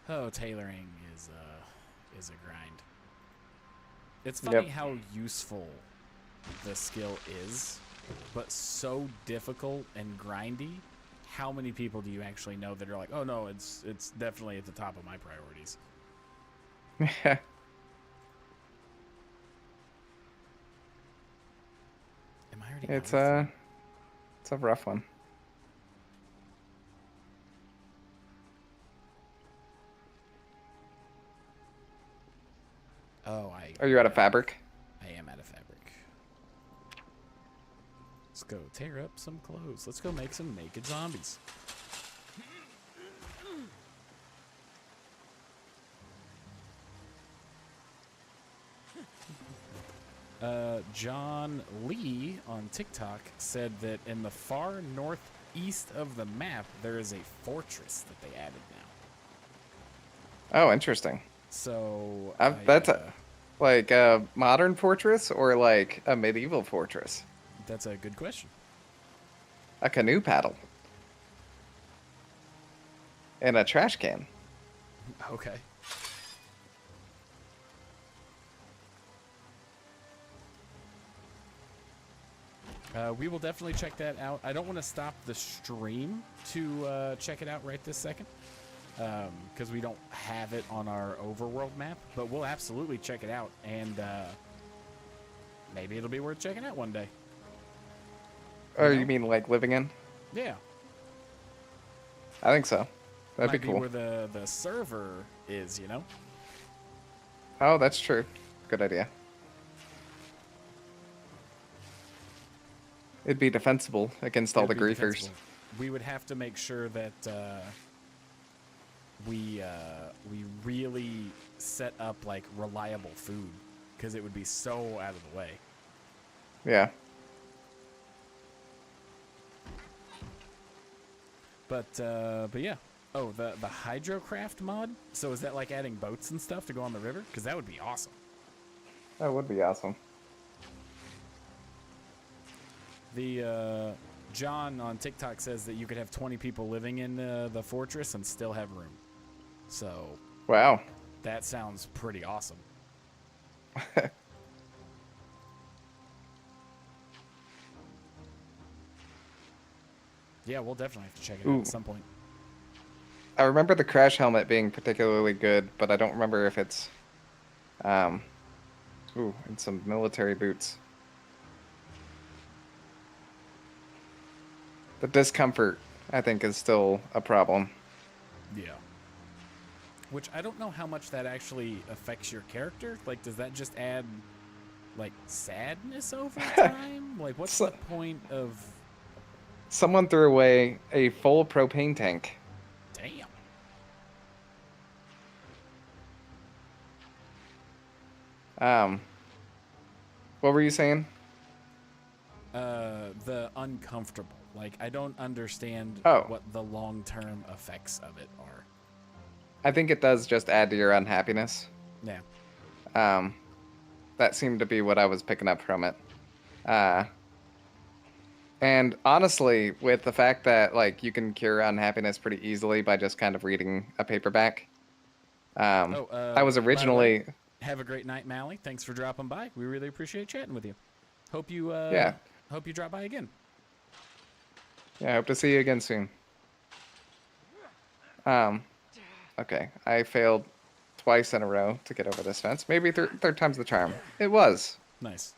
Oh, tailoring is a grind. It's funny how useful the skill is, but so difficult and grindy. How many people do you actually know that are like, oh no, it's definitely at the top of my priorities? Yeah. Am I already? It's a rough one. Oh, Are you out of fabric? I am out of fabric. Let's go tear up some clothes. Let's go make some naked zombies. John Lee on TikTok said that in the far northeast of the map, there is a fortress that they added now. Oh, interesting. So that's like a modern fortress or like a medieval fortress? That's a good question. A canoe paddle. And a trash can. Okay. We will definitely check that out. I don't want to stop the stream to check it out right this second, because we don't have it on our overworld map, but we'll absolutely check it out, and maybe it'll be worth checking out one day. Or know? you mean like living in? Yeah. I think so. That'd Might be be cool. where the server is, you know? Oh, that's true. Good idea. It'd be defensible against It all would the be griefers. defensible. We would have to make sure that we really set up like reliable food, because it would be so out of the way. Yeah. But yeah. Oh, the hydrocraft mod. So is that like adding boats and stuff to go on the river? Because that would be awesome. That would be awesome. The John on TikTok says that you could have 20 people living in the fortress and still have room. So Wow. that sounds pretty awesome. Yeah, we'll definitely have to check it out Ooh. at some point. I remember the crash helmet being particularly good, but I don't remember if it's and some military boots. The discomfort, I think, is still a problem. Yeah. Which I don't know how much that actually affects your character. Like, does that just add, like, sadness over time? Like, what's So- the point of... Someone threw away a full propane tank. Damn. What were you saying? The uncomfortable. Like, I don't understand Oh. what the long-term effects of it are. I think it does just add to your unhappiness. Yeah. That seemed to be what I was picking up from it. And honestly, with the fact that like you can cure unhappiness pretty easily by just kind of reading a paperback. I was by the way, originally have a great night, Mally. Thanks for dropping by. We really appreciate chatting with you. Hope you Yeah. hope you drop by again. Yeah, I hope to see you again soon. Okay, I failed twice in a row to get over this fence. Maybe third time's the charm. It was. Nice.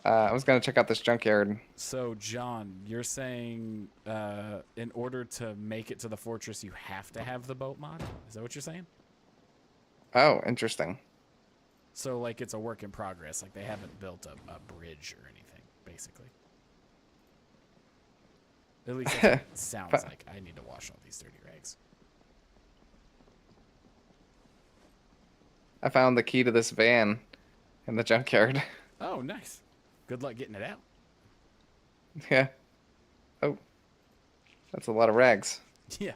I was gonna check out this junkyard. So, John, you're saying in order to make it to the fortress, you have to have the boat mod? Is that what you're saying? Oh, interesting. So, like, it's a work in progress. Like, they haven't built a bridge or anything, basically. At least that's what it sounds like. I need to wash all these dirty rags. I found the key to this van in the junkyard. Oh, nice. Good luck getting it out. Yeah. Oh, that's a lot of rags. Yeah.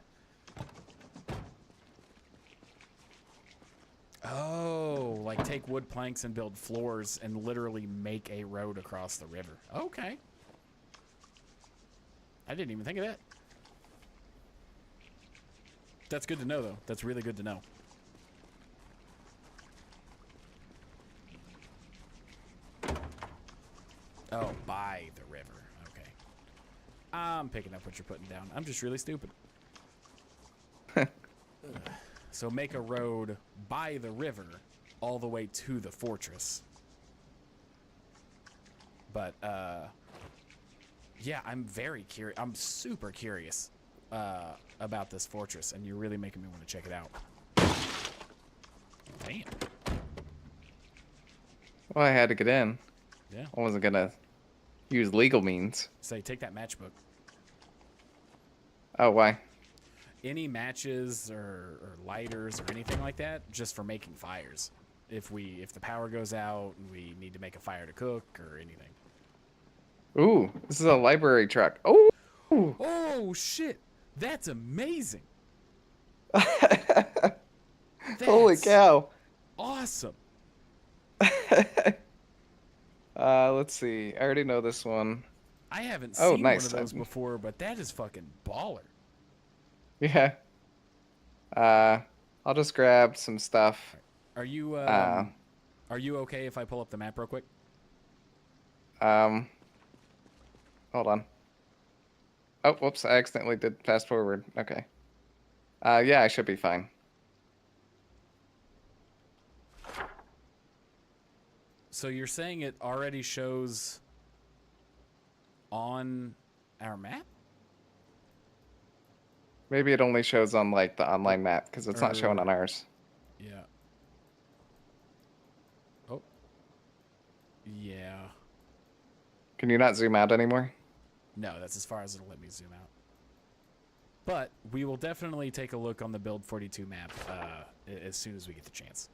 Oh, like take wood planks and build floors and literally make a road across the river. Okay. I didn't even think of that. That's good to know, though. That's really good to know. Oh, by the river. Okay. I'm picking up what you're putting down. I'm just really stupid. So make a road by the river all the way to the fortress. But, yeah, I'm very curious. I'm super curious about this fortress, and you're really making me want to check it out. Damn. Well, I had to get in. Yeah. I wasn't gonna use legal means. Say, take that matchbook. Oh, why? Any matches or lighters or anything like that, just for making fires. If the power goes out and we need to make a fire to cook or anything. Ooh, this is a library truck. Oh! Oh shit! That's amazing. Holy That's cow! awesome. Let's see. I already know this one. I haven't Oh, seen nice. one of those before, but that is fucking baller. Yeah. I'll just grab some stuff. Are you okay if I pull up the map real quick? Hold on. Oh, whoops! I accidentally did fast forward. Okay. Yeah, I should be fine. So you're saying it already shows on our map? Maybe it only shows on like the online map because it's not showing on ours. Yeah. Oh. Yeah. Can you not zoom out anymore? No, that's as far as it'll let me zoom out. But we will definitely take a look on the Build 42 map as soon as we get the chance.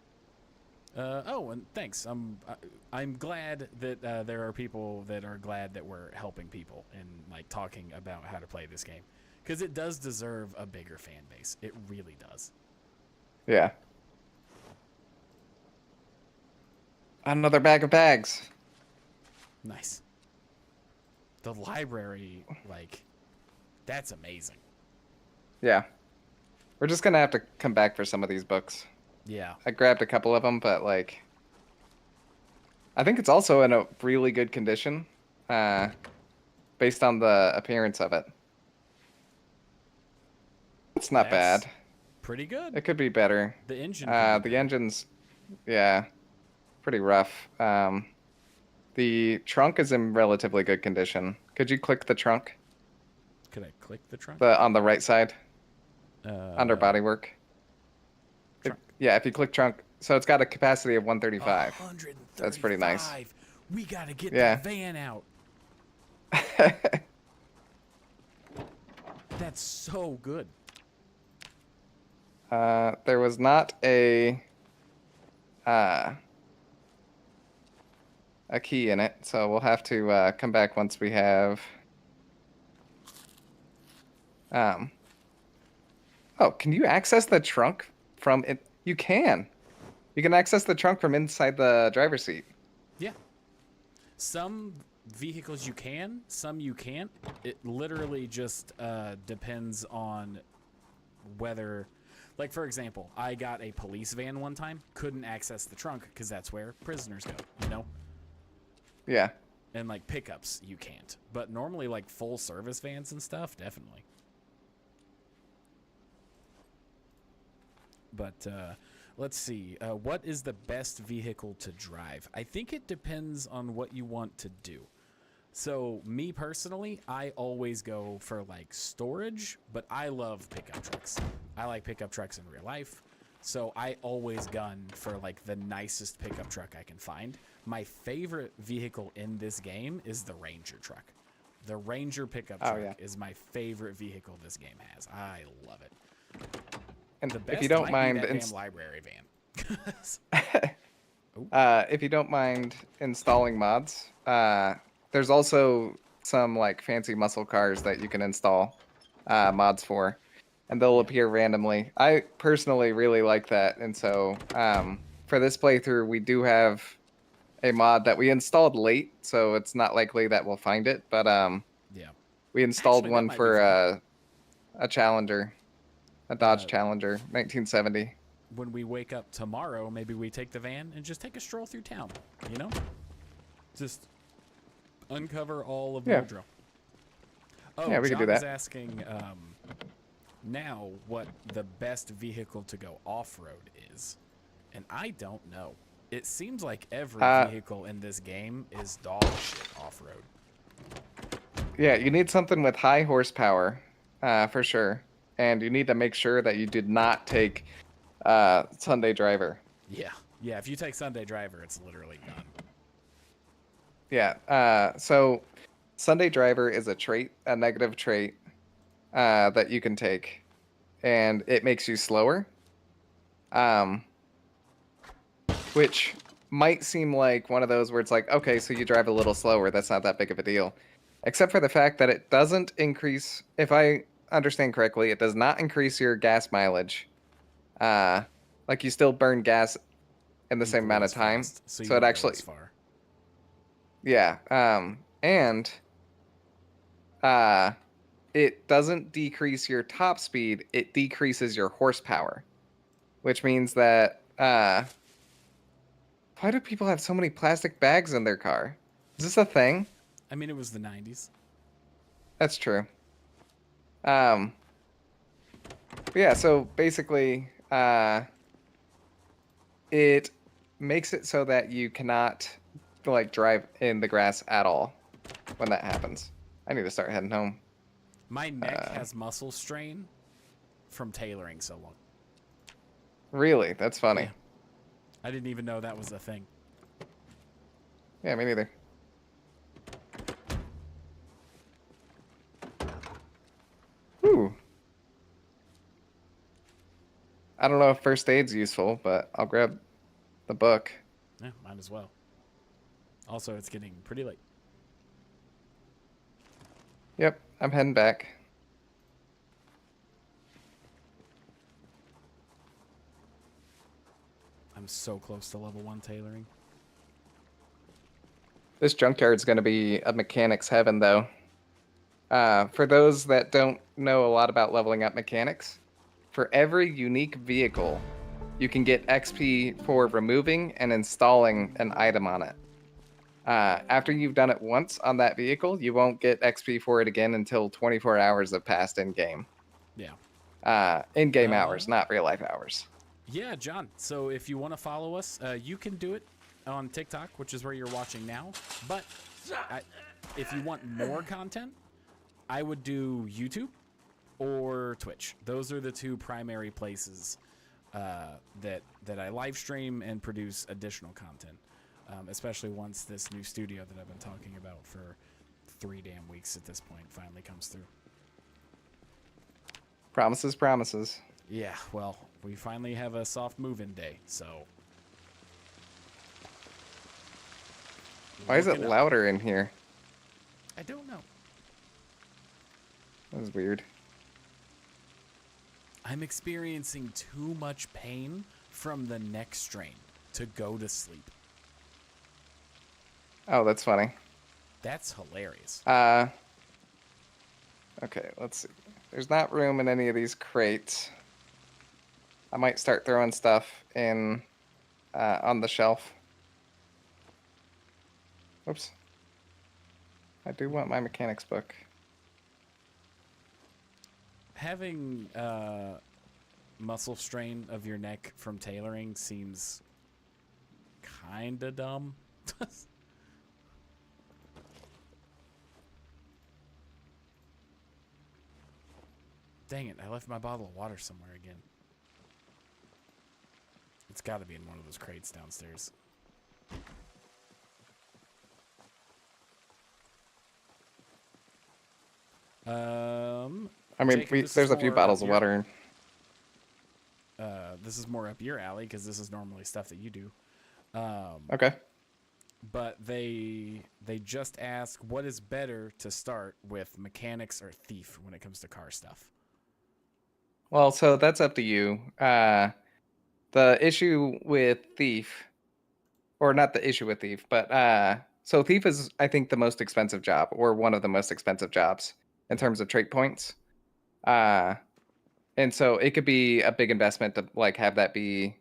Oh, and thanks. I'm glad that there are people that are glad that we're helping people and like talking about how to play this game, because it does deserve a bigger fan base. It really does. Yeah. Another bag of bags. Nice. The library, like, that's amazing. Yeah. We're just gonna have to come back for some of these books. Yeah. I grabbed a couple of them, but like, I think it's also in a really good condition, based on the appearance of it. It's not That's bad. pretty good. It could be better. The engine. The engine's, yeah, pretty rough. The trunk is in relatively good condition. Could you click the trunk? Could I click the trunk? On the right side, under bodywork. Yeah, if you click trunk, so it's got a capacity of 135. 135. That's pretty nice. We gotta get that van out. That's so good. There was not a key in it, so we'll have to come back once we have. Oh, can you access the trunk from it? You can. You can access the trunk from inside the driver's seat. Yeah. Some vehicles you can, some you can't. It literally just depends on whether, like for example, I got a police van one time, couldn't access the trunk because that's where prisoners go, you know? Yeah. And like pickups, you can't. But normally like full service vans and stuff, definitely. But let's see. What is the best vehicle to drive? I think it depends on what you want to do. So me personally, I always go for like storage, but I love pickup trucks. I like pickup trucks in real life. So I always gun for like the nicest pickup truck I can find. My favorite vehicle in this game is the Ranger truck. The Ranger pickup truck is my favorite vehicle this game has. I love it. And the best if you don't mind, that damn library van. if you don't mind installing mods, there's also some like fancy muscle cars that you can install mods for, and they'll appear randomly. I personally really like that, and so for this playthrough, we do have a mod that we installed late, so it's not likely that we'll find it. But we installed one for a Challenger. A Dodge Challenger, 1970. When we wake up tomorrow, maybe we take the van and just take a stroll through town, you know? Just uncover all of Mojo. Oh, yeah, we can do that. John is asking now what the best vehicle to go off-road is. And I don't know. It seems like every vehicle in this game is dog shit off-road. Yeah, you need something with high horsepower, for sure. And you need to make sure that you did not take Sunday Driver. Yeah. Yeah, if you take Sunday Driver, it's literally done. Yeah. So Sunday Driver is a trait, a negative trait that you can take. And it makes you slower. Which might seem like one of those where it's like, okay, so you drive a little slower. That's not that big of a deal. Except for the fact that it doesn't increase, if I understand correctly, it does not increase your gas mileage. Like you still burn gas in the same amount of time. So it actually, yeah. And it doesn't decrease your top speed. It decreases your horsepower, which means that why do people have so many plastic bags in their car? Is this a thing? I mean, it was the 90s. That's true. Yeah, so basically, it makes it so that you cannot like drive in the grass at all when that happens. I need to start heading home. My neck has muscle strain from tailoring so long. Really? That's funny. Yeah. I didn't even know that was a thing. Yeah, me neither. Whew. I don't know if first aid's useful, but I'll grab the book. Yeah, might as well. Also, it's getting pretty late. Yep, I'm heading back. I'm so close to level 1 tailoring. This junkyard's going to be a mechanic's heaven, though. For those that don't know a lot about leveling up mechanics, for every unique vehicle, you can get XP for removing and installing an item on it. After you've done it once on that vehicle, you won't get XP for it again until 24 hours have passed in-game. Yeah. In-game hours, not real-life hours. Yeah, John. So if you want to follow us, you can do it on TikTok, which is where you're watching now. But if you want more content, I would do YouTube or Twitch. Those are the two primary places that I live stream and produce additional content, especially once this new studio that I've been talking about for 3 damn weeks at this point finally comes through. Promises, promises. Yeah, well, we finally have a soft move-in day, so... Why is it louder in here? I don't know. That was weird. I'm experiencing too much pain from the neck strain to go to sleep. Oh, that's funny. That's hilarious. Okay, let's see. There's not room in any of these crates. I might start throwing stuff in on the shelf. Whoops. I do want my mechanics book. Having muscle strain of your neck from tailoring seems kinda dumb. Dang it, I left my bottle of water somewhere again. It's got to be in one of those crates downstairs. I mean, Jacob, there's a few bottles of water. This is more up your alley because this is normally stuff that you do. Okay. But they just ask, what is better to start with, mechanics or thief when it comes to car stuff? Well, so that's up to you. The issue with thief, or not the issue with thief, but so thief is, I think, the most expensive job, or one of the most expensive jobs in terms of trait points. And so it could be a big investment to like have that be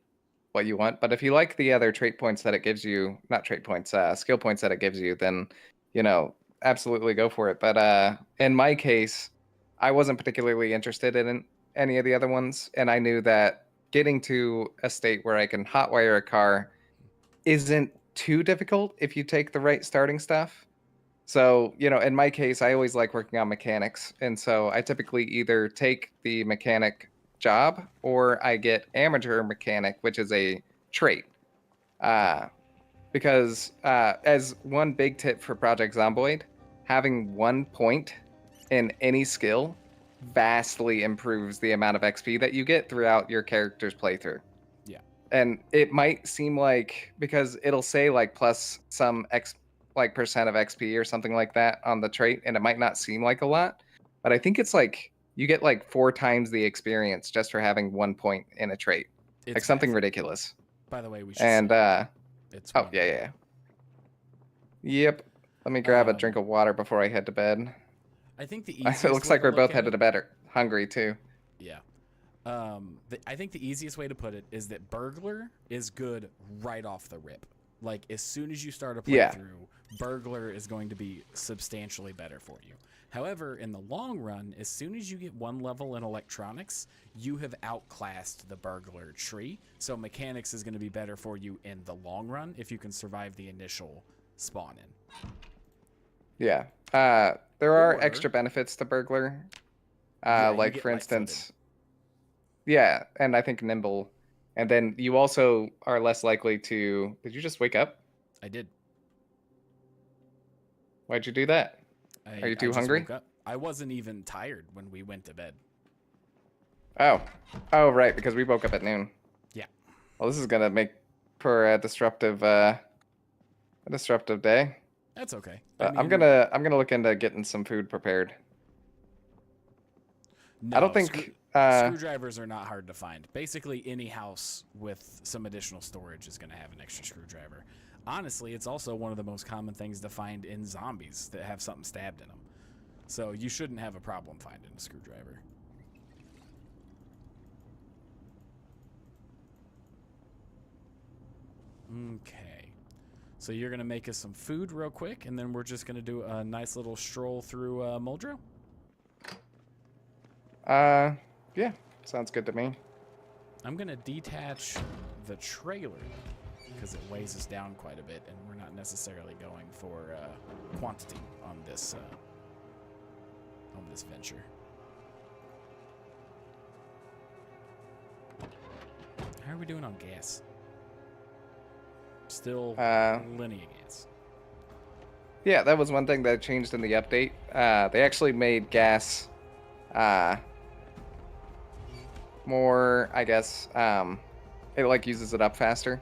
what you want. But if you like the other trait points that it gives you, not trait points, skill points that it gives you, then, you know, absolutely go for it. But in my case, I wasn't particularly interested in any of the other ones. And I knew that getting to a state where I can hotwire a car isn't too difficult if you take the right starting stuff. So, you know, in my case, I always like working on mechanics. And so I typically either take the mechanic job or I get amateur mechanic, which is a trait. Because as one big tip for Project Zomboid, having 1 point in any skill vastly improves the amount of XP that you get throughout your character's playthrough. Yeah. And it might seem like, because it'll say like plus some percent of XP or something like that on the trait, and it might not seem like a lot, but I think it's like you get like 4 times the experience just for having 1 point in a trait. It's like something massive. ridiculous. By the way, we should And it's oh yeah. Yep. Let me grab a drink of water before I head to bed. I think the easiest It looks like we're both headed to bed hungry too. Yeah. I think the easiest way to put it is that Burglar is good right off the rip. Like, as soon as you start a playthrough, Burglar is going to be substantially better for you. However, in the long run, as soon as you get 1 level in electronics, you have outclassed the Burglar tree. So mechanics is going to be better for you in the long run if you can survive the initial spawn in. Yeah. There are Or- extra benefits to burglar. Yeah, you Like get for light-footed. instance, yeah, and I think nimble. And then you also are less likely to. Did you just wake up? I did. Why'd you do that? Are you I too just hungry? woke up. I wasn't even tired when we went to bed. Oh. Oh, right, because we woke up at noon. Yeah. Well, this is gonna make for a disruptive day. That's okay. But I mean, I'm gonna look into getting some food prepared. I don't no, think screwdrivers are not hard to find. Basically, any house with some additional storage is going to have an extra screwdriver. Honestly, it's also one of the most common things to find in zombies that have something stabbed in them. So you shouldn't have a problem finding a screwdriver. Okay. So you're going to make us some food real quick, and then we're just going to do a nice little stroll through Muldrow? yeah, sounds good to me. I'm going to detach the trailer because it weighs us down quite a bit, and we're not necessarily going for quantity on this venture. How are we doing on gas? Still plenty of gas. Yeah, that was one thing that changed in the update. They actually made gas more, I guess, it like uses it up faster.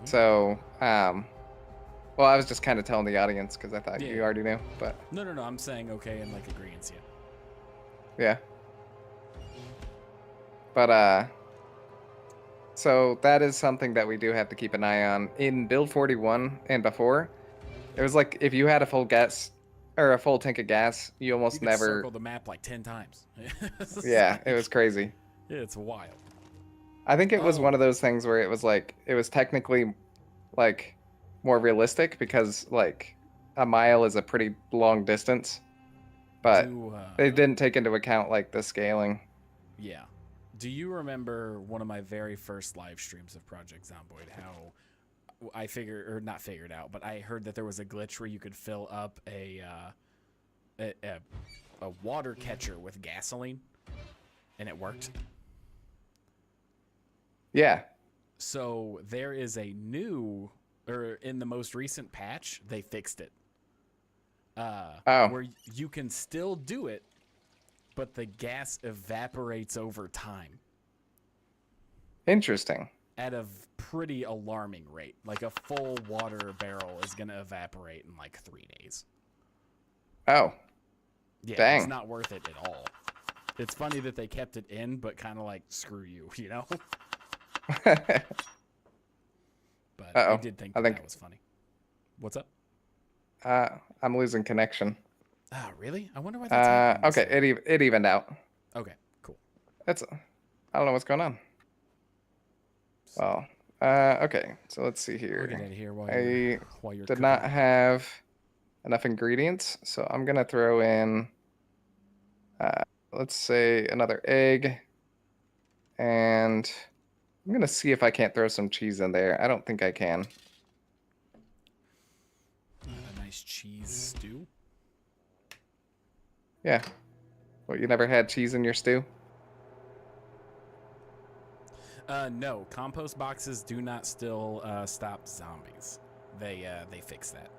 So, well, I was just kind of telling the audience because I thought you already knew, but No, I'm saying okay and like agreeance, yeah. But so that is something that we do have to keep an eye on in build 41 and before. It was like if you had a full gas or a full tank of gas, you almost you could never circle the map like 10 times. Yeah, it was crazy. It's wild. I think it was one of those things where it was like it was technically like more realistic because like a mile is a pretty long distance, but they didn't take into account like the scaling. Yeah. Do you remember one of my very first live streams of Project Zomboid, how I not figured out, but I heard that there was a glitch where you could fill up a water catcher with gasoline, and it worked? Yeah. So there is a new, or in the most recent patch, they fixed it. Where you can still do it, but the gas evaporates over time. Interesting. At a pretty alarming rate. Like a full water barrel is going to evaporate in like 3 days. Oh. Yeah, dang. It's not worth it at all. It's funny that they kept it in, but kind of like, screw you, you know? But I did think that was funny. What's up? I'm losing connection. Oh, really? I wonder why that's happening. Okay, it evened out. Okay, cool. I don't know what's going on. Well, okay, so let's see here. We'll get out of here while you're did not have enough ingredients, so I'm gonna throw in, let's say another egg, and I'm gonna see if I can't throw some cheese in there. I don't think I can. A nice cheese stew. Yeah. Well, you never had cheese in your stew? No, compost boxes do not still stop zombies. They fix that.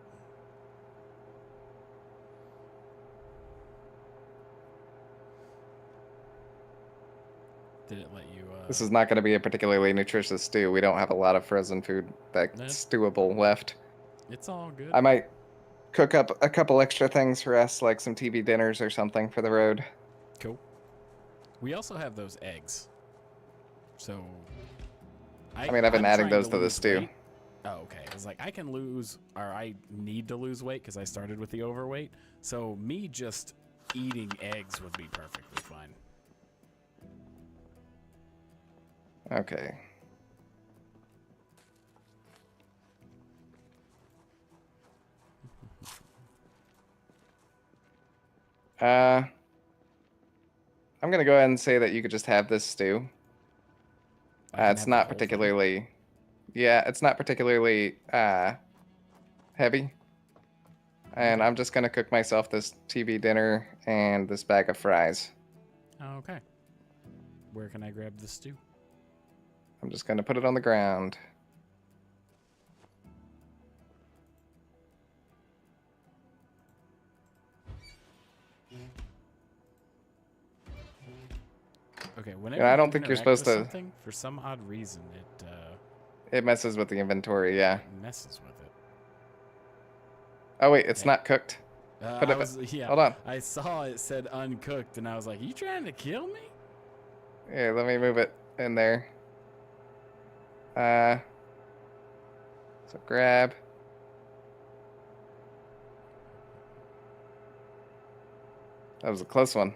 Did it let you? This is not going to be a particularly nutritious stew. We don't have a lot of frozen food that's stewable left. It's all good. I might cook up a couple extra things for us, like some TV dinners or something for the road. Cool. We also have those eggs. So, I mean, I've been adding those to the stew. Weight. Oh, okay. I was like, I need to lose weight because I started with the overweight. So me just eating eggs would be perfectly fine. Okay. I'm gonna go ahead and say that you could just have this stew. It's not particularly, it's not particularly heavy. And I'm just gonna cook myself this TV dinner and this bag of fries. Okay. Where can I grab the stew? I'm just gonna put it on the ground. Okay, whenever I don't you think you're interact supposed with to. something, for some odd reason, It messes with the inventory, yeah. it messes with it. Oh wait, it's Hey. not cooked. Put it back. Yeah. Hold on. I saw it said uncooked, and I was like, "You trying to kill me?" Yeah, let me move it in there. So grab. That was a close one.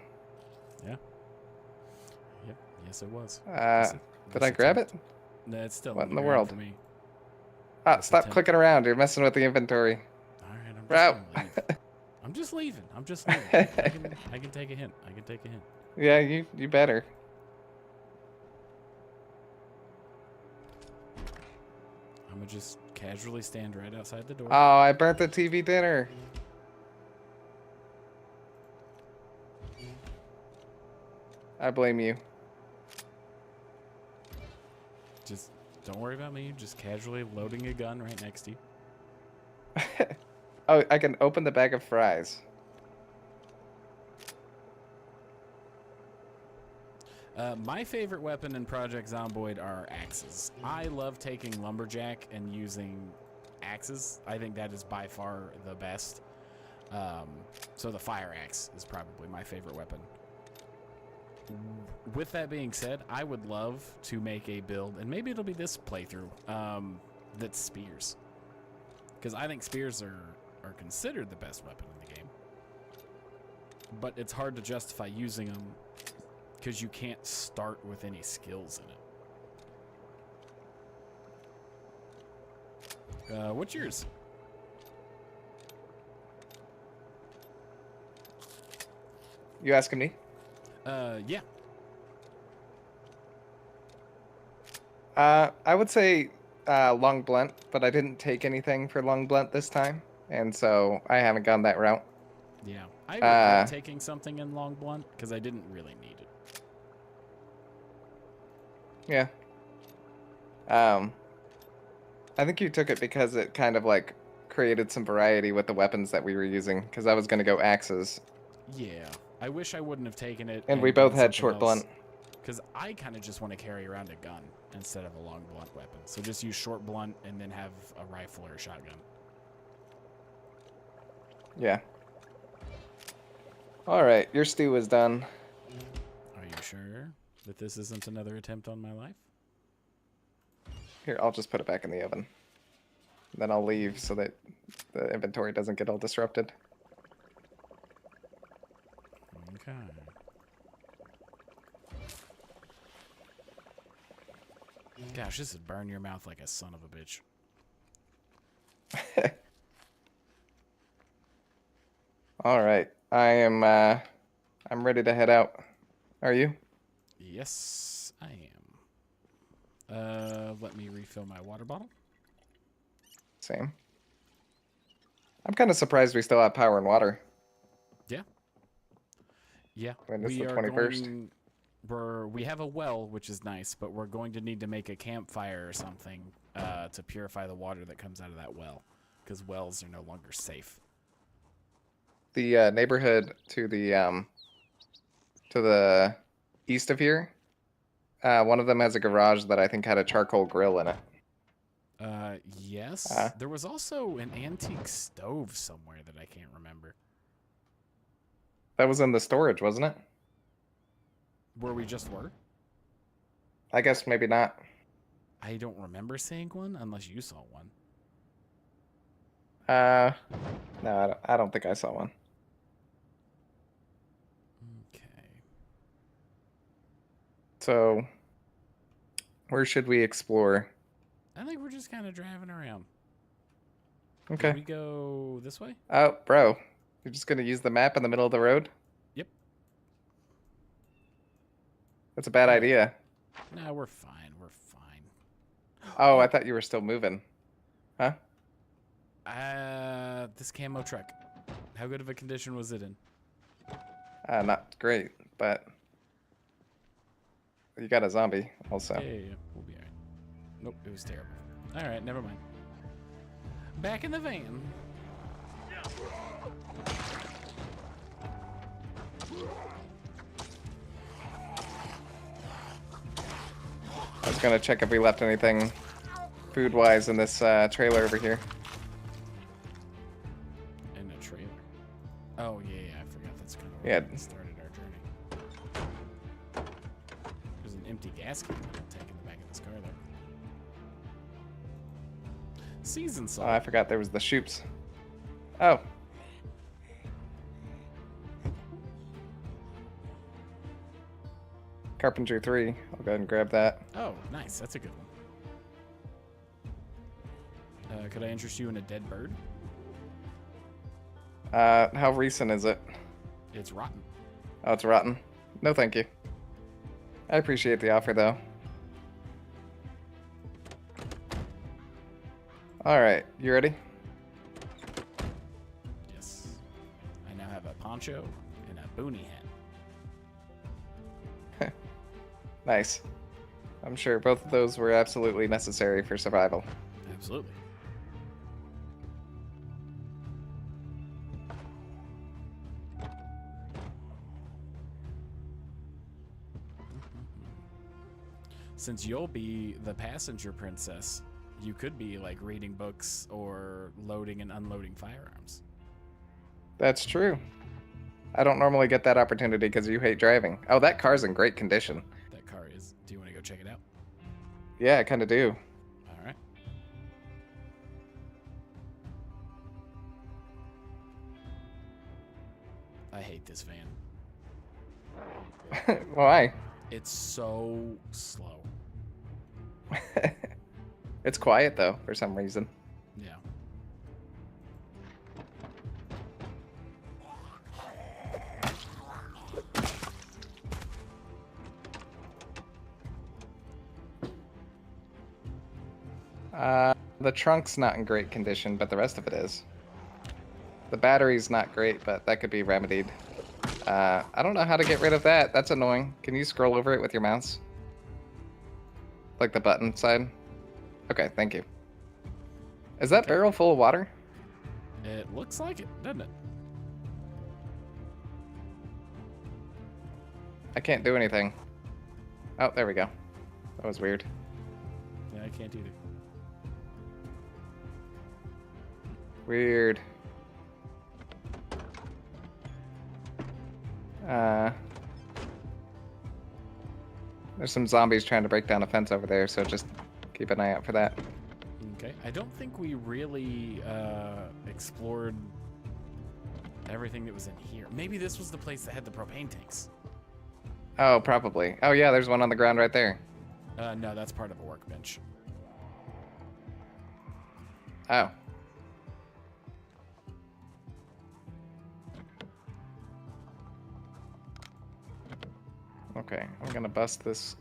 Yeah. Yep. Yes, it was. Did I grab it? No, it's still What on in the the ground world? for me. Ah, stop clicking around. You're messing with the inventory. All right, I'm just Bro. gonna leave. I'm just leaving. I'm just leaving. I can take a hint. I can take a hint. Yeah, you better. I'm gonna just casually stand right outside the door. Oh, I burnt the TV dinner. I blame you. Just don't worry about me. Just casually loading a gun right next to you. Oh, I can open the bag of fries. My favorite weapon in Project Zomboid are axes. I love taking Lumberjack and using axes. I think that is by far the best. So the fire axe is probably my favorite weapon. With that being said, I would love to make a build, and maybe it'll be this playthrough, that's spears. Because I think spears are considered the best weapon in the game. But it's hard to justify using them because you can't start with any skills in it. What's yours? You asking me? Yeah. I would say long blunt, but I didn't take anything for long blunt this time, and so I haven't gone that route. Yeah. I regret taking something in long blunt because I didn't really need it. Yeah. I think you took it because it kind of like created some variety with the weapons that we were using, because I was going to go axes. Yeah. I wish I wouldn't have taken it. And we both had short blunt. Because I kind of just want to carry around a gun instead of a long blunt weapon. So just use short blunt and then have a rifle or a shotgun. Yeah. All right, your stew is done. Are you sure that this isn't another attempt on my life? Here, I'll just put it back in the oven. Then I'll leave so that the inventory doesn't get all disrupted. Okay. Gosh, this would burn your mouth like a son of a bitch. All right, I'm ready to head out. Are you? Yes, I am. Let me refill my water bottle. Same. I'm kind of surprised we still have power and water. Yeah. Yeah. When it's we the are 21st. We have a well, which is nice, but we're going to need to make a campfire or something to purify the water that comes out of that well, because wells are no longer safe. The neighborhood to the east of here, one of them has a garage that I think had a charcoal grill in it. Yes. There was also an antique stove somewhere that I can't remember. That was in the storage, wasn't it? Where we just were? I guess maybe not. I don't remember seeing one unless you saw one. No, I don't think I saw one. Okay. So, where should we explore? I think we're just kind of driving around. Okay. Did we go this way? Oh, bro. You're just going to use the map in the middle of the road? Yep. That's a bad idea. No, we're fine. We're fine. Oh, I thought you were still moving. Huh? This camo truck. How good of a condition was it in? Not great, but you got a zombie also. Yeah. We'll be alright. Nope, it was terrible. Alright, never mind. Back in the van. I was gonna check if we left anything food-wise in this trailer over here. In a trailer. Oh yeah, I forgot that's kind of Yeah. where we started our journey. There's an empty gas can that I'll take in the back of this car though. Season salt. Oh, I forgot there was the shoops. Oh. Carpenter 3. I'll go ahead and grab that. Oh, nice. That's a good one. Could I interest you in a dead bird? How recent is it? It's rotten. Oh, it's rotten. No, thank you. I appreciate the offer, though. Alright, you ready? Yes. I now have a poncho and a boonie hat. Nice. I'm sure both of those were absolutely necessary for survival. Absolutely. Since you'll be the passenger princess, you could be like reading books or loading and unloading firearms. That's true. I don't normally get that opportunity because you hate driving. Oh, that car's in great condition. That car is. Do you want to go check it out? Yeah, I kind of do. All right. I hate this van. Why? It's so slow. It's quiet, though, for some reason. Yeah. The trunk's not in great condition, but the rest of it is. The battery's not great, but that could be remedied. I don't know how to get rid of that. That's annoying. Can you scroll over it with your mouse? Like the button side? Okay, thank you. Is that barrel full of water? It looks like it, doesn't it? I can't do anything. Oh, there we go. That was weird. Yeah, I can't either. Weird. There's some zombies trying to break down a fence over there, so just keep an eye out for that. Okay. I don't think we really explored everything that was in here. Maybe this was the place that had the propane tanks. Oh, probably. Oh, yeah, there's one on the ground right there. No, that's part of a workbench. Oh. Okay, I'm gonna bust this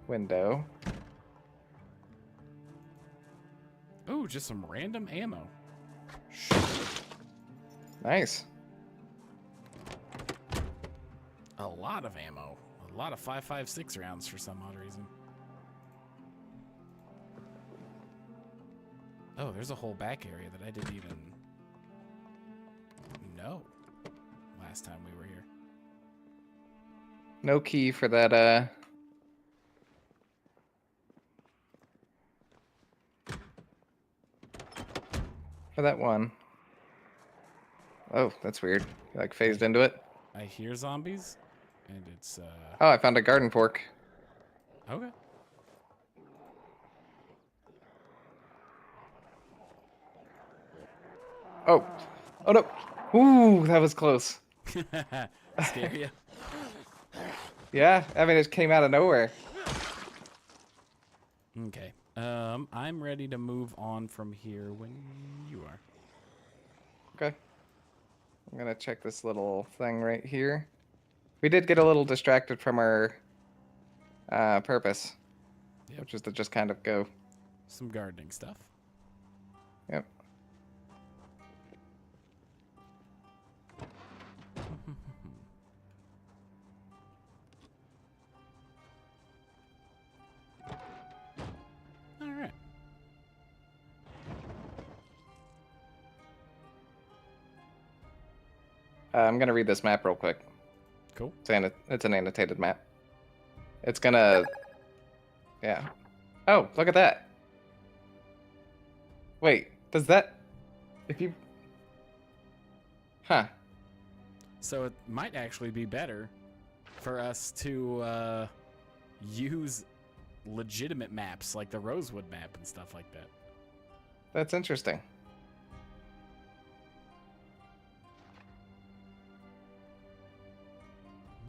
window. Ooh, just some random ammo. Nice. A lot of ammo. A lot of 5.56 rounds for some odd reason. Oh, there's a whole back area that I didn't even know last time we were here. No key for that, for that one. Oh, that's weird. You, like, phased into it? I hear zombies, and it's, Oh, I found a garden fork. Okay. Oh. Oh, no. Ooh, that was close. Scare you? Yeah, I mean, it came out of nowhere. Okay. I'm ready to move on from here when you are. Okay. I'm gonna check this little thing right here. We did get a little distracted from our purpose, Yep. which is to just kind of go. Some gardening stuff. Yep. I'm gonna read this map real quick. Cool. It's an annotated map. It's gonna... Yeah. Oh, look at that. Wait, does that... If you... Huh. So it might actually be better for us to use legitimate maps like the Rosewood map and stuff like that. That's interesting.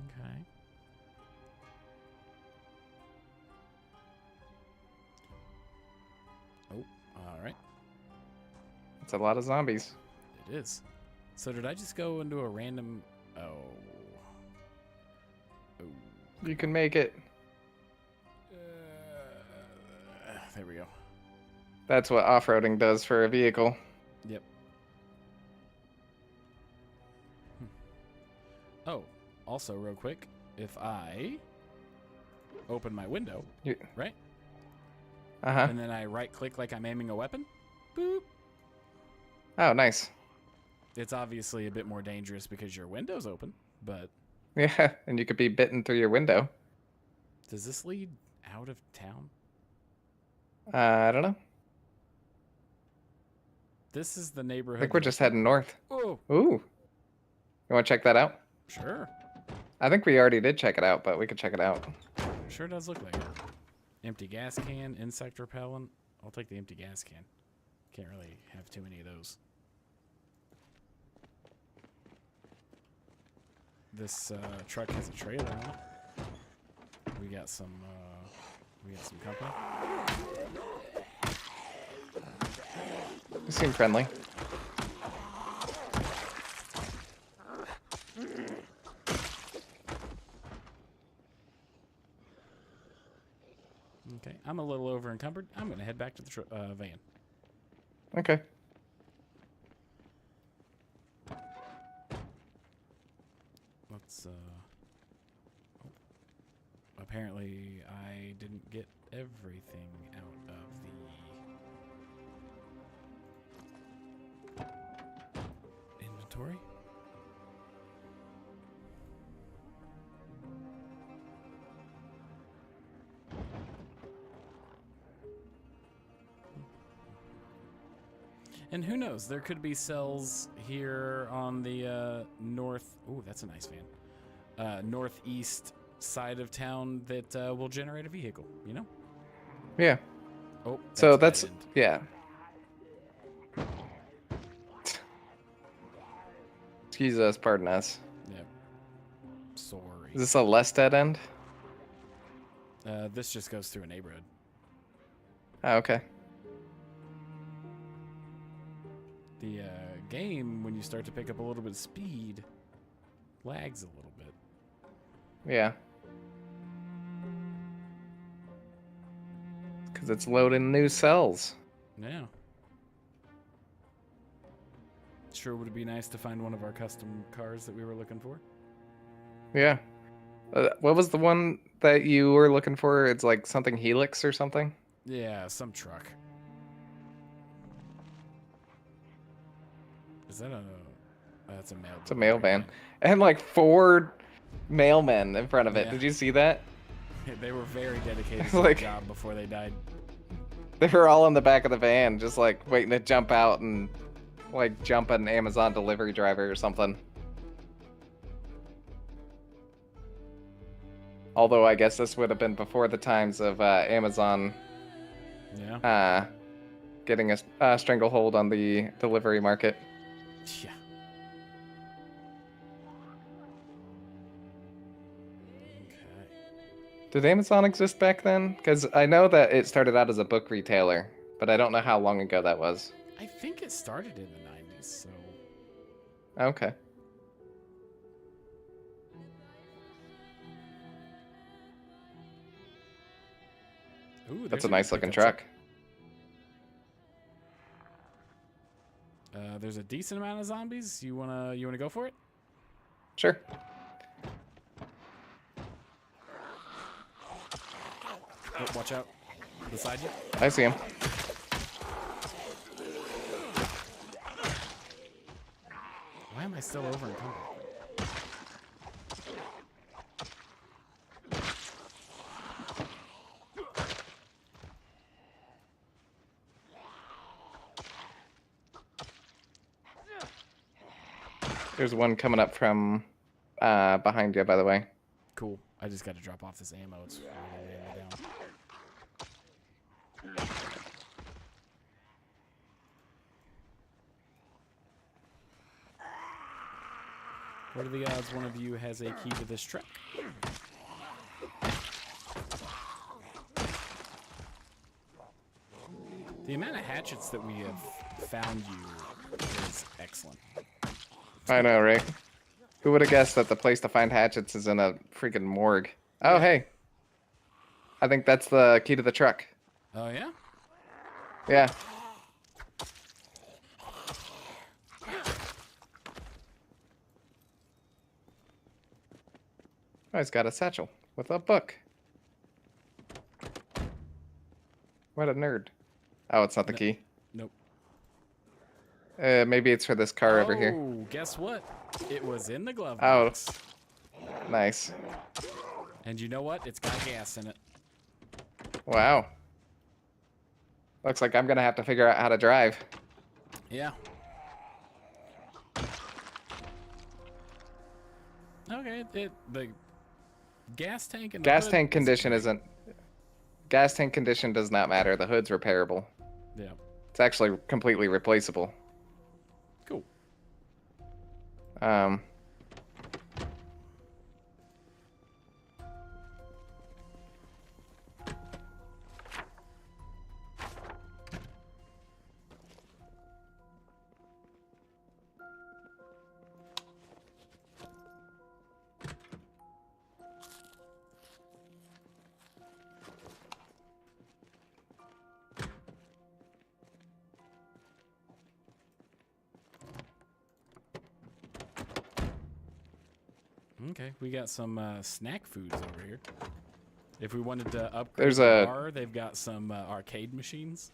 Okay. Oh, all right. It's a lot of zombies. It is. So did I just go into a random... Oh. You can make it. There we go. That's what off-roading does for a vehicle. Yep. Oh, also real quick, if I open my window, right? Uh-huh. And then I right-click like I'm aiming a weapon, boop. Oh, nice. It's obviously a bit more dangerous because your window's open, but... Yeah, and you could be bitten through your window. Does this lead out of town? I don't know. This is the neighborhood... I think we're just heading north. Oh. Ooh. You want to check that out? Sure. I think we already did check it out, but we could check it out. Sure does look like it. Empty gas can, insect repellent. I'll take the empty gas can. Can't really have too many of those. This truck has a trailer on it. We got some company. You seem friendly. Okay, I'm a little over encumbered. I'm gonna head back to the van. Okay. Let's apparently I didn't get everything out of the inventory. And who knows, there could be cells here on the north... Ooh, that's a nice van. Northeast side of town that will generate a vehicle, you know? Yeah. Oh, so that's... Yeah. Excuse us, pardon us. Yep. Sorry. Is this a less dead end? This just goes through a neighborhood. Oh, okay. The game, when you start to pick up a little bit of speed, lags a little bit. Yeah. Because it's loading new cells. Yeah. Sure would it be nice to find one of our custom cars that we were looking for? Yeah. What was the one that you were looking for? It's like something Helix or something? Yeah, some truck. Is that a... that's a mail. It's a mail van. And like 4 mailmen in front of it. Yeah. Did you see that? They were very dedicated to Like- the job before they died. They were all in the back of the van, just like waiting to jump out and like jump an Amazon delivery driver or something. Although I guess this would have been before the times of Amazon Yeah. getting a stranglehold on the delivery market. Yeah. Okay. Did Amazon exist back then? Because I know that it started out as a book retailer, but I don't know how long ago that was. I think it started in the 90s, so... Okay. Ooh, That's there's a nice looking pickup truck. There's a decent amount of zombies. You wanna go for it? Sure. Oh, watch out. Beside you. I see him. Why am I still over encumbered? There's one coming up from behind you, by the way. Cool. I just got to drop off this ammo. It's really laying me down. What are the odds one of you has a key to this truck? The amount of hatchets that we have found you is excellent. I know, right? Who would have guessed that the place to find hatchets is in a freaking morgue? Oh, Yeah. hey. I think that's the key to the truck. Oh, yeah? Yeah. Oh, he's got a satchel with a book. What a nerd. Oh, it's not the key. Nope. Maybe it's for this car over here. Oh, guess what? It was in the glove Oh. box. Nice. And you know what? It's got gas in it. Wow. Looks like I'm going to have to figure out how to drive. Yeah. Okay, the gas tank and the Gas hood tank is condition great. isn't... Gas tank condition does not matter. The hood's repairable. Yeah. It's actually completely replaceable. Cool. Okay, we got some snack foods over here. If we wanted to upgrade There's the a- bar, they've got some arcade machines.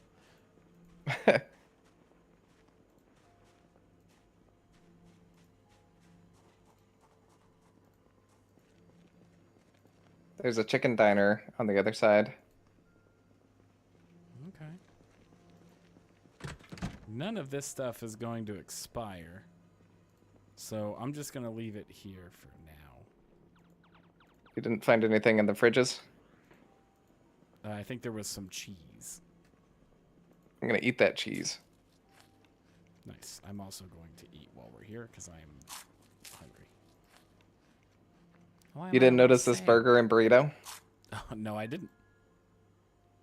There's a chicken diner on the other side. Okay. None of this stuff is going to expire. So I'm just going to leave it here for now. You didn't find anything in the fridges? I think there was some cheese. I'm going to eat that cheese. Nice. I'm also going to eat while we're here because I'm hungry. Why am You I didn't always notice this sad? burger and burrito? Oh, no, I didn't.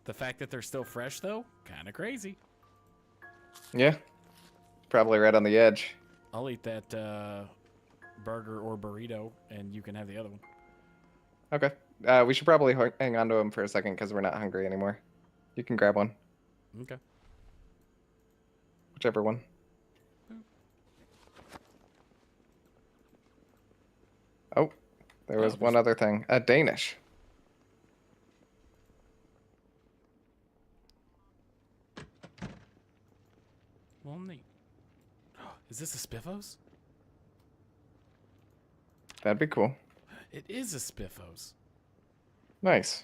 The fact that they're still fresh, though, kind of crazy. Yeah. Probably right on the edge. I'll eat that burger or burrito, and you can have the other one. Okay. We should probably hang on to them for a second because we're not hungry anymore. You can grab one. Okay. Whichever one. Oh, there was one other thing. A Danish. Well, neat. Is this a Spiffos? That'd be cool. It is a Spiffos. Nice.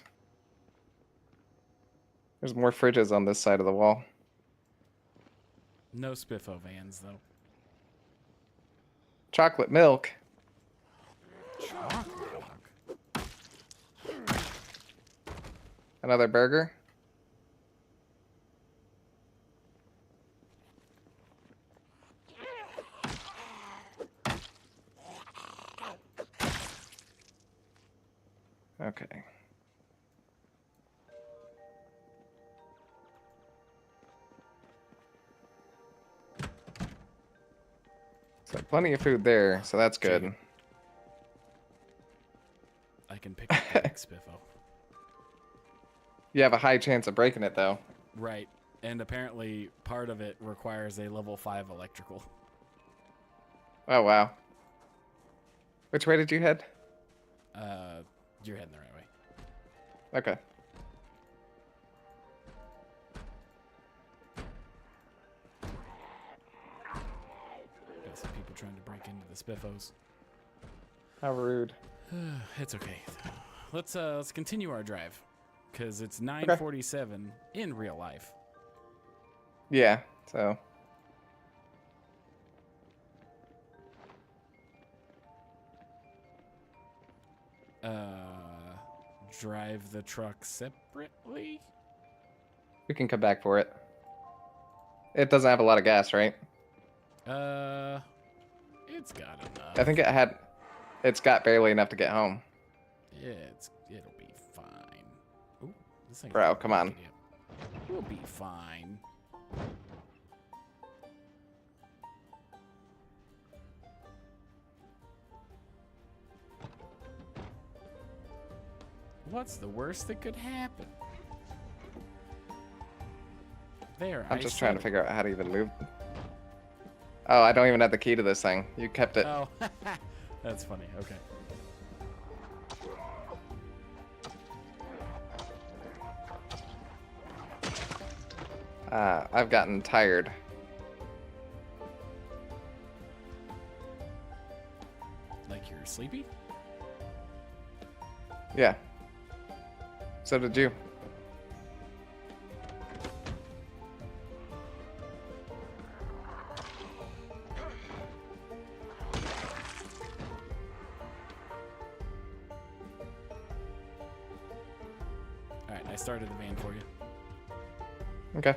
There's more fridges on this side of the wall. No Spiffo vans, though. Chocolate milk. Chocolate milk. Another burger. Okay. So plenty of food there, so that's good. Chicken. I can pick up the big Spiffo. You have a high chance of breaking it, though. Right. And apparently part of it requires a level 5 electrical. Oh, wow. Which way did you head? You're heading the right way. Okay. Got some people trying to break into the Spiffos. How rude. It's okay. Let's continue our drive, because it's 9:47 in real life. Yeah, so. Drive the truck separately? We can come back for it. It doesn't have a lot of gas, right? It's got enough. I think it's got barely enough to get home. Yeah, it'll be fine. Ooh, this thing's Bro, come on. We'll be fine. What's the worst that could happen? There, I'm just trying to figure out how to even move. Oh, I don't even have the key to this thing. You kept it. Oh, that's funny. Okay. I've gotten tired. Like you're sleepy? Yeah. So did you. Alright, I started the van for you. Okay.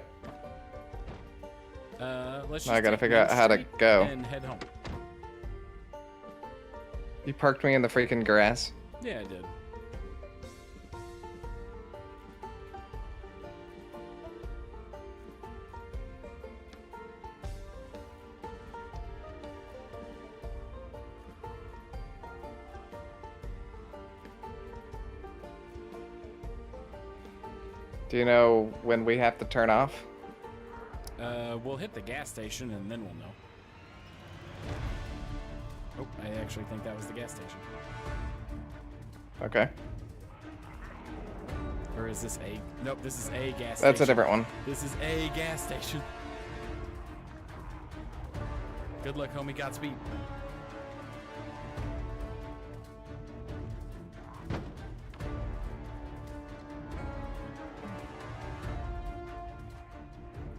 Let's Now just I gotta take figure Main out how to Street go. and head home. You parked me in the freaking grass. Yeah, I did. Do you know when we have to turn off? We'll hit the gas station and then we'll know. Oh, I actually think that was the gas station. Okay. Or is this a... Nope, this is a gas station. That's a different one. This is a gas station. Good luck, homie. Godspeed.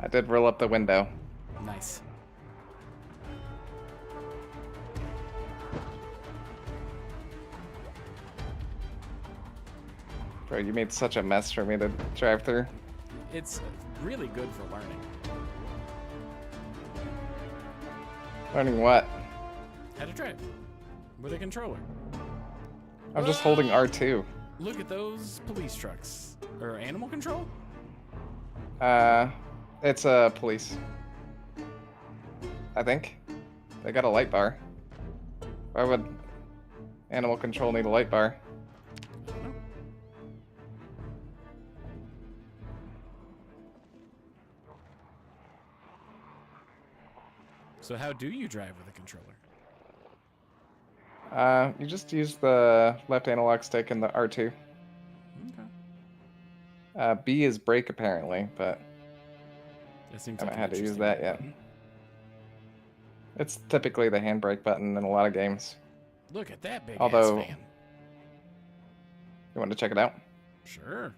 I did roll up the window. Nice. Bro, you made such a mess for me to drive through. It's really good for learning. Learning what? How to drive. With a controller. I'm just holding R2. Look at those police trucks. Or animal control? It's a police. I think. They got a light bar. Why would animal control need a light bar? I don't know. So how do you drive with a controller? You just use the left analog stick and the R2. Okay. B is brake apparently, but That seems I like haven't had to use interesting that yet. button. It's typically the handbrake button in a lot of games. Look at that big Although- ass van. You want to check it out? Sure.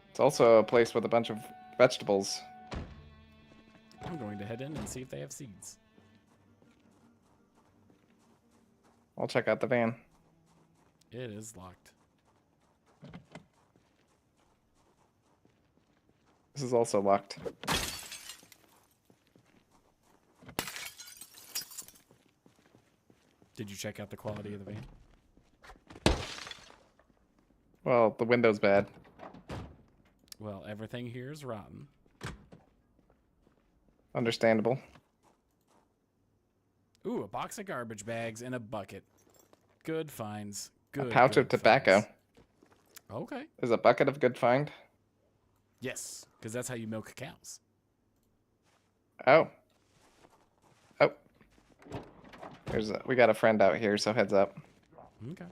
It's also a place with a bunch of vegetables. I'm going to head in and see if they have seeds. I'll check out the van. It is locked. This is also locked. Did you check out the quality of the van? Well, the window's bad. Well, everything here is rotten. Understandable. Ooh, a box of garbage bags and a bucket. Good finds. Good. A pouch of good tobacco. finds. Okay. Is a bucket of good find? Yes, because that's how you milk cows. Oh. Oh. We got a friend out here, so heads up. Okay.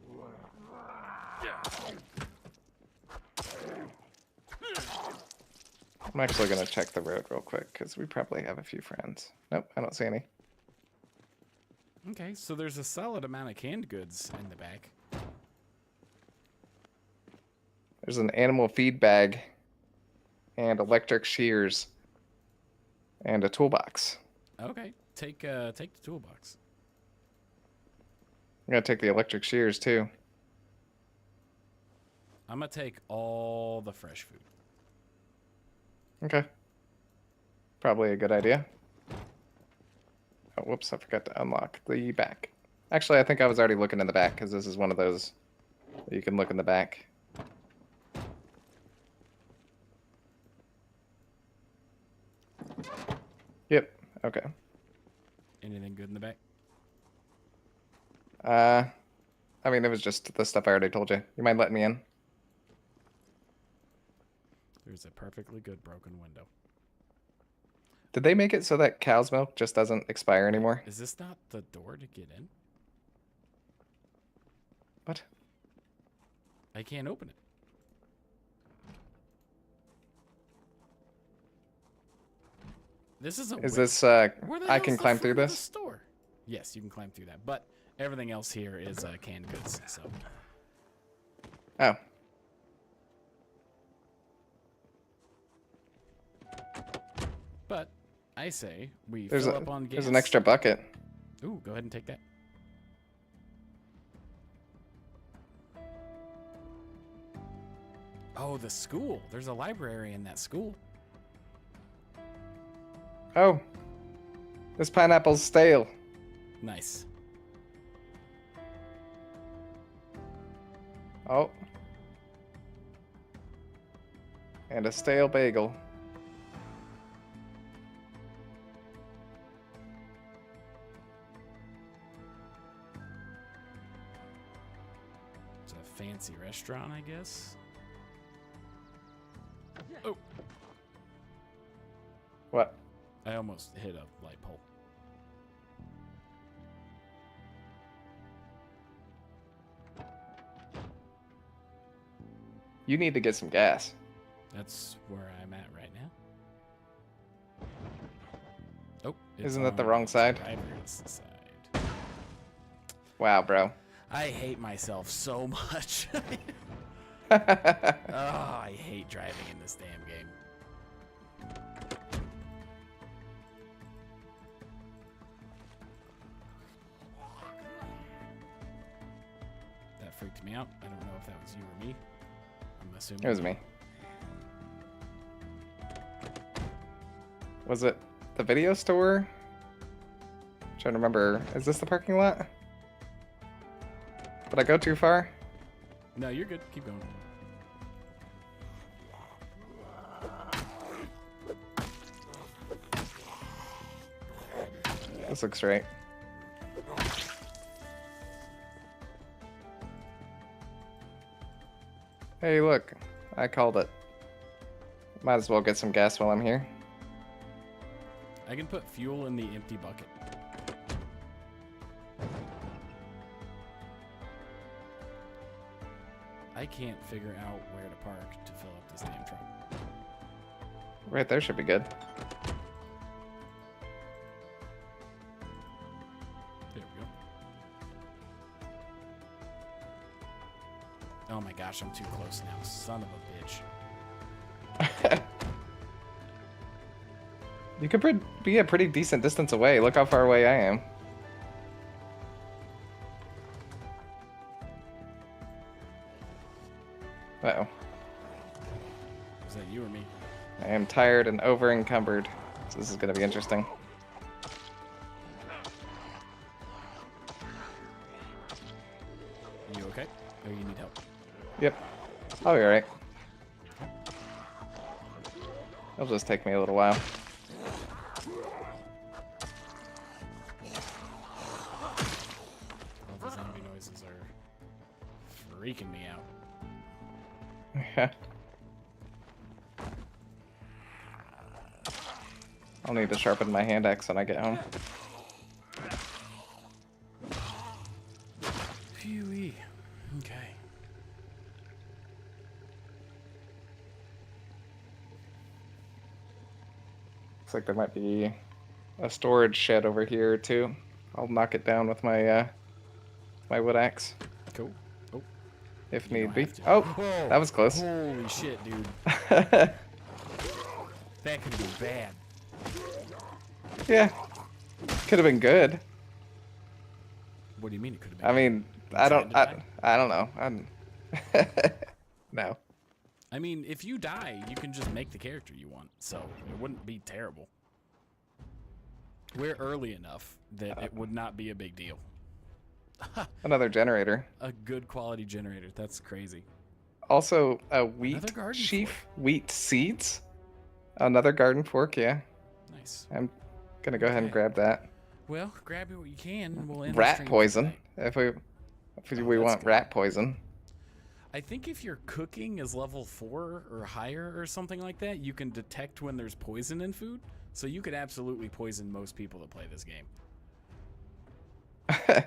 I'm actually going to check the road real quick, because we probably have a few friends. Nope, I don't see any. Okay, so there's a solid amount of canned goods in the back. There's an animal feed bag, and electric shears, and a toolbox. Okay, take the toolbox. I'm going to take the electric shears, too. I'm gonna take all the fresh food. Okay. Probably a good idea. Oh, whoops, I forgot to unlock the back. Actually, I think I was already looking in the back, because this is one of those that you can look in the back. Yep, okay. Anything good in the back? I mean, it was just the stuff I already told you. You mind letting me in? There's a perfectly good broken window. Did they make it so that cow's milk just doesn't expire anymore? Is this not the door to get in? What? I can't open it. This is a. Is this, Where the I hell's can the climb through front of the this? store? Yes, you can climb through that. But everything else here is canned goods. So. Oh. But I say we There's fill up on gas. There's an extra bucket. Ooh, go ahead and take that. Oh, the school. There's a library in that school. Oh. This pineapple's stale. Nice. Oh. And a stale bagel. It's a fancy restaurant, I guess. Oh. What? I almost hit a light pole. You need to get some gas. That's where I'm at right now. Oh, Isn't that the on wrong side? driver's side. Wow, bro. I hate myself so much. Oh, I hate driving in this damn game. That freaked me out. I don't know if that was you or me. I'm assuming It was me. Was it the video store? I'm trying to remember. Is this the parking lot? Did I go too far? No, you're good. Keep going. This looks right. Hey, look. I called it. Might as well get some gas while I'm here. I can put fuel in the empty bucket. I can't figure out where to park to fill up this damn truck. Right there should be good. There we go. Oh my gosh, I'm too close now. Son of a bitch. You could be a pretty decent distance away. Look how far away I am. Uh-oh. Is that you or me? I am tired and over-encumbered. So this is going to be interesting. Are you okay? Or you need help? Yep. I'll be alright. It'll just take me a little while. All the zombie noises are freaking me out. Yeah. I'll need to sharpen my hand axe when I get home. Phew-wee. Okay. Looks like there might be a storage shed over here too. I'll knock it down with my my wood axe Cool. Oh, if you need don't be. have to. Oh, Whoa. that was close. Holy shit, dude. That could be bad. Yeah, could have been good. What do you mean it could have been? I mean, I don't know. No. I mean, if you die, you can just make the character you want, so it wouldn't be terrible. We're early enough that it would not be a big deal. Another generator. A good quality generator. That's crazy. Also, a wheat Another garden sheaf, wheat seeds. Another garden fork, yeah. Nice. I'm gonna go ahead and Okay. grab that. Well, grab it what you can. And we'll end the Rat stream poison. tonight. If we Oh, we that's want good. rat poison. I think if your cooking is level 4 or higher or something like that, you can detect when there's poison in food. So you could absolutely poison most people that play this game. I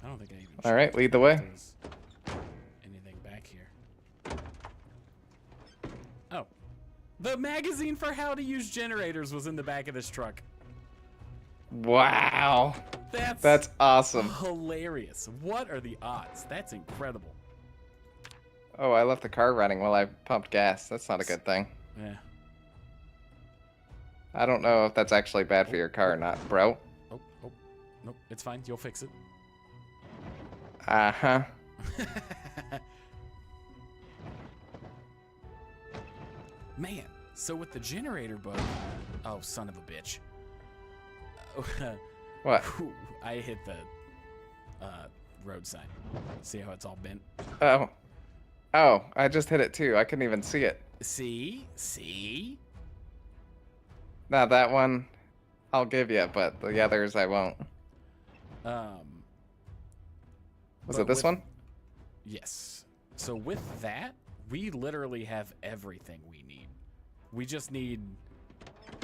don't think I even. All right, checked lead the if way. there's anything back here? Oh, the magazine for how to use generators was in the back of this truck. Wow. That's That's awesome. hilarious. What are the odds? That's incredible. Oh, I left the car running while I pumped gas. That's not a good thing. Yeah. I don't know if that's actually bad for your car or not, bro. Oh, nope. It's fine. You'll fix it. Uh-huh. Man, so with the generator bug, oh son of a bitch. What? Whew, I hit the road sign. See how it's all bent? Oh. Oh, I just hit it too. I couldn't even see it. See? Now that one, I'll give you, but the others I won't. Was but it this with- one? Yes. So with that, we literally have everything we need. We just need.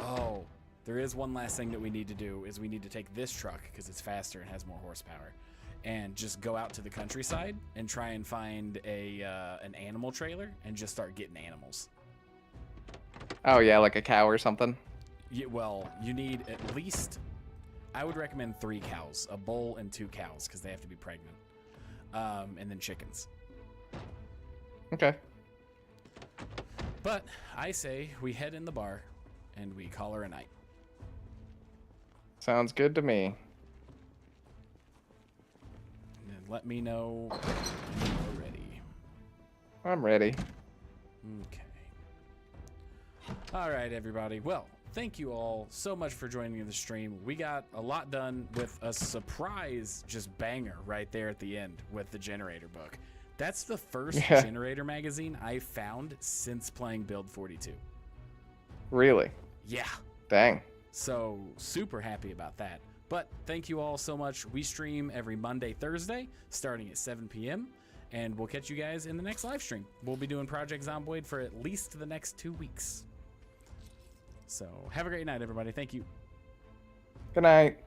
Oh, there is one last thing that we need to do. Is we need to take this truck because it's faster and has more horsepower, and just go out to the countryside and try and find an animal trailer and just start getting animals. Oh yeah, like a cow or something. Well, you need at least. I would recommend 3 cows, a bull and 2 cows, because they have to be pregnant, and then chickens. Okay. But I say we head in the bar and we call her a night. Sounds good to me. And then let me know when you're ready. I'm ready. Okay. All right, everybody. Well, thank you all so much for joining the stream. We got a lot done with a surprise just banger right there at the end with the generator book. That's the first generator magazine I found since playing Build 42. Really? Yeah. Dang. So super happy about that. But thank you all so much. We stream every Monday, Thursday, starting at 7 p.m. And we'll catch you guys in the next live stream. We'll be doing Project Zomboid for at least the next 2 weeks. So have a great night, everybody. Thank you. Good night.